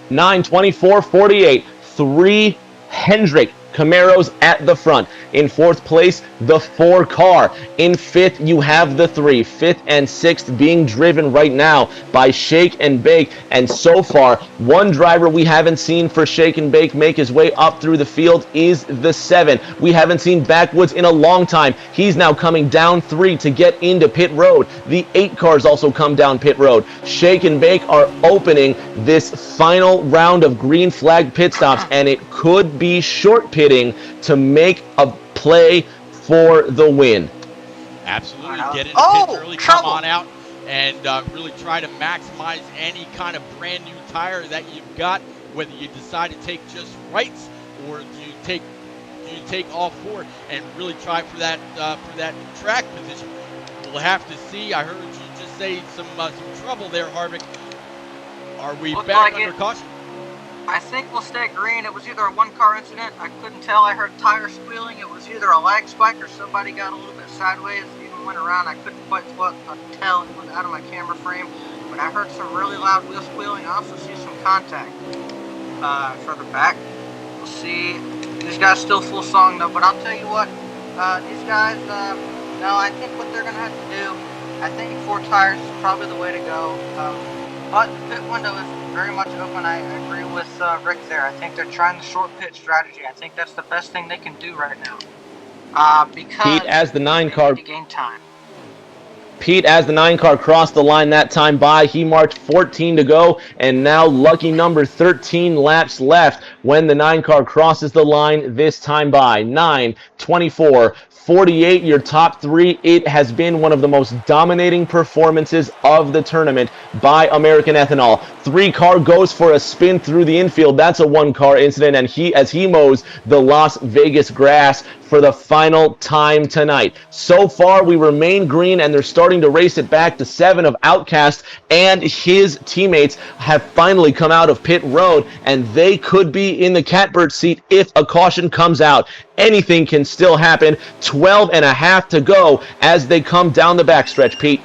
9:24:48. 3 Hendrick Camaros at the front. In 4th place, the 4 car. In 5th, you have the 3. 5th and 6th being driven right now by Shake and Bake. And so far, one driver we haven't seen for Shake and Bake make his way up through the field is the 7. We haven't seen Backwoods in a long time. He's now coming down 3 to get into pit road. The 8 cars also come down pit road. Shake and Bake are opening this final round of green flag pit stops, and it could be short pitting to make a play for the win. Absolutely. Get into Oh, pits early, come trouble! on out, and really try to maximize any kind of brand new tire that you've got. Whether you decide to take just rights or do you take all four and really try for that track position. We'll have to see. I heard you just say some trouble there, Harvick. Are we Looked back like under caution? I think we'll stay green. It was either a one-car incident. I couldn't tell. I heard tires squealing. It was either a lag spike or somebody got a little bit sideways. Even went around. I couldn't quite tell. It was out of my camera frame. But I heard some really loud wheel squealing. I also see some contact further back. We'll see. These guys still full song though. But I'll tell you what. These guys. No, I think what they're gonna have to do. I think 4 tires is probably the way to go. But the pit window is very much open. I agree with Rick there. I think they're trying the short pit strategy. I think that's the best thing they can do right now. Because Pete, as the 9 they car need to gain time. Pete, as the 9 car crossed the line that time by, he marked 14 to go, and now lucky number 13 laps left when the 9 car crosses the line this time by. 9, 24, 48, your top 3. It has been one of the most dominating performances of the tournament by American Ethanol. 3 car goes for a spin through the infield. That's a 1 car incident, and as he mows the Las Vegas grass for the final time tonight. So far, we remain green, and they're starting to race it back to 7 of Outcast, and his teammates have finally come out of pit road, and they could be in the catbird seat if a caution comes out. Anything can still happen. 12 and a half to go as they come down the backstretch, Pete.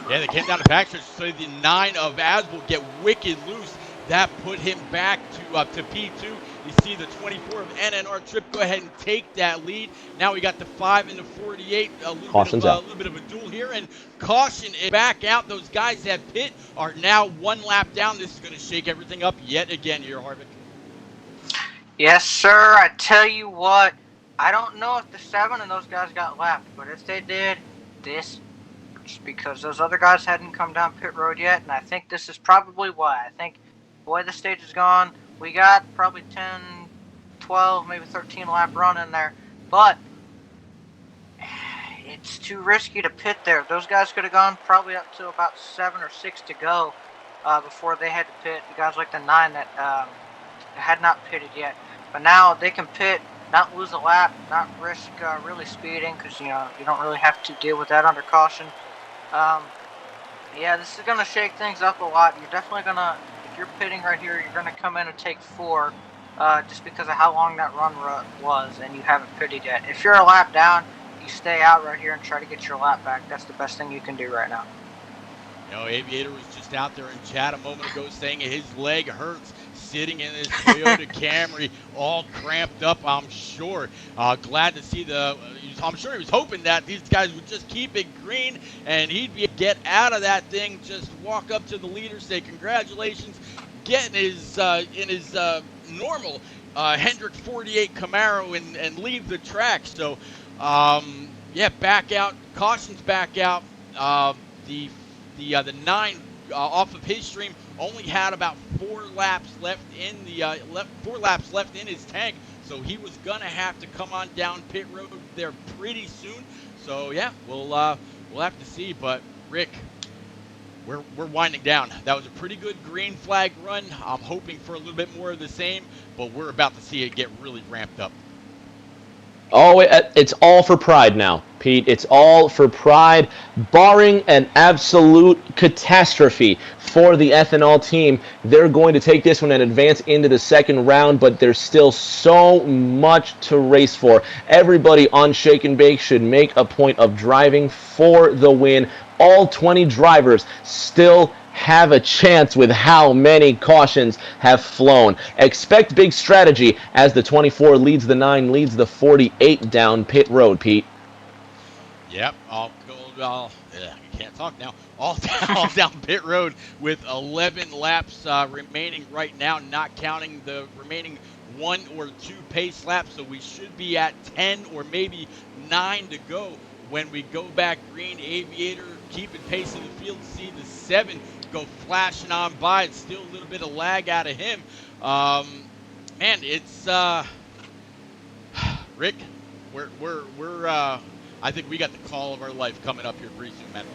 Yeah, they came down the backstretch, so the 9 of Aswell get wicked loose. That put him back to P2. You see the 24 of NNR Trip go ahead and take that lead. Now we got the 5 and the 48. A little bit of a duel here, and caution back out. Those guys that pit are now 1 lap down. This is going to shake everything up yet again here, Harvick. Yes, sir. I tell you what. I don't know if the 7 and those guys got lapped, but if they did, this because those other guys hadn't come down pit road yet, and I think this is probably why. I think the way the stage is gone, we got probably 10, 12, maybe 13 lap run in there, but it's too risky to pit there. Those guys could have gone probably up to about 7 or 6 to go before they had to pit. The guys like the 9 that had not pitted yet, but now they can pit, not lose a lap, not risk really speeding, because you don't really have to deal with that under caution. Yeah, this is going to shake things up a lot. You're definitely going to, if you're pitting right here, you're going to come in and take 4 just because of how long that run was and you haven't pitted yet. If you're a lap down, you stay out right here and try to get your lap back. That's the best thing you can do right now. Aviator was just out there in chat a moment ago saying his leg hurts sitting in his Toyota Camry, all cramped up, I'm sure. Glad to see I'm sure he was hoping that these guys would just keep it green and he'd get out of that thing, just walk up to the leader, say congratulations, get in his normal Hendrick 48 Camaro and leave the track. So, yeah, back out, caution's back out. The 9 off of his stream only had about 4 laps left in his tank, so he was gonna have to come on down pit road there pretty soon. So yeah, we'll have to see. But Rick, we're winding down. That was a pretty good green flag run. I'm hoping for a little bit more of the same, but we're about to see it get really ramped up. Oh, it's all for pride now, Pete. It's all for pride. Barring an absolute catastrophe for the Ethanol team, they're going to take this one and advance into the second round, but there's still so much to race for. Everybody on Shake and Bake should make a point of driving for the win. All 20 drivers still have a chance with how many cautions have flown. Expect big strategy as the 24 leads the 9, leads the 48 down pit road, Pete. Yep, I can't talk now. All down pit road with 11 laps remaining right now, not counting the remaining 1 or 2 pace laps. So we should be at 10 or maybe 9 to go when we go back green. Aviator keeping pace in the field. See the 7 go flashing on by. It's still a little bit of lag out of him. Man, it's Rick. I think we got the call of our life coming up here pretty soon, man.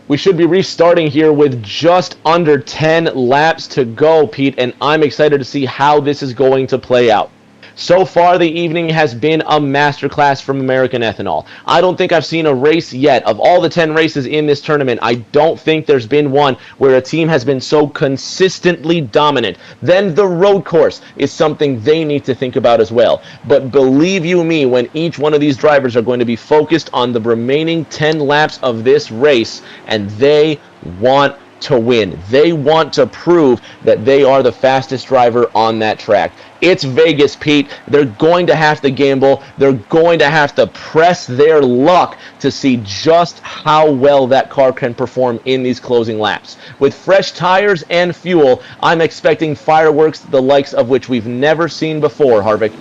We should be restarting here with just under 10 laps to go, Pete, and I'm excited to see how this is going to play out. So far, the evening has been a masterclass from American Ethanol. I don't think I've seen a race yet. Of all the 10 races in this tournament, I don't think there's been one where a team has been so consistently dominant. Then the road course is something they need to think about as well. But believe you me, when each one of these drivers are going to be focused on the remaining 10 laps of this race, and they want to win. They want to prove that they are the fastest driver on that track. It's Vegas, Pete. They're going to have to gamble. They're going to have to press their luck to see just how well that car can perform in these closing laps. With fresh tires and fuel, I'm expecting fireworks the likes of which we've never seen before, Harvick.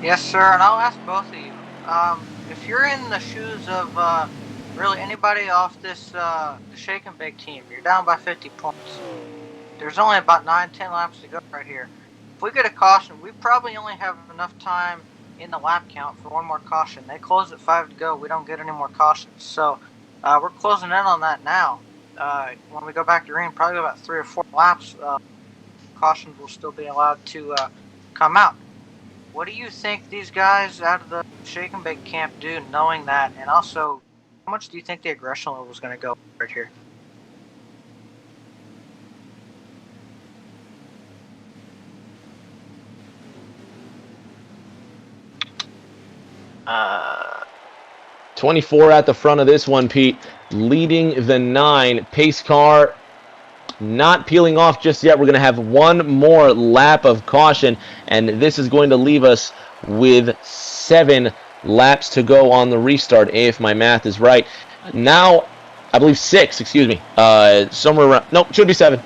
Yes, sir, and I'll ask both of you. If you're in the shoes of really anybody off this the Shake and Bake team, you're down by 50 points. There's only about 9-10 laps to go right here. If we get a caution, we probably only have enough time in the lap count for one more caution. They close at 5 to go. We don't get any more cautions. So we're closing in on that now. When we go back to green, probably about 3 or 4 laps, cautions will still be allowed to come out. What do you think these guys out of the Shake and Bake camp do knowing that? And also, how much do you think the aggression level is going to go right here? Uh, 24 at the front of this one, Pete, leading the 9. Pace car not peeling off just yet. We're going to have one more lap of caution, and this is going to leave us with 7 laps to go on the restart, if my math is right. Now, I believe 6, excuse me. Somewhere around, no, it should be 7.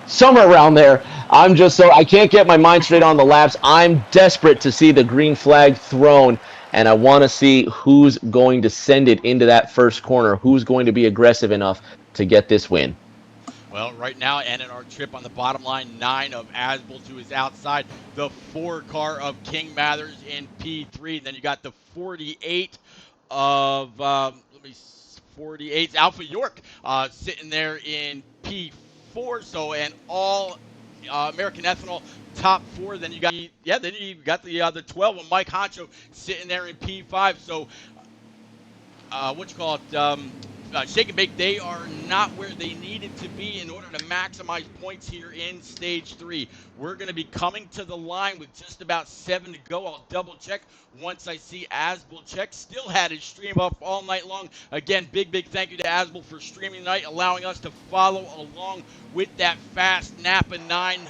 Somewhere around there. I can't get my mind straight on the laps. I'm desperate to see the green flag thrown, and I want to see who's going to send it into that first corner, who's going to be aggressive enough to get this win. Well, right now, and in our trip on the bottom line, 9 of Asbel to his outside, the 4 car of King Mathers in P3. Then you got the 48 of 48's Alpha York sitting there in P4. So, and all American Ethanol top 4. Then you got the 12 of Mike Honcho sitting there in P5. So, Shake and Bake, they are not where they needed to be in order to maximize points here in Stage 3. We're going to be coming to the line with just about 7 to go. I'll double check once I see Asbel check. Still had his stream up all night long. Again, big thank you to Asbel for streaming tonight, allowing us to follow along with that fast Napa 9.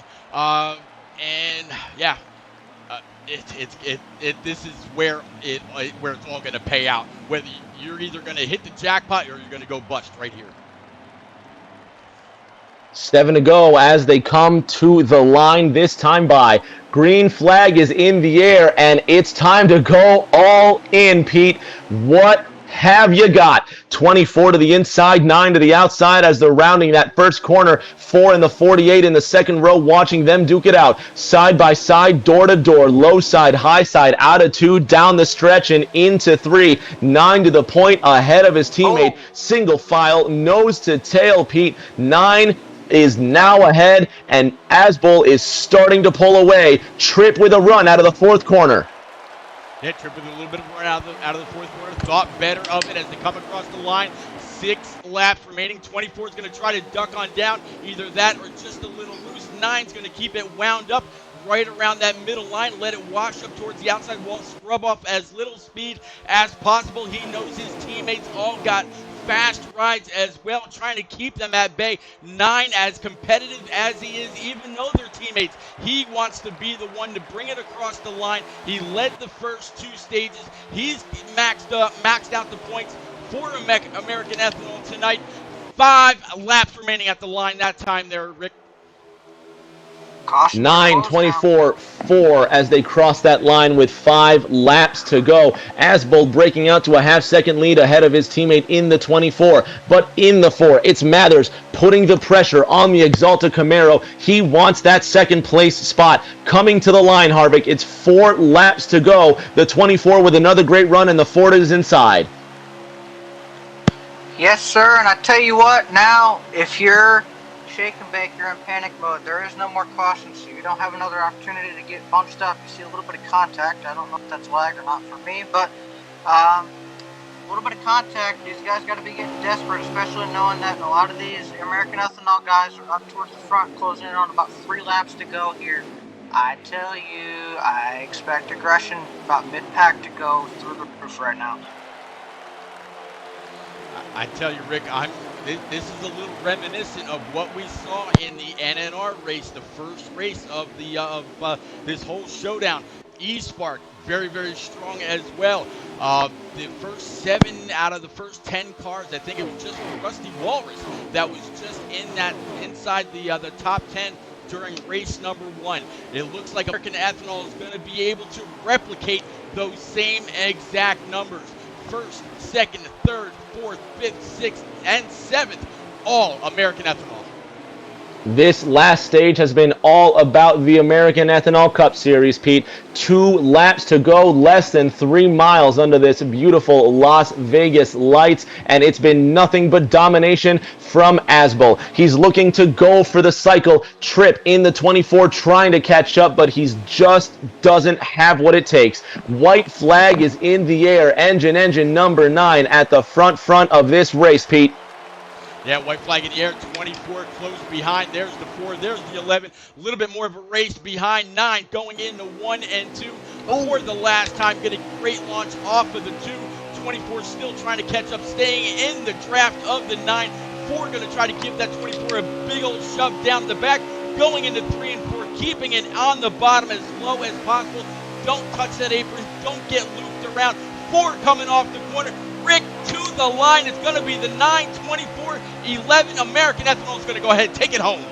This is where it's all going to pay out. Whether you're either going to hit the jackpot or you're going to go bust right here. 7 to go as they come to the line this time by. Green flag is in the air, and it's time to go all in, Pete. What have you got? 24 to the inside, 9 to the outside as they're rounding that first corner. 4 in the 48 in the second row, watching them duke it out. Side by side, door to door, low side, high side, out of 2, down the stretch and into 3. 9 to the point ahead of his teammate. Single file, nose to tail, Pete. 9 is now ahead, and Asbel is starting to pull away. Trip with a run out of the 4th corner. Yeah, Trip with a little bit of a run out of the 4th corner. Thought better of it as they come across the line. 6 laps remaining. 24 is going to try to duck on down. Either that or just a little loose. 9 is going to keep it wound up right around that middle line. Let it wash up towards the outside wall. Scrub off as little speed as possible. He knows his teammates all got fast rides as well, trying to keep them at bay. 9, as competitive as he is, even though they're teammates, he wants to be the one to bring it across the line. He led the first 2 stages. He's maxed out the points for American Ethanol tonight. 5 laps remaining at the line that time there, Rick. Caution 9:24 4 as they cross that line with 5 laps to go. Asbold breaking out to a half-second lead ahead of his teammate in the 24. But in the 4, it's Mathers putting the pressure on the Exalta Camaro. He wants that second place spot. Coming to the line, Harvick. It's 4 laps to go. The 24 with another great run, and the Ford is inside. Yes, sir, and I tell you what, now, if you're shake and bake, you're in panic mode. There is no more caution, so you don't have another opportunity to get bunched up. You see a little bit of contact. I don't know if that's lag or not for me, but a little bit of contact. These guys got to be getting desperate, especially knowing that a lot of these American Ethanol guys are up towards the front, closing in on about 3 laps to go here. I tell you, I expect aggression about mid-pack to go through the roof right now. I tell you, Rick, this is a little reminiscent of what we saw in the NNR race, the first race of this whole showdown. E-Spark, very, very strong as well. The first 7 out of the first 10 cars, I think it was just Rusty Walrus that was just inside the top 10 during race number 1. It looks like American Ethanol is going to be able to replicate those same exact numbers. First, second, third, fourth, fifth, sixth, and 7th, all American Ethanol. This last stage has been all about the American Ethanol Cup Series, Pete. 2 laps to go, less than 3 miles under this beautiful Las Vegas lights, and it's been nothing but domination from Asbo. He's looking to go for the cycle trip in the 24, trying to catch up, but he just doesn't have what it takes. White flag is in the air. Engine number 9 at the front of this race, Pete. Yeah, white flag in the air, 24 close behind. There's the 4, there's the 11. A little bit more of a race behind 9, going into 1 and 2 for the last time. Getting great launch off of the 2. 24 still trying to catch up, staying in the draft of the 9. 4 going to try to give that 24 a big old shove down the back. Going into 3 and 4, keeping it on the bottom as low as possible. Don't touch that apron. Don't get looped around. 4 coming off the corner. Rick to the line. It's going to be the 9, 24, 11. American Ethanol is going to go ahead and take it home.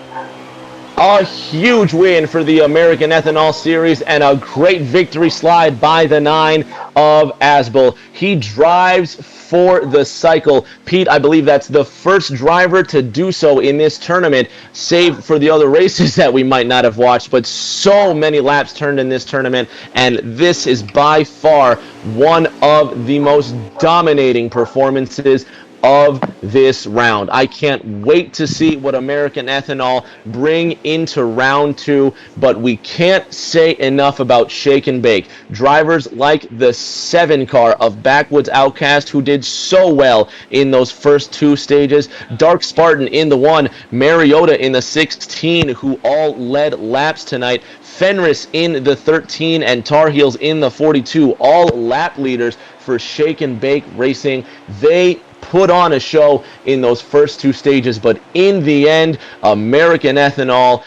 A huge win for the American Ethanol Series and a great victory slide by the 9 of Asbel. He drives for the cycle. Pete, I believe that's the first driver to do so in this tournament, save for the other races that we might not have watched, but so many laps turned in this tournament, and this is by far one of the most dominating performances of this round. I can't wait to see what American Ethanol bring into round 2, but we can't say enough about Shake and Bake. Drivers like the 7 car of Backwoods Outcast, who did so well in those first 2 stages, Dark Spartan in the 1, Mariota in the 16, who all led laps tonight, Fenris in the 13, and Tar Heels in the 42, all lap leaders for Shake and Bake Racing. They put on a show in those first 2 stages, but in the end, American Ethanol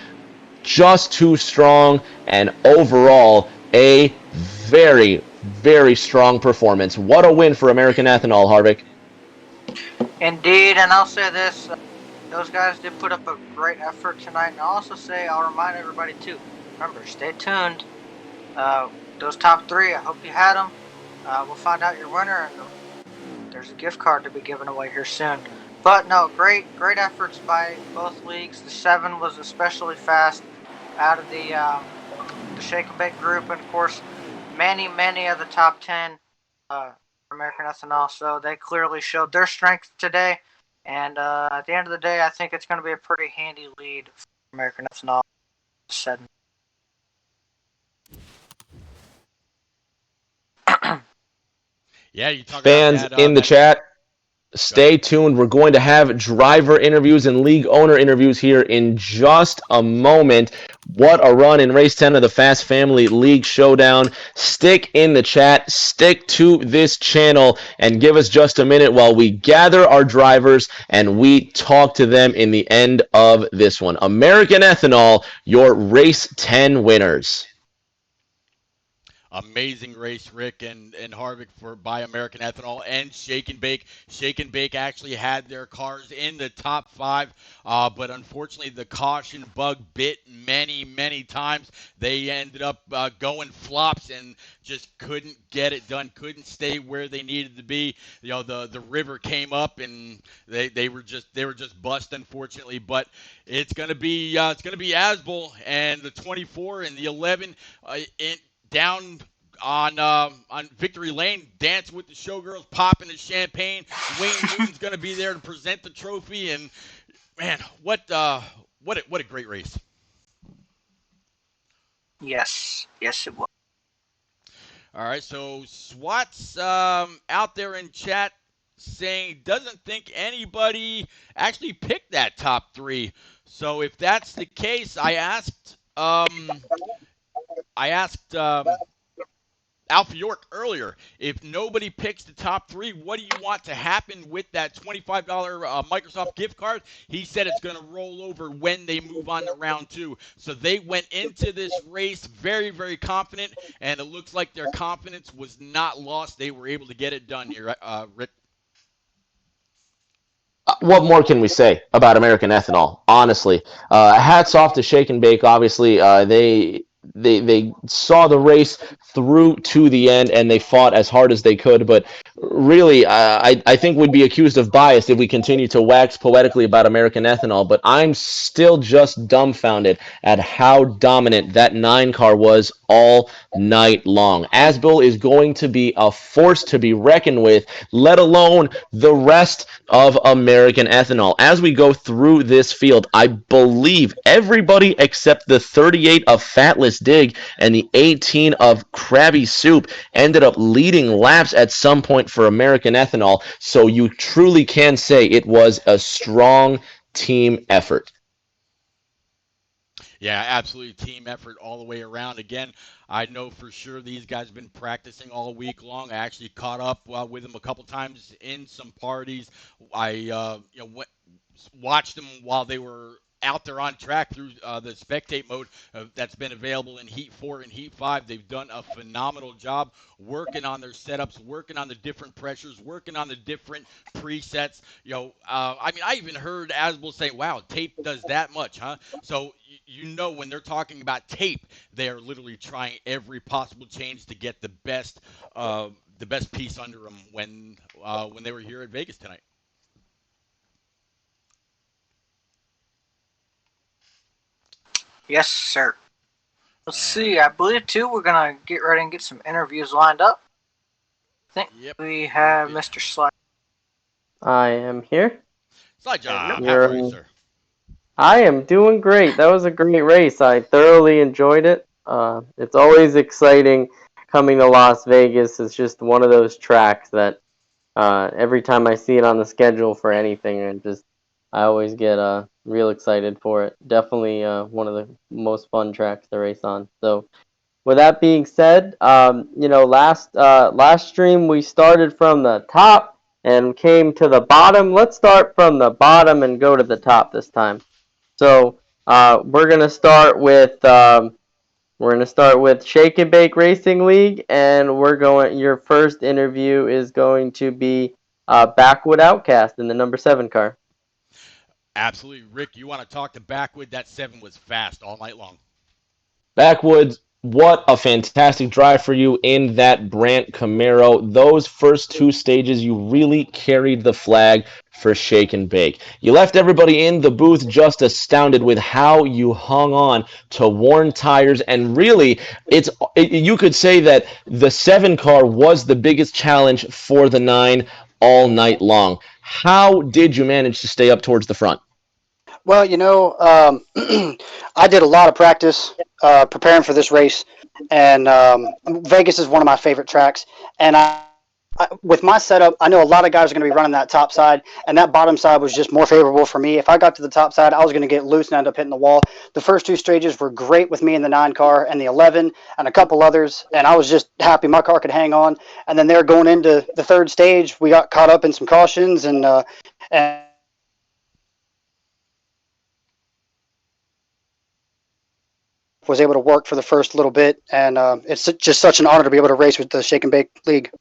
just too strong, and overall a very, very strong performance. What a win for American Ethanol, Harvick. Indeed, and I'll say this, those guys did put up a great effort tonight, and I'll also say, I'll remind everybody too, remember, stay tuned. Those top 3, I hope you had them. We'll find out your winner, and there's a gift card to be given away here soon. But no, great efforts by both leagues. The 7 was especially fast out of the Shake and Bake group, and of course, many of the top 10 American Ethanol. So they clearly showed their strength today. And at the end of the day, I think it's going to be a pretty handy lead for American Ethanol. Said. Yeah, you talk fans about that, in the chat. Stay tuned. We're going to have driver interviews and league owner interviews here in just a moment. What a run in Race 10 of the Fast Family League Showdown. Stick in the chat, stick to this channel, and give us just a minute while we gather our drivers and we talk to them in the end of this one. American Ethanol, your Race 10 winners. Amazing race, Rick and Harvick for by American Ethanol and Shake and Bake. Shake and Bake actually had their cars in the top five, but unfortunately the caution bug bit many times. They ended up going flops and just couldn't get it done. Couldn't stay where they needed to be. The river came up and they were just bust, unfortunately. But it's gonna be Asbel and the 24 and the 11 down on Victory Lane, dancing with the showgirls, popping the champagne. Wayne Newton's going to be there to present the trophy, and man, what a great race. Yes, it was. All right, so SWAT's out there in chat saying doesn't think anybody actually picked that top three. So if that's the case, I asked Alpha York earlier, if nobody picks the top three, what do you want to happen with that $25 Microsoft gift card? He said it's going to roll over when they move on to round two. So they went into this race very confident, and it looks like their confidence was not lost. They were able to get it done here, Rick. What more can we say about American Ethanol? Honestly, hats off to Shake and Bake. Obviously, they saw the race through to the end and they fought as hard as they could. But really, I think we'd be accused of bias if we continue to wax poetically about American Ethanol. But I'm still just dumbfounded at how dominant that 9 car was all night long. Asbel is going to be a force to be reckoned with, let alone the rest of American Ethanol. As we go through this field, I believe everybody except the 38 of Fatless Dig and the 18 of Krabby Soup ended up leading laps at some point for American Ethanol. So you truly can say it was a strong team effort. Yeah, absolutely team effort all the way around. Again, I know for sure these guys have been practicing all week long. I actually caught up with them a couple times in some parties. I watched them while they were out there on track through the spectate mode that's been available in Heat 4 and Heat 5. They've done a phenomenal job working on their setups, working on the different pressures, working on the different presets. I even heard Asbel say, wow, tape does that much, huh? So when they're talking about tape, they are literally trying every possible change to get the best piece under them when they were here at Vegas tonight. Yes, sir. Let's see. I believe too we're gonna get ready and get some interviews lined up. I think we have Mr. Slide. I am here. Slide job. How are you, sir? I am doing great. That was a great race. I thoroughly enjoyed it. It's always exciting coming to Las Vegas. It's just one of those tracks that every time I see it on the schedule for anything, I always get real excited for it. Definitely one of the most fun tracks to race on. So, with that being said, last stream we started from the top and came to the bottom. Let's start from the bottom and go to the top this time. So we're gonna start with Shake and Bake Racing League, and your first interview is going to be Backwood Outcast in the number 7 car. Absolutely. Rick, you want to talk to Backwood? That 7 was fast all night long. Backwoods, what a fantastic drive for you in that Brandt Camaro. Those first 2 stages, you really carried the flag for Shake and Bake. You left everybody in the booth just astounded with how you hung on to worn tires, and really, you could say that the 7 car was the biggest challenge for the 9 all night long. How did you manage to stay up towards the front? Well, I did a lot of practice preparing for this race, and Vegas is one of my favorite tracks. And with my setup, I know a lot of guys are going to be running that top side, and that bottom side was just more favorable for me. If I got to the top side, I was going to get loose and end up hitting the wall. The first 2 stages were great with me in the 9 car and the 11 and a couple others, and I was just happy my car could hang on. And then there going into the 3rd stage, we got caught up in some cautions and was able to work for the first little bit, and it's just such an honor to be able to race with the Shake and Bake League.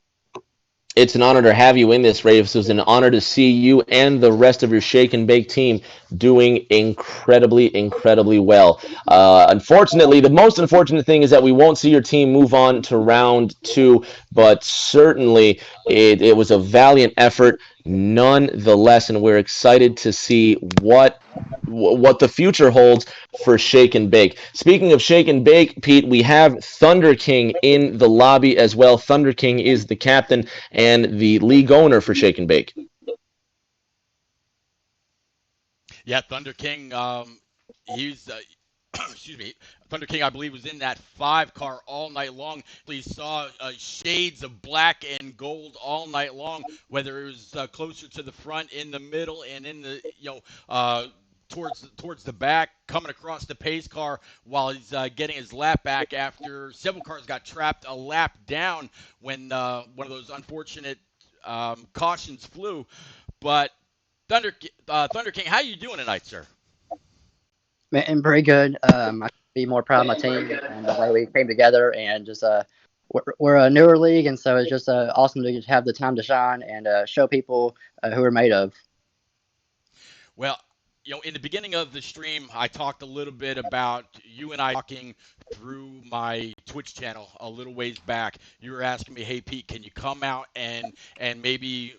It's an honor to have you in this race. It was an honor to see you and the rest of your Shake and Bake team doing incredibly, incredibly well. Unfortunately, the most unfortunate thing is that we won't see your team move on to round two, but certainly it was a valiant effort nonetheless, and we're excited to see what the future holds for Shake and Bake. Speaking of Shake and Bake, Pete, we have Thunder King in the lobby as well. Thunder King is the captain and the league owner for Shake and Bake. Yeah, Thunder King. He's excuse me. Thunder King, I believe, was in that 5 car all night long. We saw shades of black and gold all night long, whether it was closer to the front, in the middle, and in the towards the back, coming across the pace car while he's getting his lap back after several cars got trapped a lap down when one of those unfortunate cautions flew. But Thunder King, how you doing tonight, sir? Man, pretty good. I should be more proud of my team and the way we came together, and just we're a newer league, and so it's just awesome to have the time to shine and show people who we're made of. Well, in the beginning of the stream, I talked a little bit about you and I talking through my Twitch channel a little ways back. You were asking me, "Hey Pete, can you come out and maybe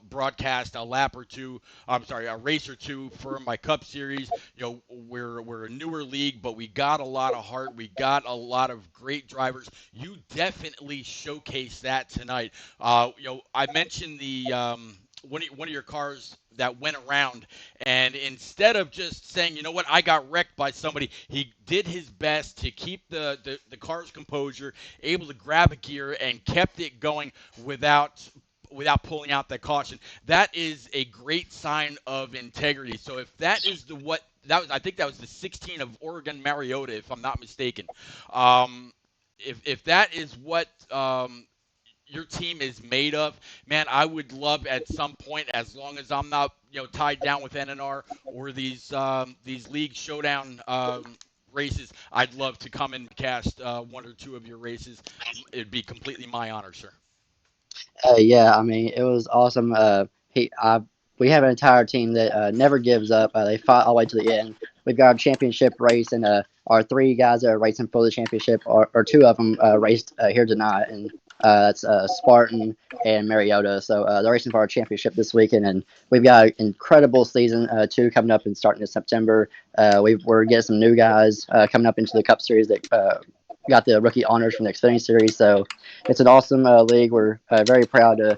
broadcast a lap or two? I'm sorry, a race or two for my Cup Series." We're a newer league, but we got a lot of heart. We got a lot of great drivers. You definitely showcased that tonight. I mentioned the one of your cars that went around, and instead of just saying, you know what, I got wrecked by somebody, he did his best to keep the car's composure, able to grab a gear and kept it going without pulling out that caution. That is a great sign of integrity. So if that is I think that was the 16 of Oregon Mariota, if I'm not mistaken. If that is what your team is made of, man, I would love at some point, as long as I'm not tied down with NNR or these league showdown races, I'd love to come and cast 1 or 2 of your races. It'd be completely my honor, sir. Yeah, I mean, it was awesome. We have an entire team that never gives up. They fought all the way to the end. We've got a championship race, and our 3 guys that are racing for the championship, or 2 of them raced here tonight, and that's Spartan and Mariota. So they're racing for our championship this weekend, and we've got an incredible season 2 coming up and starting in September. We're getting some new guys coming up into the Cup Series that got the rookie honors from the Xfinity Series. So it's an awesome league. We're very proud to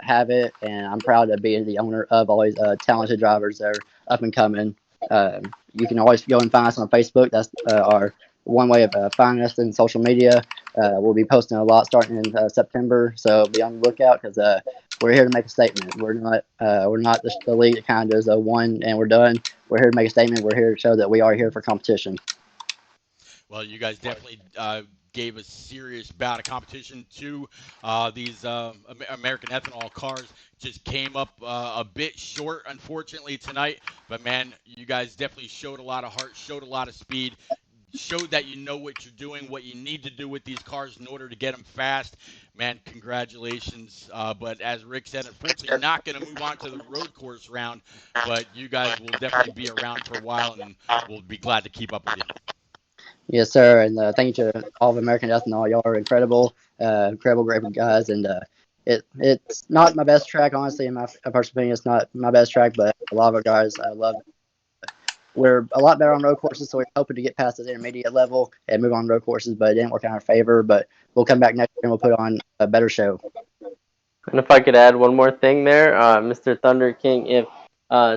have it, and I'm proud to be the owner of all these talented drivers that are up and coming. You can always go and find us on Facebook. That's our one way of finding us in social media. We'll be posting a lot starting in September, so be on the lookout, because we're here to make a statement. We're not the league that kind of does a one and we're done. We're here to make a statement. We're here to show that we are here for competition. Well, you guys definitely gave a serious bout of competition to these American Ethanol cars. Just came up a bit short, unfortunately, tonight. But, man, you guys definitely showed a lot of heart, showed a lot of speed, showed that you know what you're doing, what you need to do with these cars in order to get them fast. Man, congratulations. But as Rick said, unfortunately, you're not going to move on to the road course round. But you guys will definitely be around for a while, and we'll be glad to keep up with you. Yes, sir, and thank you to all of American Ethanol. Y'all are incredible, incredible, great guys, and it's not my best track, honestly. In my personal opinion, it's not my best track, but a lot of our guys love it. We're a lot better on road courses, so we're hoping to get past the intermediate level and move on road courses, but it didn't work in our favor. But we'll come back next year and we'll put on a better show. And if I could add one more thing there, Mr. Thunder King, if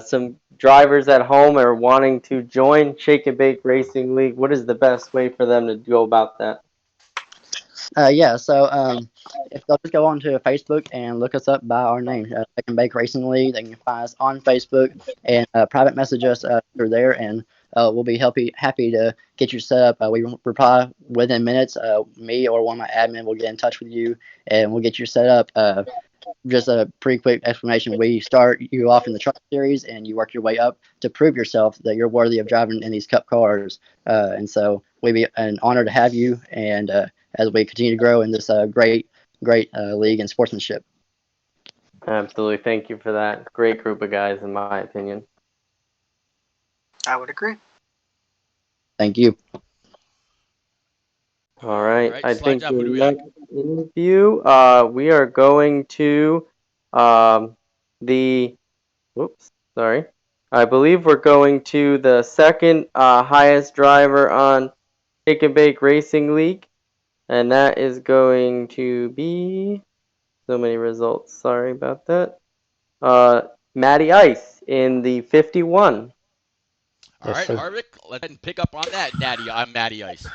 some drivers at home are wanting to join Shake and Bake Racing League, what is the best way for them to go about that? So if they'll just go on to Facebook and look us up by our name, Shake and Bake Racing League, they can find us on Facebook and private message us through there, and we'll be happy to get you set up. We reply within minutes. Me or one of my admin will get in touch with you, and we'll get you set up. just a pretty quick explanation. We start you off in the truck series, and you work your way up to prove yourself that you're worthy of driving in these Cup cars. And so we'd be an honor to have you, and as we continue to grow in this great league and sportsmanship. Absolutely. Thank you for that. Great group of guys, in my opinion. I would agree. Thank you. All right. All right, I slide think job, the who do we got? next interview, we are going to the. Whoops. Sorry. I believe we're going to the second highest driver on Shake and Bake Racing League, and that is going to be so many results. Sorry about that. Matty Ice in the 51. All right, Harvick, let's go ahead and pick up on that, Matty Ice.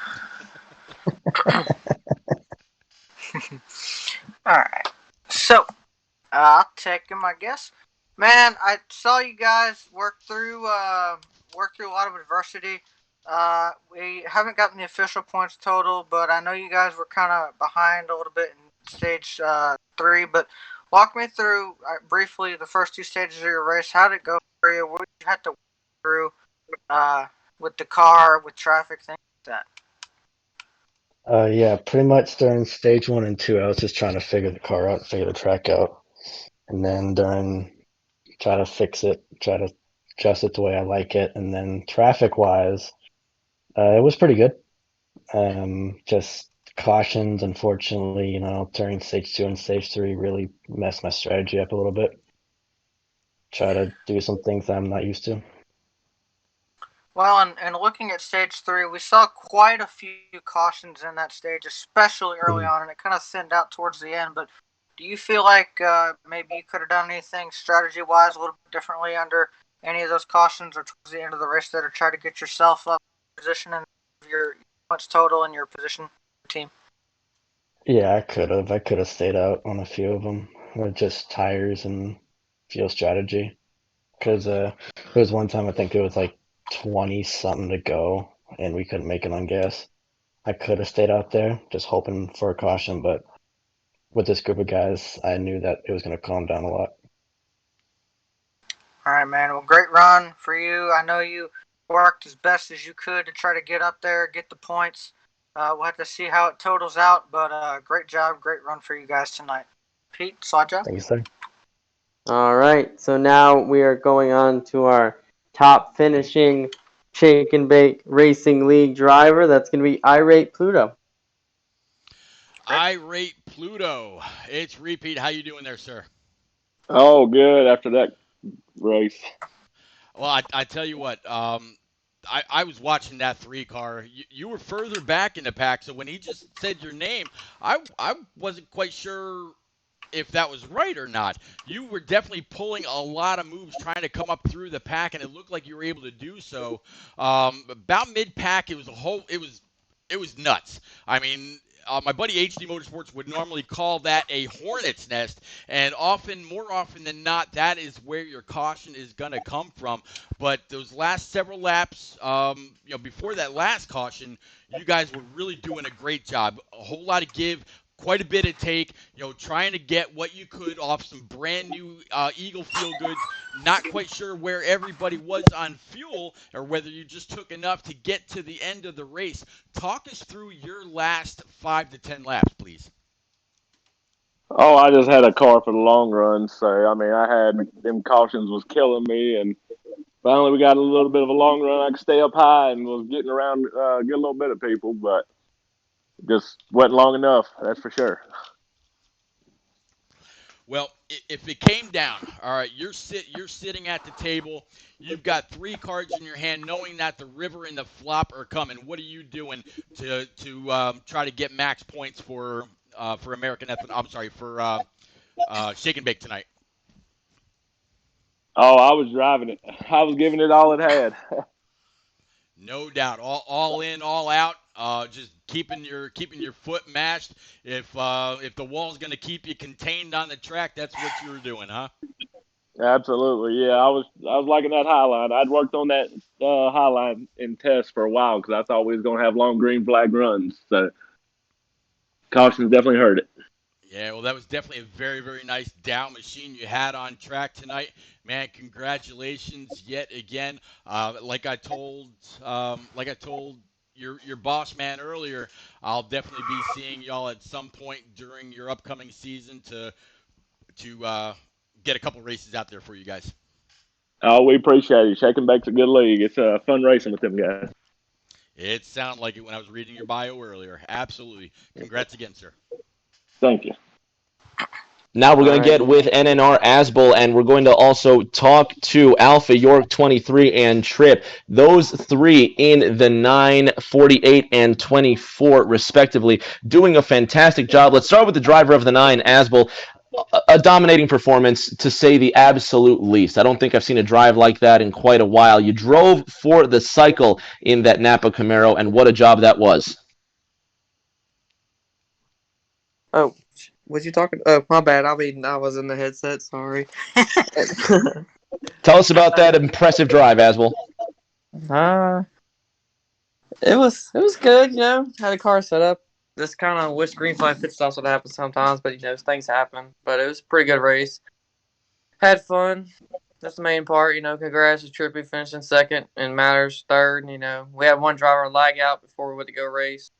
All right. So, I'll take him, I guess. Man, I saw you guys work through a lot of adversity. We haven't gotten the official points total, but I know you guys were kind of behind a little bit in stage 3. But walk me through briefly the first 2 stages of your race. How did it go for you? What did you have to work through with the car, with traffic, things like that? Yeah, pretty much during stage 1 and 2, I was just trying to figure the car out, figure the track out, and then try to fix it, try to adjust it the way I like it, and then traffic-wise, it was pretty good. Just cautions, unfortunately, during stage 2 and stage 3 really messed my strategy up a little bit. Try to do some things I'm not used to. Well, and looking at stage 3, we saw quite a few cautions in that stage, especially early on, and it kind of thinned out towards the end. But do you feel like maybe you could have done anything strategy-wise a little bit differently under any of those cautions or towards the end of the race there to try to get yourself up in position and your points total and your position team? Yeah, I could have. I could have stayed out on a few of them with just tires and fuel strategy. Because there was one time I think it was like 20 something to go and we couldn't make it on gas. I could have stayed out there just hoping for a caution, but with this group of guys, I knew that it was going to calm down a lot. All right, man. Well, great run for you. I know you worked as best as you could to try to get up there, get the points. We'll have to see how it totals out, but great job, great run for you guys tonight. Pete, slide job. Thank you, sir. All right, so now we are going on to our top finishing Shake and Bake Racing League driver. That's going to be Irate Pluto. Irate Pluto. It's Repeat. How you doing there, sir? Oh, good after that race. Well, I tell you what, I was watching that 3 car. You were further back in the pack, so when he just said your name, I wasn't quite sure if that was right or not. You were definitely pulling a lot of moves trying to come up through the pack, and it looked like you were able to do so. About mid-pack, it was nuts. I mean, my buddy HD Motorsports would normally call that a hornet's nest, and more often than not, that is where your caution is going to come from. But those last several laps, before that last caution, you guys were really doing a great job. A whole lot of give, quite a bit of take, trying to get what you could off some brand new Eagle Feel Goods. Not quite sure where everybody was on fuel or whether you just took enough to get to the end of the race. Talk us through your last 5 to 10 laps, please. Oh, I just had a car for the long run, so I mean, I had them cautions was killing me, and finally we got a little bit of a long run. I could stay up high and was getting around, get a little bit of people, but just wasn't long enough. That's for sure. Well, if it came down, all right, you're sitting at the table. You've got 3 cards in your hand, knowing that the river and the flop are coming. What are you doing to try to get max points for American Ethanol? I'm sorry, for Shake and Bake tonight. Oh, I was driving it. I was giving it all it had. No doubt, all in, all out. Just keeping your foot mashed. If the wall's going to keep you contained on the track, that's what you were doing, huh? Absolutely, yeah. I was liking that high line. I'd worked on that high line in test for a while because I thought we was gonna have long green flag runs. So cautions definitely hurt it. Yeah, well, that was definitely a very, very nice Dow machine you had on track tonight, man. Congratulations yet again. Like I told your boss man earlier, I'll definitely be seeing y'all at some point during your upcoming season to get a couple races out there for you guys. Oh, we appreciate it. Shake and Bake's a good league. It's fun racing with them guys. It sounded like it when I was reading your bio earlier. Absolutely. Congrats again, sir. Thank you. Now we're All going to right. get with NNR Asbel, and we're going to also talk to Alpha York 23 and Trip. Those three in the 9, 48, and 24, respectively, doing a fantastic job. Let's start with the driver of the 9, Asbel. A dominating performance, to say the absolute least. I don't think I've seen a drive like that in quite a while. You drove for the cycle in that Napa Camaro, and what a job that was. Oh, was you talking? Oh, my bad. I mean, I was in the headset. Sorry. Tell us about that impressive drive, Asbel. uh, it was good. Had a car set up. Just kind of wish green flag pit stops would happen sometimes, but things happen. But it was a pretty good race. Had fun. That's the main part. Congrats to Trippy finishing second and Matters third. We had one driver lag out before we went to go race.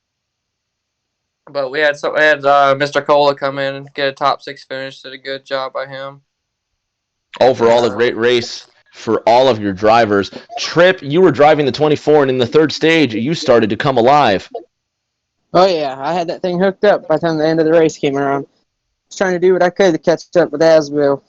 But we had Mr. Cola come in and get a top 6 finish. Did a good job by him. Overall, a great race for all of your drivers. Trip, you were driving the 24, and in the third stage, you started to come alive. Oh yeah, I had that thing hooked up by the time the end of the race came around. I was trying to do what I could to catch up with Asbel.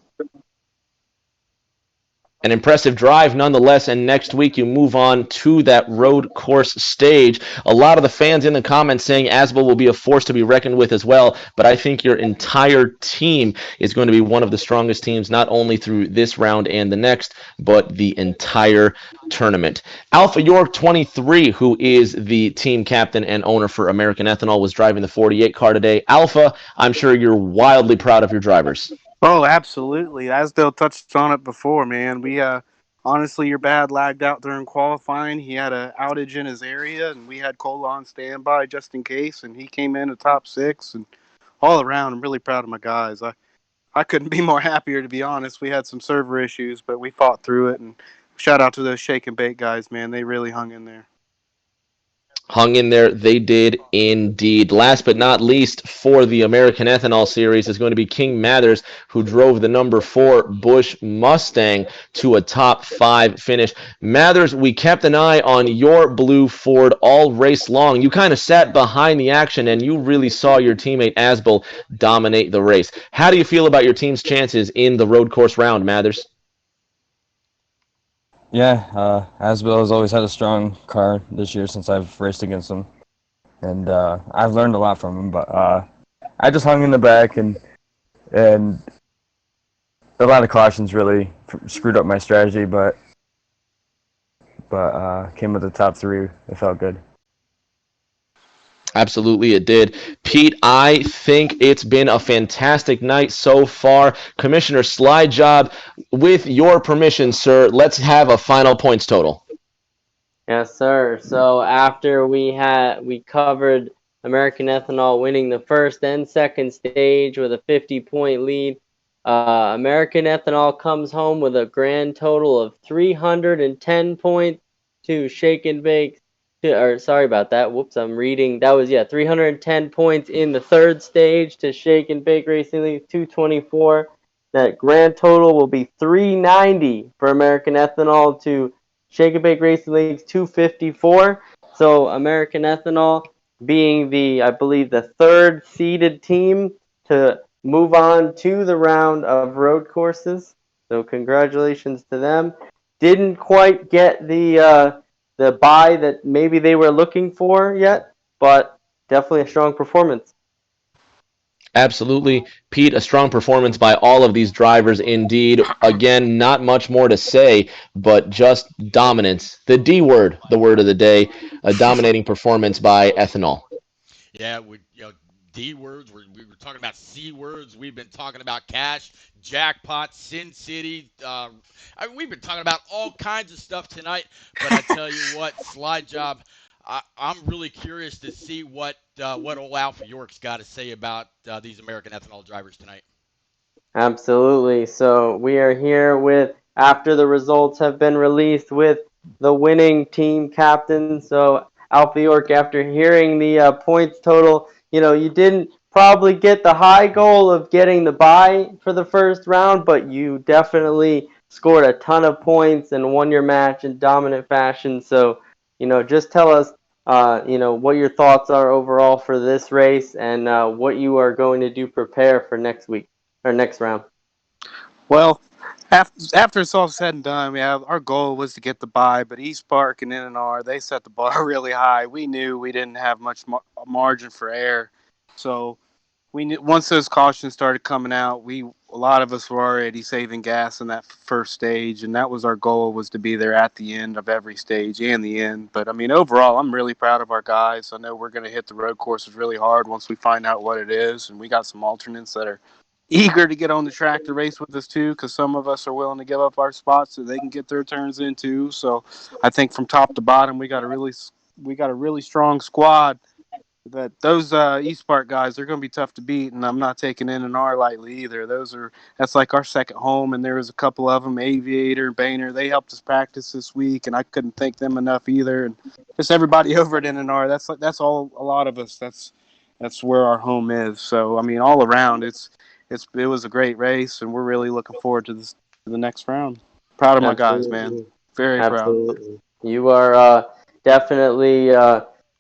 An impressive drive nonetheless, and next week you move on to that road course stage. A lot of the fans in the comments saying Asbel will be a force to be reckoned with as well, but I think your entire team is going to be one of the strongest teams, not only through this round and the next, but the entire tournament. Alpha York 23, who is the team captain and owner for American Ethanol, was driving the 48 car today. Alpha, I'm sure you're wildly proud of your drivers. Oh, absolutely. Asdale touched on it before, man. We honestly, your bad lagged out during qualifying. He had an outage in his area, and we had Cole on standby just in case, and he came in a top 6. And all around, I'm really proud of my guys. I couldn't be more happier, to be honest. We had some server issues, but we fought through it. And shout out to those shake and bake guys, man. They really hung in there. Hung in there, they did indeed. Last but not least for the American Ethanol Series is going to be King Mathers, who drove the number 4 Bush Mustang to a top 5 finish. Mathers, we kept an eye on your blue Ford all race long. You kind of sat behind the action, and you really saw your teammate Asbel dominate the race. How do you feel about your team's chances in the road course round, Mathers? Yeah, Asbel has always had a strong car this year since I've raced against him, and I've learned a lot from him. But I just hung in the back, and a lot of cautions really screwed up my strategy. But came with the top 3. It felt good. Absolutely, it did. Pete, I think it's been a fantastic night so far. Commissioner Slide Job, with your permission, sir, let's have a final points total. Yes, sir. So after we covered American Ethanol winning the first and second stage with a 50-point lead, American Ethanol comes home with a grand total of 310 points to Shake and Bake. Sorry about that. Whoops, I'm reading. That was 310 points in the third stage to Shake and Bake Racing League 224. That grand total will be 390 for American Ethanol to Shake and Bake Racing League's 254. So American Ethanol being I believe, the third seeded team to move on to the round of road courses. So congratulations to them. Didn't quite get the bye that maybe they were looking for yet, but definitely a strong performance. Absolutely. Pete, a strong performance by all of these drivers indeed. Again, not much more to say, but just dominance. The D word, the word of the day, a dominating performance by Ethanol. Yeah, D words. We were talking about C words. We've been talking about cash, jackpot, Sin City. We've been talking about all kinds of stuff tonight. But I tell you what, Slide Job, I'm really curious to see what old Alpha York's got to say about these American Ethanol drivers tonight. Absolutely. So we are here with, after the results have been released, with the winning team captain. So Alpha York, after hearing the points total, you didn't probably get the high goal of getting the bye for the first round, but you definitely scored a ton of points and won your match in dominant fashion. So, just tell us, what your thoughts are overall for this race and what you are going to do prepare for next week or next round. Well, after it's all said and done, yeah, our goal was to get the bye, but East Park and NNR, they set the bar really high. We knew we didn't have much margin for error, so we knew once those cautions started coming out, a lot of us were already saving gas in that first stage, and that was our goal, was to be there at the end of every stage and the end. But I mean, overall, I'm really proud of our guys. I know we're going to hit the road courses really hard once we find out what it is, and we got some alternates that are eager to get on the track to race with us too, because some of us are willing to give up our spots so they can get their turns in too. So I think from top to bottom, we got a really strong squad. That those East Park guys, they're going to be tough to beat, and I'm not taking NNR lightly either. That's like our second home, and there was a couple of them, Aviator, Boehner. They helped us practice this week, and I couldn't thank them enough either. And just everybody over at NNR. That's all a lot of us. That's where our home is. So I mean, all around, it was a great race, and we're really looking forward to the next round. Proud of my guys, man. Absolutely. Very proud. Absolutely. You are definitely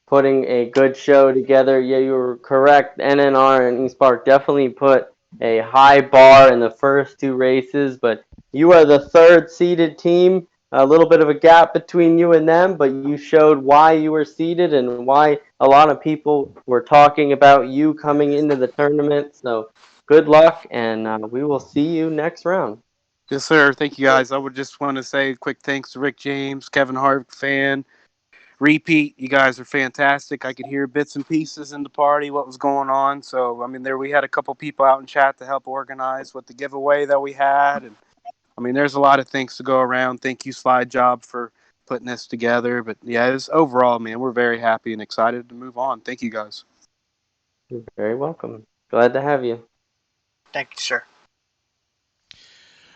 putting a good show together. Yeah, you were correct. NNR and East Park definitely put a high bar in the first two races, but you are the third seeded team. A little bit of a gap between you and them, but you showed why you were seeded and why a lot of people were talking about you coming into the tournament. So good luck, and we will see you next round. Yes, sir. Thank you, guys. I would just want to say a quick thanks to Rick James, Kevin Hart fan, Repeat. You guys are fantastic. I could hear bits and pieces in the party, what was going on. So, I mean, we had a couple people out in chat to help organize with the giveaway that we had. And, I mean, there's a lot of things to go around. Thank you, Slide Job, for putting this together. But, yeah, it's overall, man, we're very happy and excited to move on. Thank you, guys. You're very welcome. Glad to have you. Thank you, sir.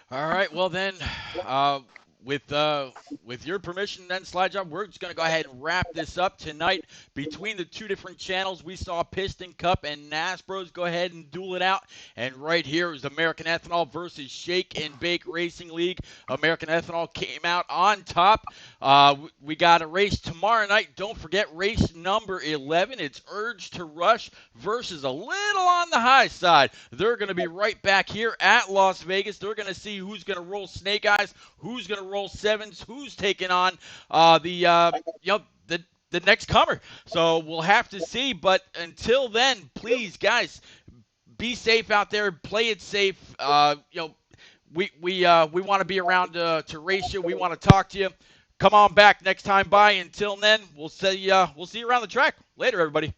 All right, well then, with your permission, then Slide Job, we're just gonna go ahead and wrap this up tonight. Between the two different channels, we saw Piston Cup and NASPROs go ahead and duel it out, and right here is American Ethanol versus Shake and Bake Racing League. American Ethanol came out on top. We got a race tomorrow night. Don't forget race number 11. It's Urge to Rush versus a little on the high side. They're going to be right back here at Las Vegas. They're going to see who's going to roll Snake Eyes, who's going to roll Sevens, who's taking on the next comer. So we'll have to see. But until then, please, guys, be safe out there. Play it safe. We want to be around to race you. We want to talk to you. Come on back next time by. Until then, we'll see you around the track. Later, everybody.